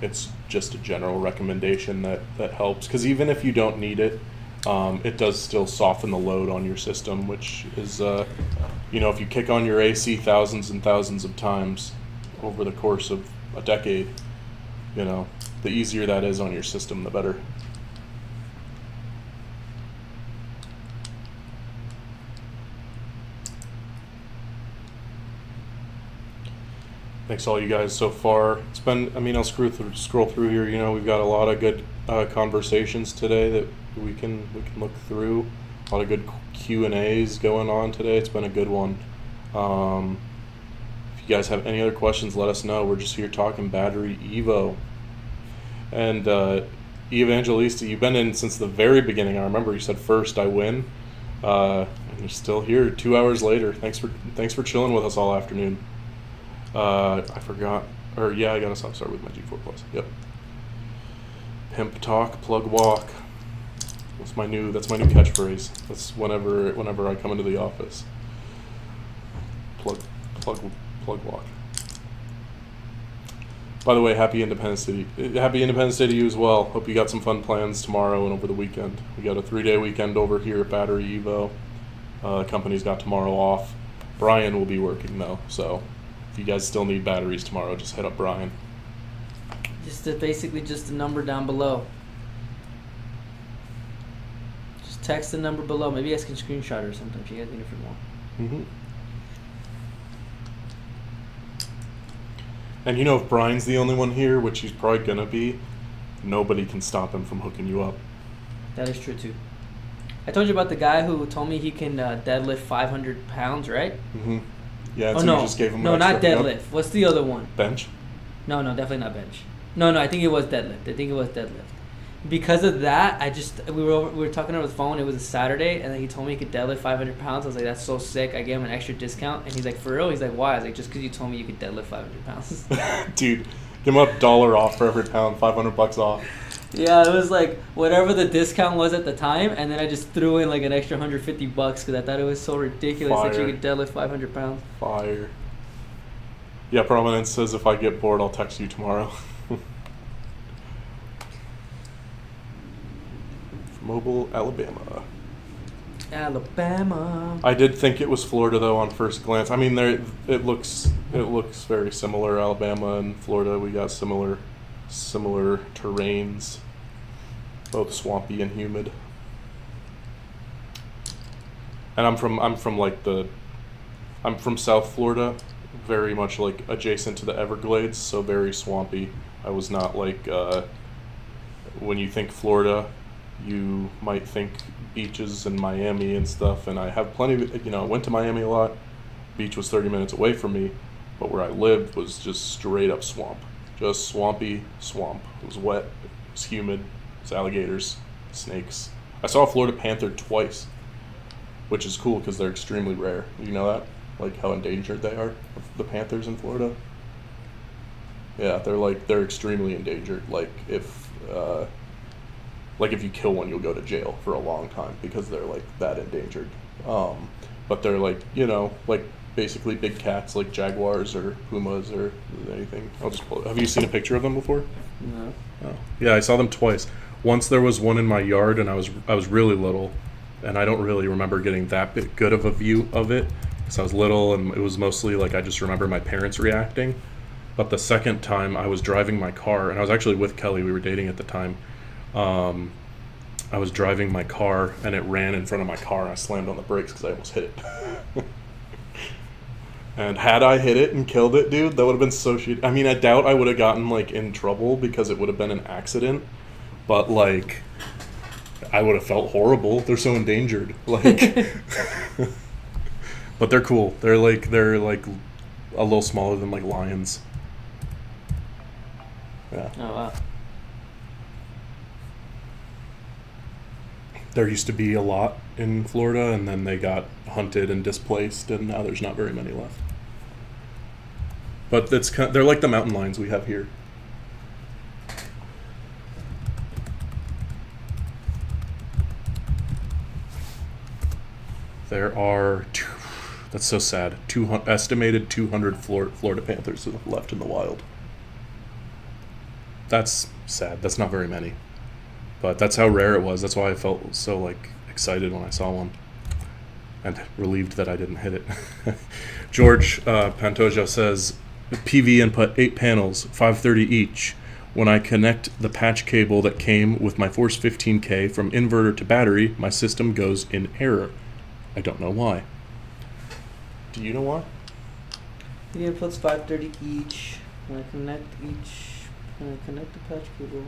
it's just a general recommendation that helps. Because even if you don't need it, it does still soften the load on your system, which is, if you kick on your AC thousands and thousands of times over the course of a decade, the easier that is on your system, the better. Thanks all you guys so far. It's been, I'll scroll through here. We've got a lot of good conversations today that we can look through. A lot of good Q&As going on today. It's been a good one. If you guys have any other questions, let us know. We're just here talking BatteryEVO. And Evangelista, you've been in since the very beginning. I remember you said first I win, and you're still here 2 hours later. Thanks for chilling with us all afternoon. I forgot, I got to start with my G4 Plus. Yep. Pimp talk, plug walk. That's my new catchphrase. That's whenever I come into the office. Plug walk. By the way, happy Independence Day. Happy Independence Day to you as well. Hope you got some fun plans tomorrow and over the weekend. We got a 3-day weekend over here at BatteryEVO. The company's got tomorrow off. Brian will be working though, so if you guys still need batteries tomorrow, just hit up Brian. Basically just the number down below. Just text the number below. Maybe you guys can screenshot it or something if you guys need it for more. Mm-hmm. And if Brian's the only one here, which he's probably gonna be, nobody can stop him from hooking you up. That is true too. I told you about the guy who told me he can deadlift 500 pounds, right? Mm-hmm. Yeah, Oh so no, you just gave him no, an not extra deadlift. What's the other one? bench. No, definitely not bench. No, I think it was deadlift. Because of that, we were talking over the phone. It was a Saturday, and then he told me he could deadlift 500 pounds. I was like, that's so sick. I gave him an extra discount, and he's like, for real? He's like, why? I was like, just because you told me you could deadlift 500 pounds. Dude, give him $1 off for every pound, $500 off. Yeah, it was like whatever the discount was at the time, and then I just threw in like an extra $150 because I thought it was so ridiculous that you could deadlift 500 pounds. Fire. Yeah, Prominence says if I get bored, I'll text you tomorrow. Mobile, Alabama. I did think it was Florida though on first glance. It looks very similar. Alabama and Florida, we got similar terrains, both swampy and humid. And I'm from South Florida, very much like adjacent to the Everglades, so very swampy. I was not like when you think Florida, you might think beaches and Miami and stuff, and I have plenty of, I went to Miami a lot. Beach was 30 minutes away from me, but where I lived was just straight up swamp. Just swampy swamp. It was wet, it was humid, it was alligators, snakes. I saw a Florida panther twice, which is cool because they're extremely rare. You know that? Like how endangered they are, the panthers in Florida? Yeah, they're extremely endangered. Like if you kill one, you'll go to jail for a long time because they're like that endangered. But they're like, like basically big cats like jaguars or pumas or anything. I'll just pull it. Have you seen a picture of them before? No. Oh. Yeah, I saw them twice. Once there was one in my yard, and I was really little, and I don't really remember getting that good of a view of it because I was little, and it was mostly like I just remember my parents reacting. But the second time I was driving my car, and I was actually with Kelly, we were dating at the time. I was driving my car, and it ran in front of my car, and I slammed on the brakes because I almost hit it. And had I hit it and killed it, dude, that would have been so shitty. I mean, I doubt I would have gotten, like, in trouble because it would have been an accident. But, like, I would have felt horrible. They're so endangered. Like, but they're cool. They're like a little smaller than, like, lions. Yeah. Oh, wow. There used to be a lot in Florida, and then they got hunted and displaced, and now there's not very many left. But they're like the mountain lions we have here. There are, that's so sad, estimated 200 Florida panthers left in the wild. That's sad. That's not very many. But that's how rare it was. That's why I felt so like excited when I saw one, and relieved that I didn't hit it. George Pantoja says, PV input 8 panels, 530 each. When I connect the patch cable that came with my Force 15K from inverter to battery, my system goes in error. I don't know why. Do you know why? The input's 530 each. When I connect the patch cable.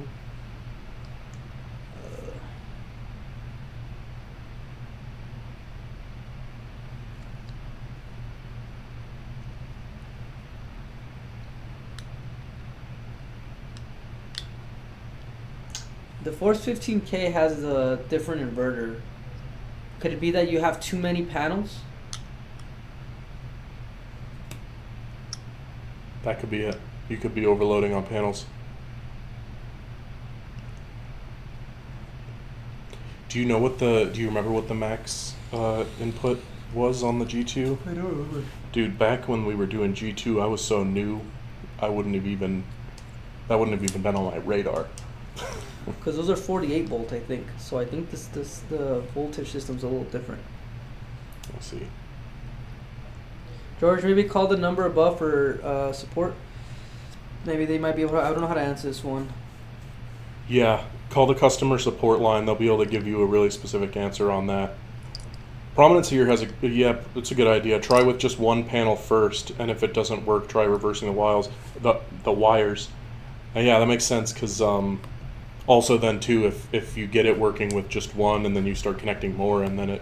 The Force 15K has a different inverter. Could it be that you have too many panels? That could be it. You could be overloading on panels. Do you remember what the max input was on the G2? I don't remember. Dude, back when we were doing G2, I was so new, that wouldn't have even been on my radar. Because those are 48 volt, I think. So I think the voltage system's a little different. Let's see. George, maybe call the number above for support. Maybe they might be able to, I don't know how to answer this one. Yeah, call the customer support line. They'll be able to give you a really specific answer on that. Prominence here has it's a good idea. Try with just one panel first, and if it doesn't work, try reversing the wires. And yeah, that makes sense because also then too, if you get it working with just one and then you start connecting more and then it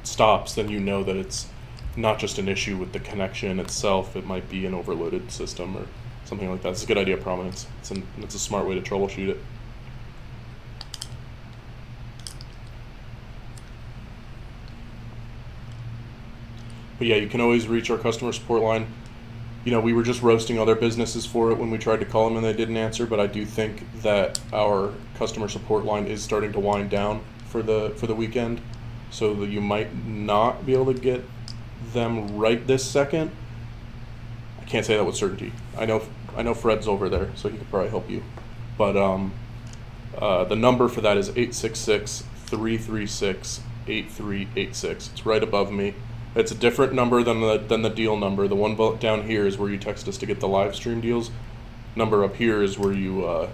stops, then you know that it's not just an issue with the connection itself. It might be an overloaded system or something like that. It's a good idea, Prominence. It's a smart way to troubleshoot it. But yeah, you can always reach our customer support line. We were just roasting other businesses for it when we tried to call them and they didn't answer, but I do think that our customer support line is starting to wind down for the weekend, so that you might not be able to get them right this second. I can't say that with certainty. I know Fred's over there, so he could probably help you. But the number for that is 866-336-8386. It's right above me. It's a different number than the deal number. The one down here is where you text us to get the live stream deals. Number up here is where you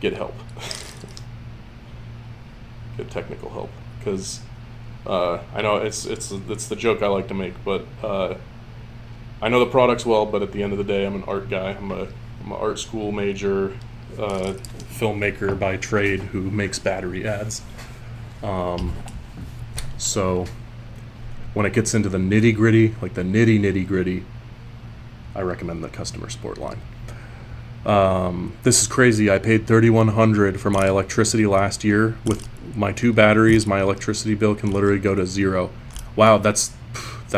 get help, get technical help. Because I know it's the joke I like to make, but I know the products well, but at the end of the day, I'm an art guy. I'm an art school major, filmmaker by trade who makes battery ads. So when it gets into the nitty gritty, like the nitty gritty, I recommend the customer support line. This is crazy. I paid $3,100 for my electricity last year. With my 2 batteries, my electricity bill can literally go to 0. Wow, that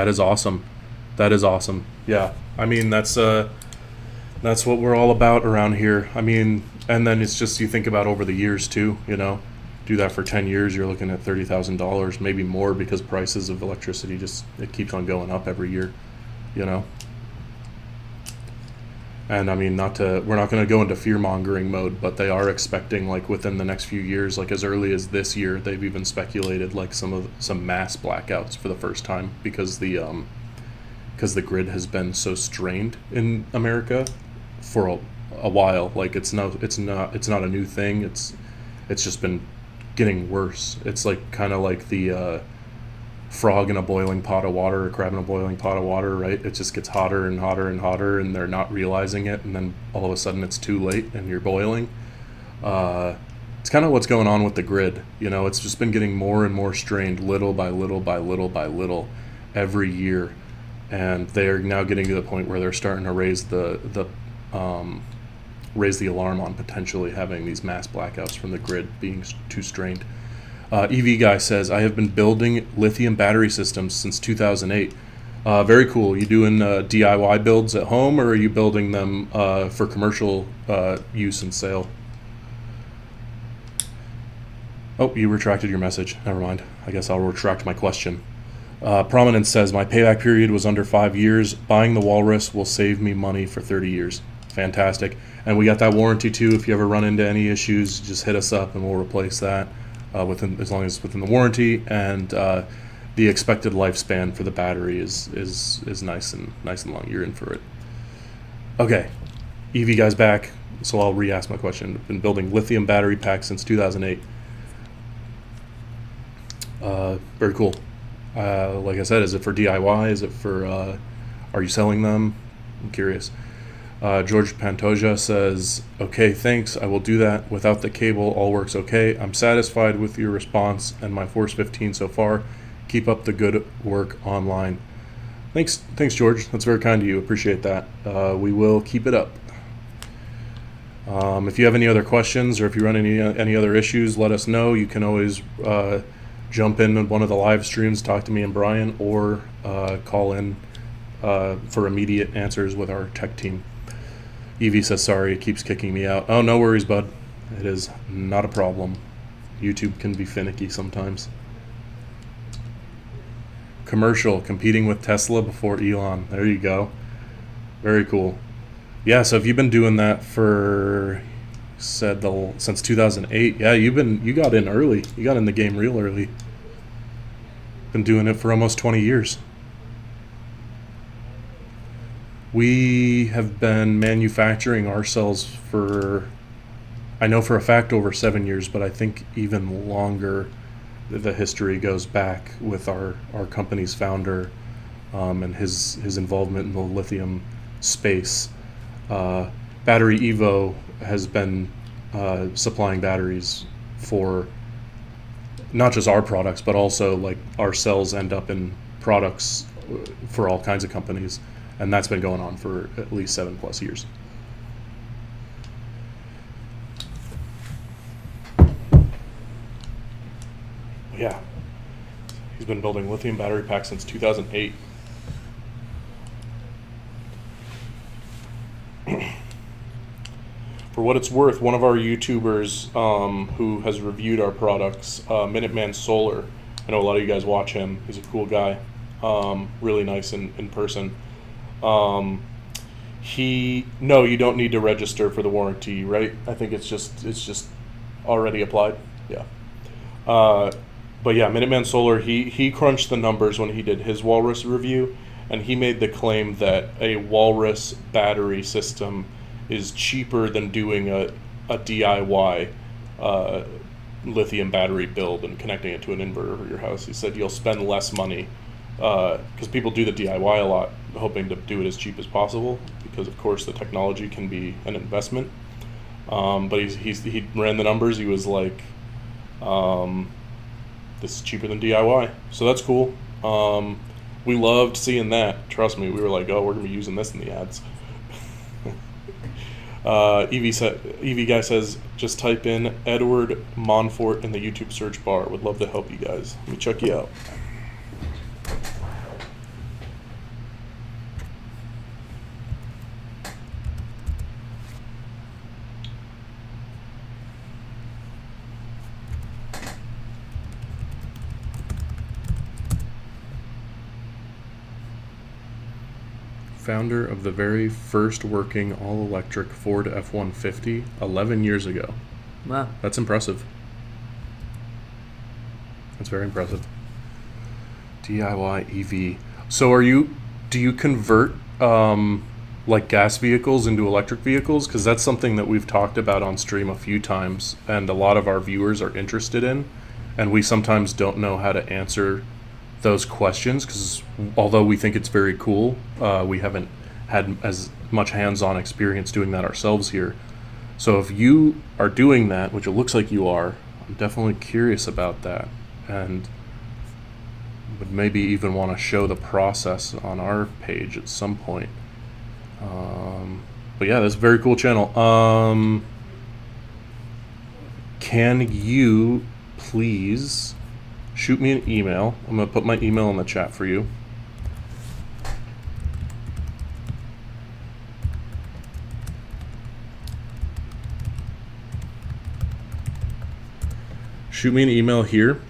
is awesome. That is awesome. Yeah, I mean that's what we're all about around here. I mean, and then it's just you think about over the years too. You know, do that for 10 years, you're looking at $30,000, maybe more, because prices of electricity it keeps on going up every year. You know. And I mean, we're not going to go into fear-mongering mode, but they are expecting, like, within the next few years, like as early as this year, they've even speculated like some mass blackouts for the first time because the grid has been so strained in America for a while. Like it's not a new thing. It's just been getting worse. It's like kind of like the frog in a boiling pot of water, a crab in a boiling pot of water, right? It just gets hotter and hotter and hotter, and they're not realizing it, and then all of a sudden it's too late and you're boiling. It's kind of what's going on with the grid. You know, it's just been getting more and more strained, little by little by little by little, every year, and they're now getting to the point where they're starting to raise the alarm on potentially having these mass blackouts from the grid being too strained. EV Guy says, I have been building lithium battery systems since 2008. Very cool. You doing DIY builds at home, or are you building them for commercial use and sale? Oh, you retracted your message. Never mind. I guess I'll retract my question. Prominence says, my payback period was under 5 years. Buying the Walrus will save me money for 30 years. Fantastic. And we got that warranty too. If you ever run into any issues, just hit us up and we'll replace that. As long as it's within the warranty, and the expected lifespan for the battery is nice and long. You're in for it. Okay, EV Guy's back, so I'll re-ask my question. I've been building lithium battery packs since 2008. Very cool. Like I said, is it for DIY? Is it for? Are you selling them? I'm curious. George Pantoja says, okay, thanks, I will do that. Without the cable, all works okay. I'm satisfied with your response and my Force 15 so far. Keep up the good work online. Thanks, George. That's very kind of you. Appreciate that. We will keep it up. If you have any other questions, or if you run any other issues, let us know. You can always jump in on one of the live streams, talk to me and Brian, or call in for immediate answers with our tech team. Evie says, sorry, it keeps kicking me out. Oh, no worries, bud. It is not a problem. YouTube can be finicky sometimes. Commercial, competing with Tesla before Elon. There you go. Very cool. Yeah, so if you've been doing that since 2008, yeah, you got in early. You got in the game real early. Been doing it for almost 20 years. We have been manufacturing our cells for, I know for a fact, over 7 years, but I think even longer. The history goes back with our company's founder and his involvement in the lithium space. BatteryEVO has been supplying batteries for not just our products, but also like our cells end up in products for all kinds of companies. And that's been going on for at least 7+ years. Yeah. He's been building lithium battery packs since 2008. For what it's worth, one of our YouTubers who has reviewed our products, Minuteman Solar, I know a lot of you guys watch him. He's a cool guy. Really nice in person. No, you don't need to register for the warranty, right? I think it's just already applied. Yeah. But yeah, Minuteman Solar, he crunched the numbers when he did his Walrus review, and he made the claim that a Walrus battery system is cheaper than doing a DIY lithium battery build and connecting it to an inverter for your house. He said you'll spend less money because people do the DIY a lot. hoping to do it as cheap as possible because, of course, the technology can be an investment. But he ran the numbers. He was like, this is cheaper than DIY. So that's cool. We loved seeing that. Trust me, we were like, oh, we're going to be using this in the ads. EV guy says, just type in Edward Monfort in the YouTube search bar. Would love to help you guys. Let me check you out. Founder of the very first working all-electric Ford F-150 11 years ago. Wow. That's impressive. That's very impressive. DIY EV. So do you convert like gas vehicles into electric vehicles? Because that's something that we've talked about on stream a few times and a lot of our viewers are interested in, and we sometimes don't know how to answer those questions because although we think it's very cool, we haven't had as much hands-on experience doing that ourselves here. So if you are doing that, which it looks like you are, I'm definitely curious about that and would maybe even want to show the process on our page at some point. But yeah, that's a very cool channel. Can you please shoot me an email? I'm going to put my email in the chat for you. Shoot me an email here.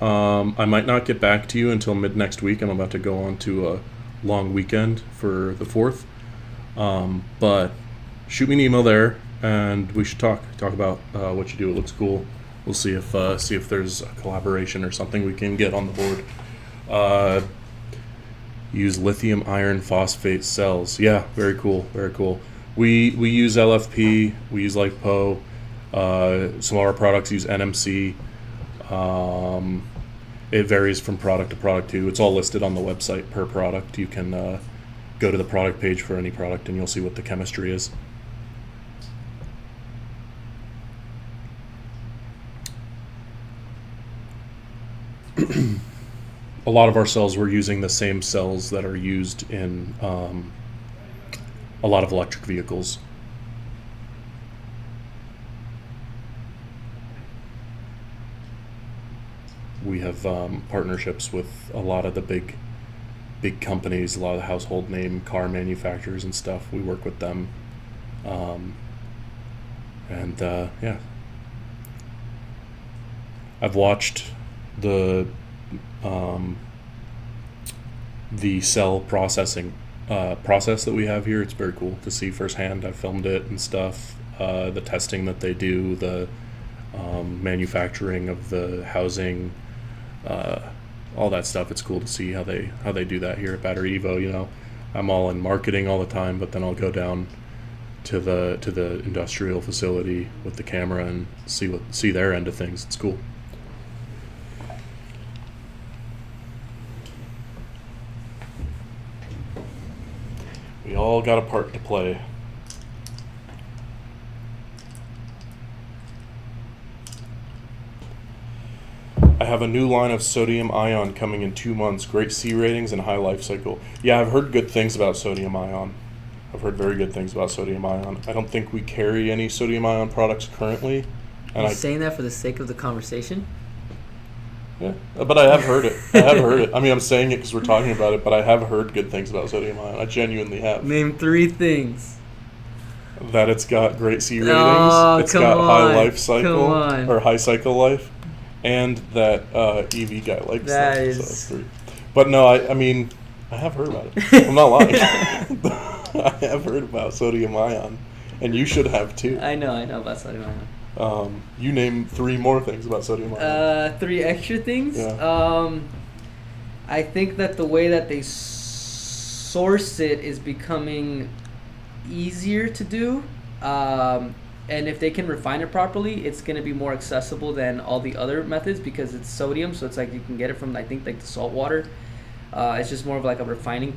I might not get back to you until mid next week. I'm about to go on to a long weekend for the 4th. But shoot me an email there and we should talk about what you do. It looks cool. We'll see if there's a collaboration or something we can get on the board. Use lithium iron phosphate cells. Yeah, very cool, very cool. We use LFP. We use LiFePO. Some of our products use NMC. It varies from product to product too. It's all listed on the website per product. You can go to the product page for any product and you'll see what the chemistry is. A lot of our cells, we're using the same cells that are used in a lot of electric vehicles. We have partnerships with a lot of the big companies, a lot of the household name car manufacturers and stuff. We work with them. Yeah. I've watched the cell processing process that we have here. It's very cool to see firsthand. I filmed it and stuff. The testing that they do, the manufacturing of the housing, all that stuff. It's cool to see how they do that here at BatteryEVO. You know, I'm all in marketing all the time, but then I'll go down to the industrial facility with the camera and see their end of things. It's cool. We all got a part to play. I have a new line of sodium ion coming in 2 months. Great C ratings and high life cycle. Yeah, I've heard good things about sodium ion. I've heard very good things about sodium ion. I don't think we carry any sodium ion products currently. Are you saying that for the sake of the conversation? Yeah, but I have heard it. I mean, I'm saying it because we're talking about it, but I have heard good things about sodium ion. I genuinely have. Name 3 things. That it's got great C ratings. Oh, it's got high life cycle or high cycle life, and that EV guy likes that. So that's 3. But no, I mean, I have heard about it. I'm not lying. I have heard about sodium ion, and you should have too. I know about sodium ion. You name 3 more things about sodium ion. 3 extra things? Yeah. I think that the way that they source it is becoming easier to do. And if they can refine it properly, it's going to be more accessible than all the other methods because it's sodium. So it's like you can get it from, I think, like the salt water. It's just more of like a refining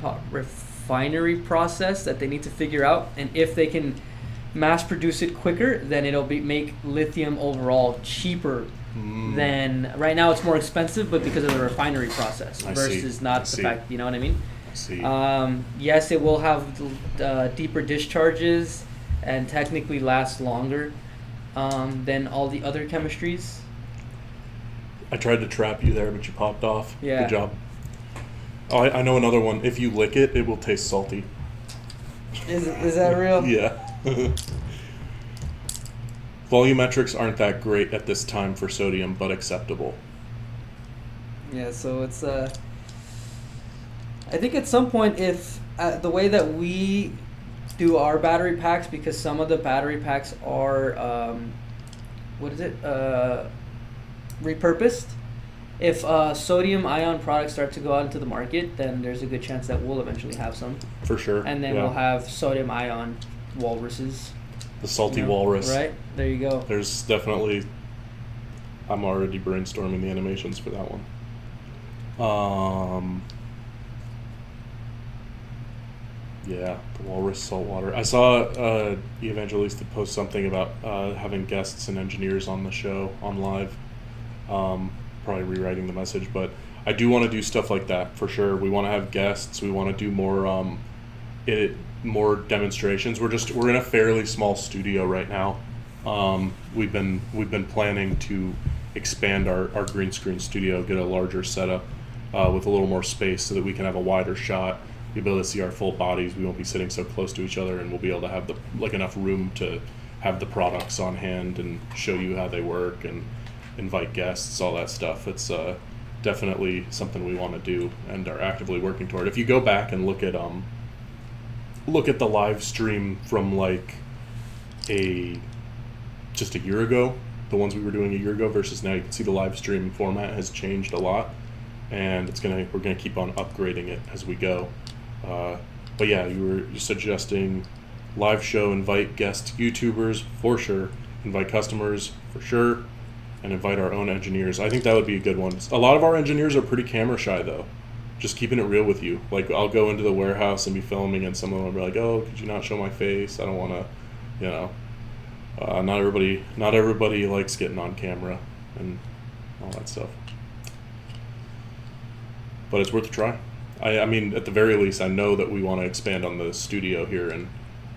refinery process that they need to figure out, and if they can mass produce it quicker, then it'll make lithium overall cheaper than right now. It's more expensive, but because of the refinery process versus not the fact, you know what I mean? I see. Yes, it will have deeper discharges and technically last longer than all the other chemistries. I tried to trap you there, but you popped off. Yeah. Good job. Oh, I know another one. If you lick it, it will taste salty. Is that real? Yeah. Volumetrics aren't that great at this time for sodium, but acceptable. Yeah, so it's I think at some point, if the way that we do our battery packs, because some of the battery packs are repurposed. If sodium ion products start to go out into the market, then there's a good chance that we'll eventually have some, For sure. and then yeah. we'll have sodium ion walruses. The salty you know, walrus. Right there, you go. There's definitely. I'm already brainstorming the animations for that one. Yeah, the walrus saltwater. I saw Evangelista post something about having guests and engineers on the show on live. Probably rewriting the message, but I do want to do stuff like that for sure. We want to have guests. We want to do more more demonstrations. We're in a fairly small studio right now. We've been planning to expand our green screen studio, get a larger setup with a little more space so that we can have a wider shot, be able to see our full bodies. We won't be sitting so close to each other, and we'll be able to have enough room to have the products on hand and show you how they work and invite guests, all that stuff. It's definitely something we want to do and are actively working toward. If you go back and look at the live stream from just a year ago, the ones we were doing a year ago versus now, you can see the live stream format has changed a lot, and we're gonna keep on upgrading it as we go. But yeah, you're suggesting live show, invite guest YouTubers for sure, invite customers for sure, and invite our own engineers. I think that would be a good one. A lot of our engineers are pretty camera shy though. Just keeping it real with you. Like, I'll go into the warehouse and be filming, and someone will be like, "Oh, could you not show my face? I don't want to," you know. Not everybody likes getting on camera and all that stuff. But it's worth a try. I mean, at the very least, I know that we want to expand on the studio here and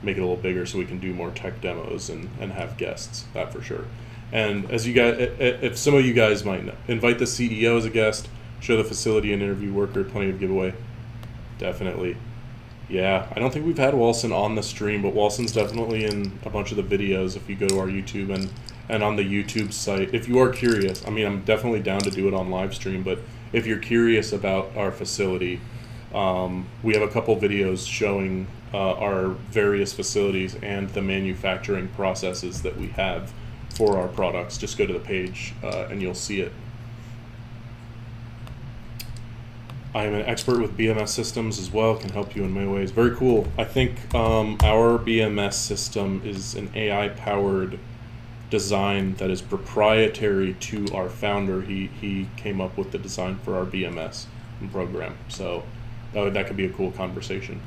make it a little bigger so we can do more tech demos and have guests. That for sure. And as you guys, if some of you guys might know, invite the CEO as a guest, show the facility and interview worker, plenty of giveaway. Definitely. Yeah, I don't think we've had Walson on the stream, but Walson's definitely in a bunch of the videos if you go to our YouTube and on the YouTube site. If you are curious, I mean, I'm definitely down to do it on live stream, but if you're curious about our facility, we have a couple videos showing our various facilities and the manufacturing processes that we have for our products. Just go to the page and you'll see it. I am an expert with BMS systems as well, can help you in many ways. Very cool. I think our BMS system is an AI-powered design that is proprietary to our founder. He came up with the design for our BMS program. So that could be a cool conversation.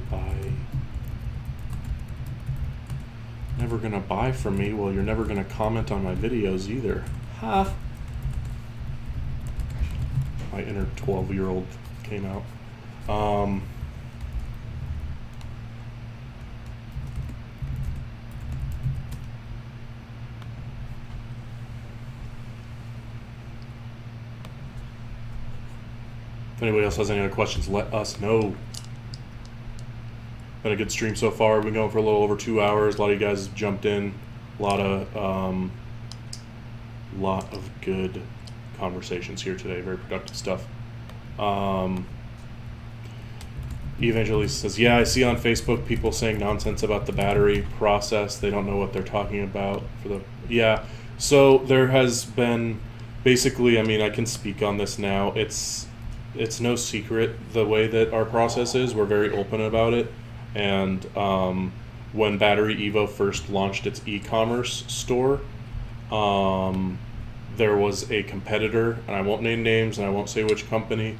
Bye. Never gonna buy from me. Well, you're never gonna comment on my videos either. Ha. My inner 12-year-old came out. If anybody else has any other questions, let us know. Been a good stream so far. We've been going for a little over 2 hours. A lot of you guys have jumped in. A lot of good conversations here today. Very productive stuff. Evangelist says, "Yeah, I see on Facebook people saying nonsense about the battery process. They don't know what they're talking about." Yeah. So there has been, basically, I mean, I can speak on this now. It's no secret the way that our process is. We're very open about it. And when BatteryEVO first launched its e-commerce store, there was a competitor, and I won't name names and I won't say which company,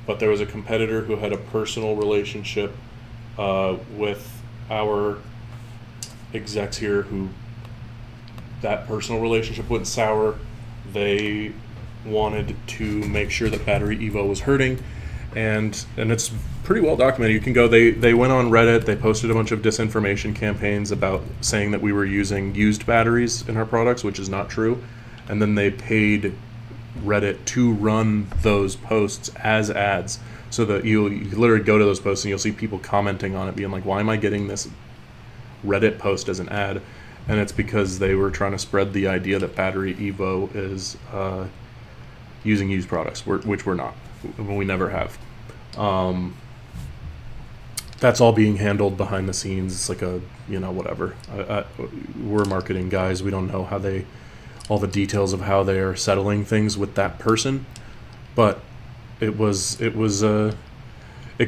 but there was a competitor who had a personal relationship with our execs here, who that personal relationship went sour. They wanted to make sure that BatteryEVO was hurting, and it's pretty well documented. You can go, they went on Reddit, they posted a bunch of disinformation campaigns about saying that we were using used batteries in our products, which is not true, and then they paid Reddit to run those posts as ads, so that you literally go to those posts and you'll see people commenting on it being like, why am I getting this Reddit post as an ad? And it's because they were trying to spread the idea that BatteryEVO is using used products, which we're not. We never have. That's all being handled behind the scenes. It's like a, whatever. We're marketing guys. We don't know how all the details of how they are settling things with that person. But it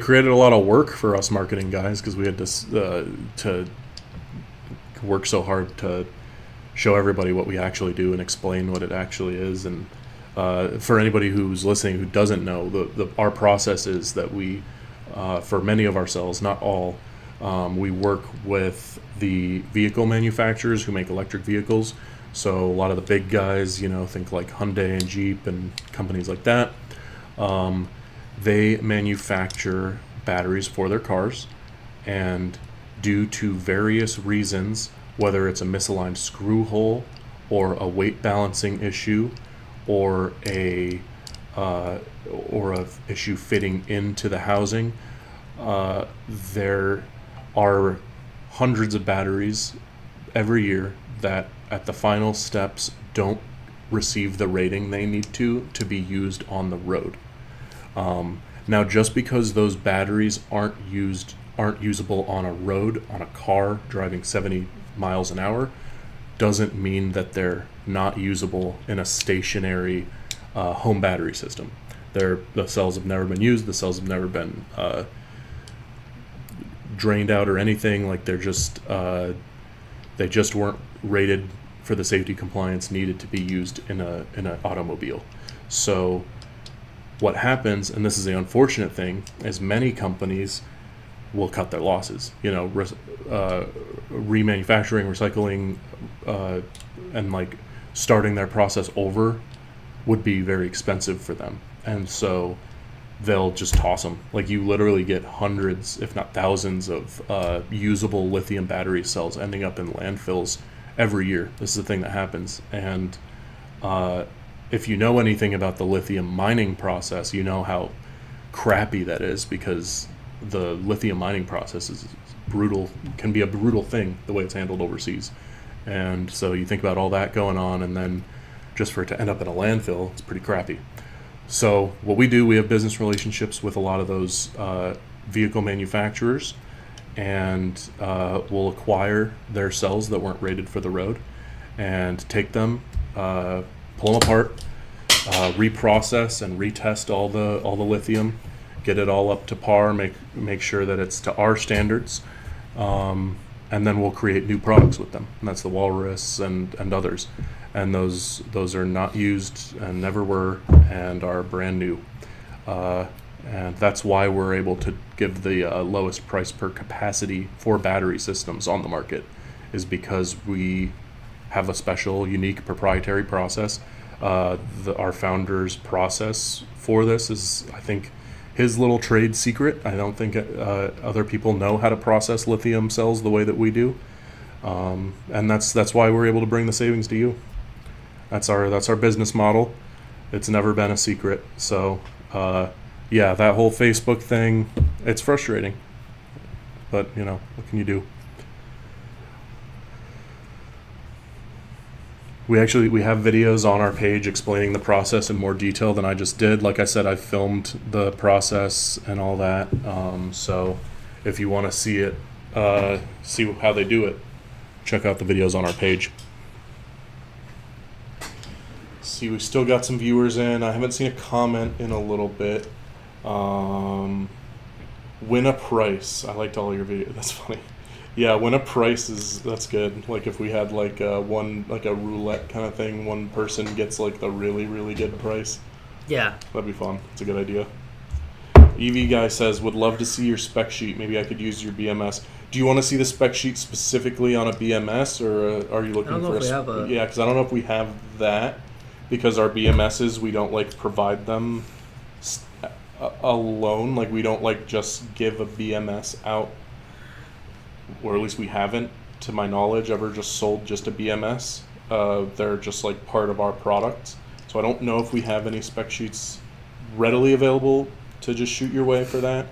created a lot of work for us marketing guys, because we had to work so hard to show everybody what we actually do and explain what it actually is. And for anybody who's listening who doesn't know, our process is that we, for many of our cells, not all, we work with the vehicle manufacturers who make electric vehicles. So a lot of the big guys, think like Hyundai and Jeep and companies like that, they manufacture batteries for their cars, and due to various reasons, whether it's a misaligned screw hole or a weight balancing issue or a issue fitting into the housing, there are hundreds of batteries every year that at the final steps don't receive the rating they need to be used on the road. Now, just because those batteries aren't usable on a road, on a car driving 70 miles an hour, doesn't mean that they're not usable in a stationary home battery system. The cells have never been used, the cells have never been drained out or anything. Like, they just weren't rated for the safety compliance needed to be used in an automobile. So what happens, and this is the unfortunate thing, is many companies will cut their losses. Remanufacturing, recycling, and like starting their process over would be very expensive for them, and so they'll just toss them. Like, you literally get hundreds, if not thousands, of usable lithium battery cells ending up in landfills every year. This is the thing that happens, and if you know anything about the lithium mining process, you know how crappy that is, because the lithium mining process is brutal, can be a brutal thing the way it's handled overseas. And so you think about all that going on, and then just for it to end up in a landfill, it's pretty crappy. So what we do, we have business relationships with a lot of those vehicle manufacturers, and we'll acquire their cells that weren't rated for the road and take them, pull them apart, reprocess and retest all the lithium, get it all up to par, make sure that it's to our standards, and then we'll create new products with them. And that's the Walrus and others. And those are not used and never were, and are brand new. And that's why we're able to give the lowest price per capacity for battery systems on the market, is because we have a special, unique, proprietary process. Our founder's process for this is, I think, his little trade secret. I don't think other people know how to process lithium cells the way that we do, and that's why we're able to bring the savings to you. That's our business model. It's never been a secret. So yeah, that whole Facebook thing, it's frustrating, but what can you do? We have videos on our page explaining the process in more detail than I just did. Like I said, I filmed the process and all that. So if you want to see it, see how they do it, check out the videos on our page. See, we still got some viewers in. I haven't seen a comment in a little bit. Win a price. I liked all your videos. That's funny. Yeah, when a price is, that's good. Like if we had like a roulette kind of thing, one person gets like the really, really good price. Yeah. That'd be fun. It's a good idea. EV guy says, would love to see your spec sheet. Maybe I could use your BMS. Do you want to see the spec sheet specifically on a BMS, or are you looking I don't know for if we have a... Yeah, because I don't know if we have that, because our BMSs, we don't like provide them alone. Like we don't like just give a BMS out, or at least we haven't, to my knowledge, ever just sold just a BMS. They're just like part of our product. So I don't know if we have any spec sheets readily available to just shoot your way for that.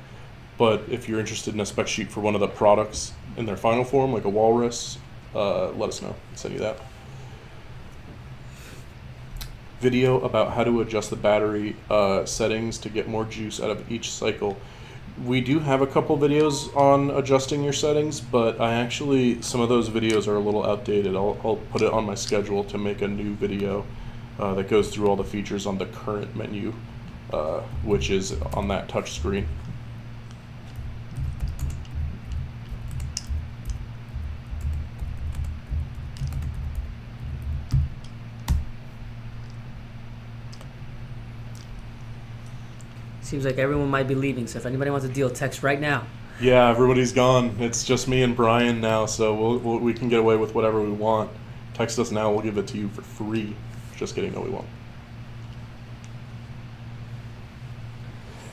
But if you're interested in a spec sheet for one of the products in their final form, like a Walrus, let us know. I'll send you that. Video about how to adjust the battery settings to get more juice out of each cycle. We do have a couple videos on adjusting your settings, but some of those videos are a little outdated. I'll put it on my schedule to make a new video that goes through all the features on the current menu, which is on that touch screen. Seems like everyone might be leaving, so if anybody wants a deal, text right now. Yeah, everybody's gone. It's just me and Brian now, so we can get away with whatever we want. Text us now, we'll give it to you for free. Just kidding, no we won't.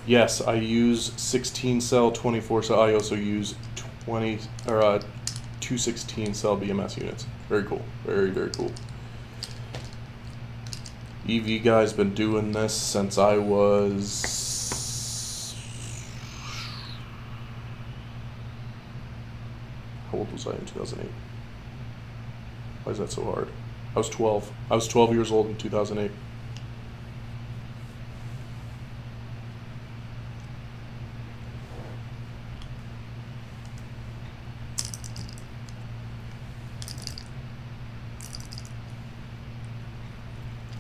Yes, I use 16 cell, 24 cell. I also use 216 cell BMS units. Very cool, very, very cool. EV guy's been doing this since I was... How old was I in 2008? Why is that so hard? I was 12. I was 12 years old in 2008.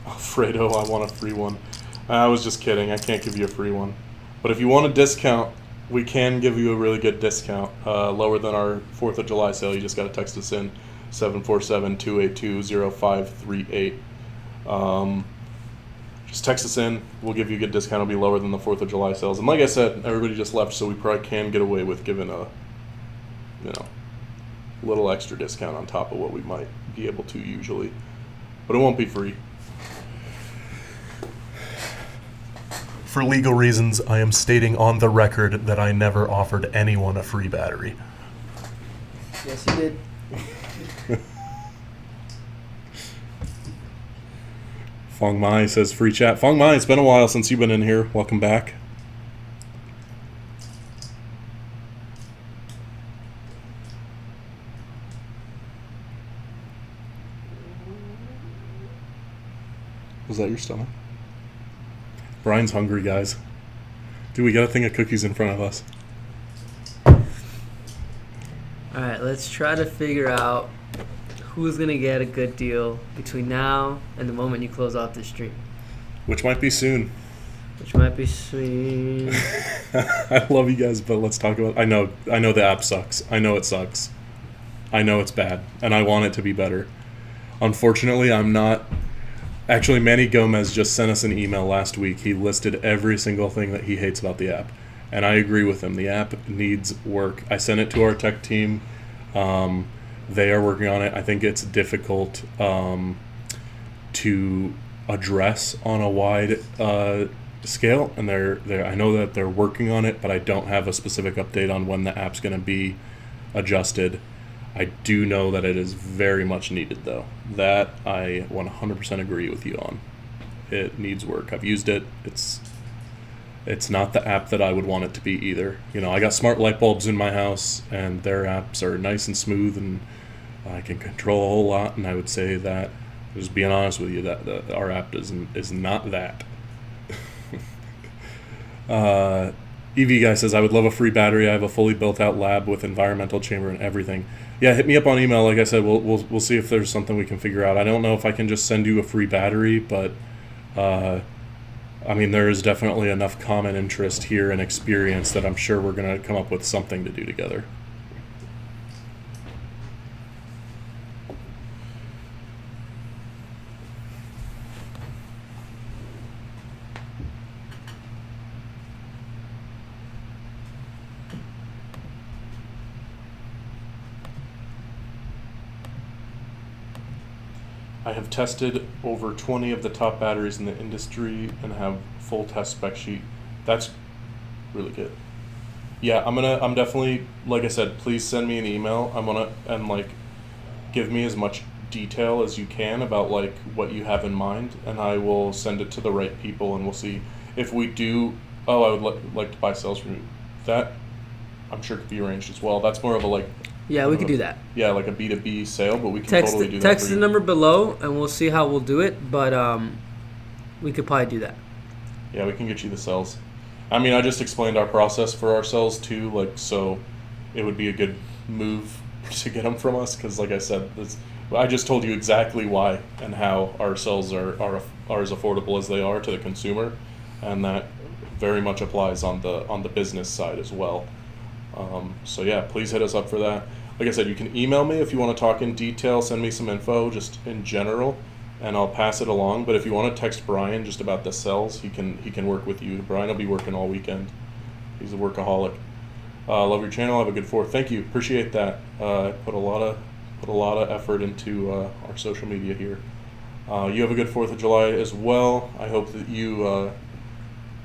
Fredo, I want a free one. I was just kidding. I can't give you a free one. But if you want a discount, we can give you a really good discount, lower than our 4th of July sale. You just got to text us in 747-282-0538. Just text us in. We'll give you a good discount. It'll be lower than the 4th of July sales. And like I said, everybody just left, so we probably can get away with giving a, little extra discount on top of what we might be able to usually. But it won't be free. For legal reasons, I am stating on the record that I never offered anyone a free battery. Yes, you did. Fong Mai says free chat. Fong Mai, it's been a while since you've been in here. Welcome back. Was that your stomach? Brian's hungry, guys. Dude, we got a thing of cookies in front of us. Alright, let's try to figure out who's going to get a good deal between now and the moment you close off the stream. Which might be soon. Which might be soon. I love you guys, but let's talk about... I know the app sucks. I know it sucks. I know it's bad, and I want it to be better. Unfortunately, I'm not... Actually, Manny Gomez just sent us an email last week. He listed every single thing that he hates about the app. And I agree with him. The app needs work. I sent it to our tech team. They are working on it. I think it's difficult to address on a wide scale. And I know that they're working on it, but I don't have a specific update on when the app's going to be adjusted. I do know that it is very much needed, though. That I 100% agree with you on. It needs work. I've used it. It's not the app that I would want it to be either. I got smart light bulbs in my house, and their apps are nice and smooth, and I can control a whole lot. And I would say that, just being honest with you, that our app is not that. EV guy says, I would love a free battery. I have a fully built out lab with environmental chamber and everything. Yeah, hit me up on email. Like I said, we'll see if there's something we can figure out. I don't know if I can just send you a free battery, but there is definitely enough common interest here and experience that I'm sure we're going to come up with something to do together. I have tested over 20 of the top batteries in the industry and have full test spec sheet. That's really good. Yeah, I'm definitely, like I said, please send me an email. And like, give me as much detail as you can about like what you have in mind, and I will send it to the right people, and we'll see if we do. Oh, I would like to buy cells from you. That I'm sure could be arranged as well. That's more of a like. Yeah, we could do that. Yeah, like a B2B sale, but we can Text totally do that. Text for the you. number below, and we'll see how we'll do it. But we could probably do that. Yeah, we can get you the cells. I mean, I just explained our process for our cells too, like, so it would be a good move to get them from us, because like I said, I just told you exactly why and how our cells are as affordable as they are to the consumer, and that very much applies on the business side as well. So yeah, please hit us up for that. Like I said, you can email me if you want to talk in detail, send me some info just in general, and I'll pass it along. But if you want to text Brian just about the cells, he can work with you. Brian will be working all weekend. He's a workaholic. Love your channel. Have a good 4th. Thank you. Appreciate that. Put a lot of effort into our social media here. You have a good 4th of July as well. I hope that you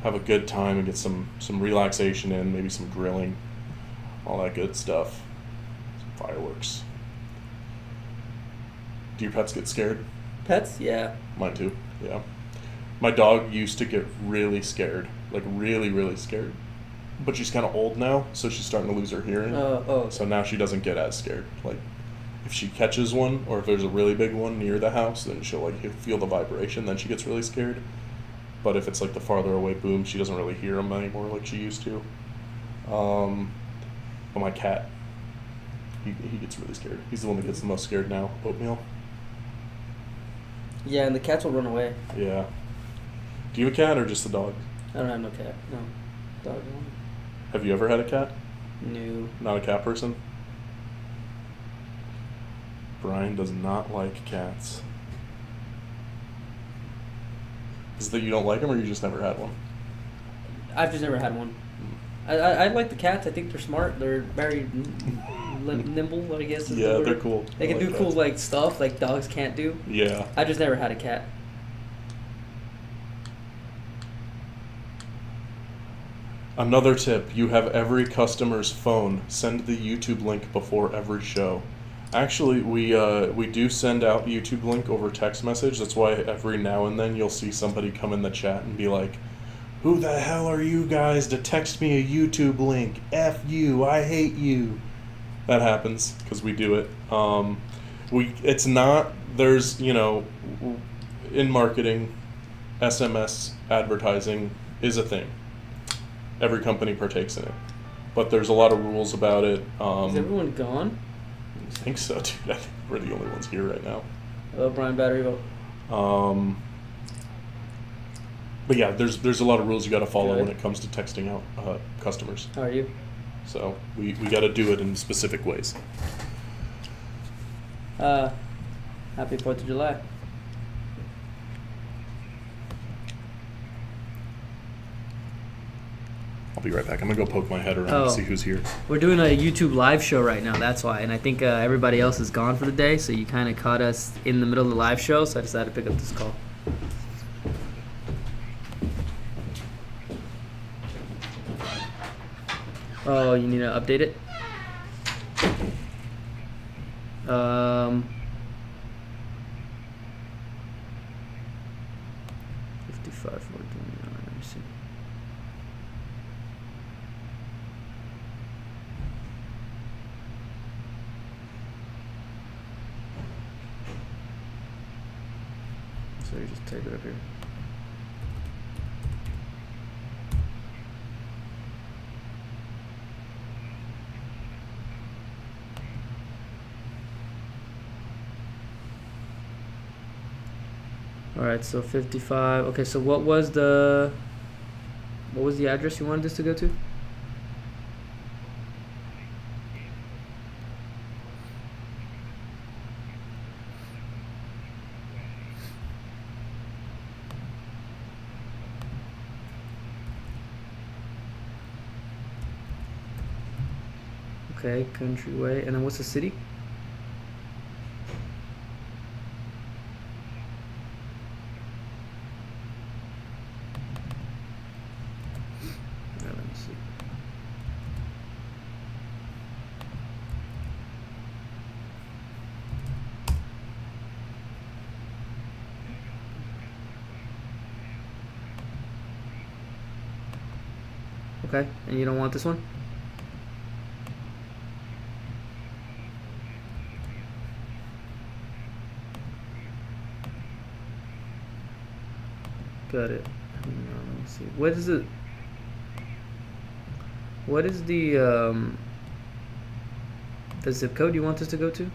have a good time and get some relaxation in, maybe some grilling, all that good stuff. Some fireworks. Do your pets get scared? Pets? Yeah. Mine too, yeah. My dog used to get really scared, like really, really scared. But she's kind of old now, so she's starting to lose her hearing. So now she doesn't get as scared. Like, if she catches one, or if there's a really big one near the house, then she'll like feel the vibration, then she gets really scared. But if it's like the farther away boom, she doesn't really hear them anymore like she used to. But my cat, he gets really scared. He's the one that gets the most scared now. Oatmeal. Yeah, and the cats will run away. Yeah. Do you have a cat or just a dog? I don't have no cat. No. Dog. Have you ever had a cat? No. Not a cat person? Brian does not like cats. Is it that you don't like them, or you just never had one? I've just never had one. I like the cats. I think they're smart. They're very nimble, I guess. Is the Yeah, word. they're cool. They can I like do cool cats. like stuff like dogs can't do. Yeah. I just never had a cat. Another tip, you have every customer's phone. Send the YouTube link before every show. Actually, we do send out YouTube link over text message. That's why every now and then you'll see somebody come in the chat and be like, "Who the hell are you guys to text me a YouTube link? F you, I hate you." That happens because we do it. It's not, there's, in marketing, SMS advertising is a thing. Every company partakes in it. But there's a lot of rules about it. Is everyone gone? I think so, dude. I think we're the only ones here right now. Hello, Brian BatteryEVO. But yeah, there's a lot of rules you got to follow Good. when it comes to texting out customers. How are you? So we got to do it in specific ways. Happy 4th of July. I'll be right back. I'm gonna go poke my head around Oh. and see who's here. We're doing a YouTube live show right now, that's why. And I think everybody else is gone for the day, so you kind of caught us in the middle of the live show, so I decided to pick up this call. Oh, you need to update it? 55, 429, let me see. So you just type it up here. All right, so 55. Okay, so what was the address you wanted this to go to? Okay, Countryway, and then what's the city? Okay, and you don't want this one? Got it. Let me see. What is it? What is the zip code you want this to go to?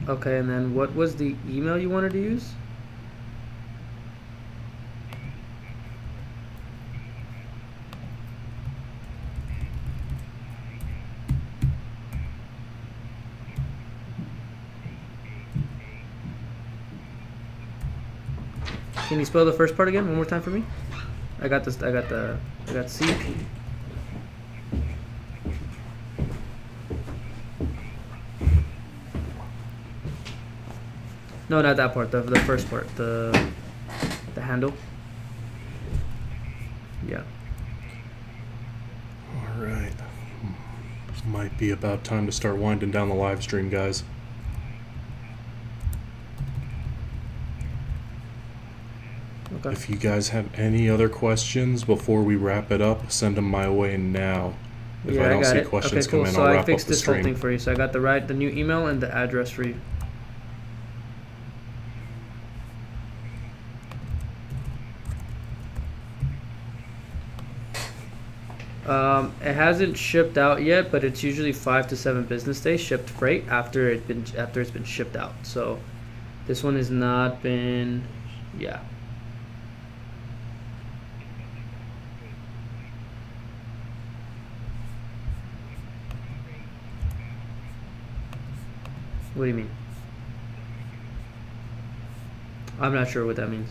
Okay, and then what was the email you wanted to use? Can you spell the first part again one more time for me? I got this. I got C. No, not that part. The first part. The handle. Yeah. All right. Might be about time to start winding down the live stream, guys. Okay. If you guys have any other questions before we wrap it up, send them my way now. If Yeah, I don't got see it. questions Okay, cool. come in, So I'll I wrap up fixed the this whole thing stream. for you. So I got the new email and the address for you. It hasn't shipped out yet, but it's usually 5 to 7 business days shipped freight after it's been shipped out. So this one has not been, yeah. What do you mean? I'm not sure what that means.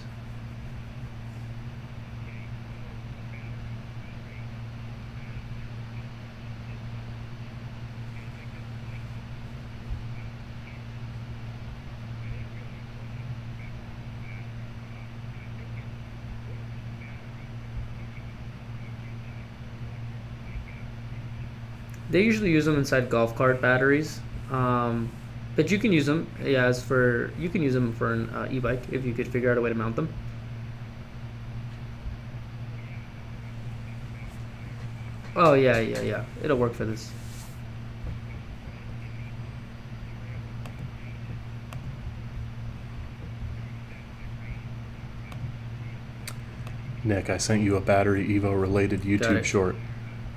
They usually use them inside golf cart batteries, but you can use them. Yeah, you can use them for an e-bike if you could figure out a way to mount them. Oh yeah. It'll work for this. Nick, I sent you a BatteryEVO related Got YouTube it. short.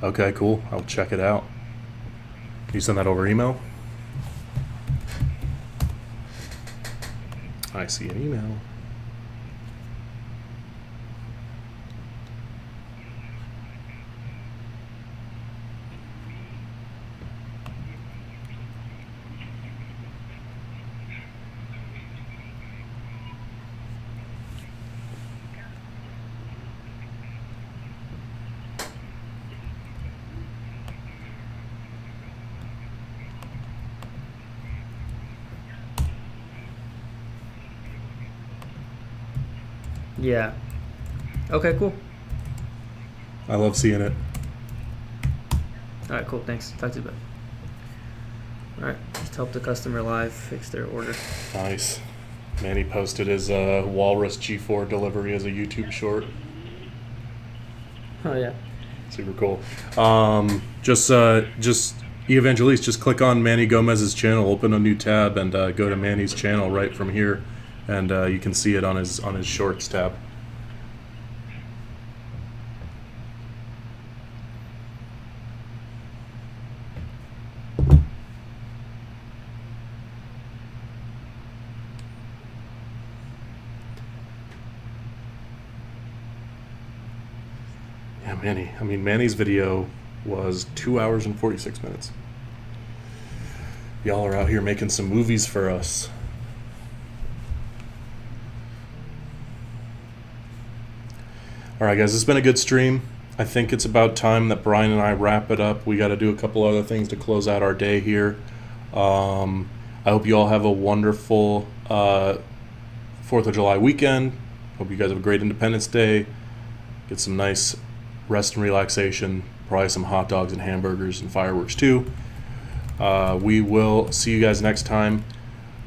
Okay, cool. I'll check it out. You send that over email? I see an email. Yeah. Okay, cool. I love seeing it. All right, cool. Thanks. Talk to you about it. All right, just help the customer live fix their order. Nice. Manny posted his Walrus G3 delivery as a YouTube short. Oh yeah. Super cool. Just Evangelist, just click on Manny Gomez's channel, open a new tab, and go to Manny's channel right from here, and you can see it on his shorts tab. Yeah, Manny. I mean, Manny's video was 2 hours and 46 minutes. Y'all are out here making some movies for us. All right, guys, it's been a good stream. I think it's about time that Brian and I wrap it up. We got to do a couple other things to close out our day here. I hope you all have a wonderful 4th of July weekend. Hope you guys have a great Independence Day. Get some nice rest and relaxation. Probably some hot dogs and hamburgers and fireworks too. We will see you guys next time.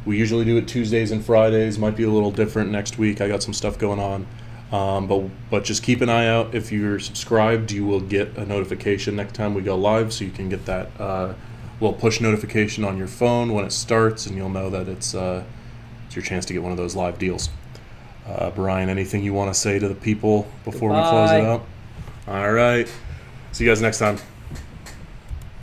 We usually do it Tuesdays and Fridays. Might be a little different next week. I got some stuff going on. But just keep an eye out. If you're subscribed, you will get a notification next time we go live, so you can get that little push notification on your phone when it starts, and you'll know that it's your chance to get one of those live deals. Brian, anything you want to say to the people before we close it Goodbye. out? All right. See you guys next time.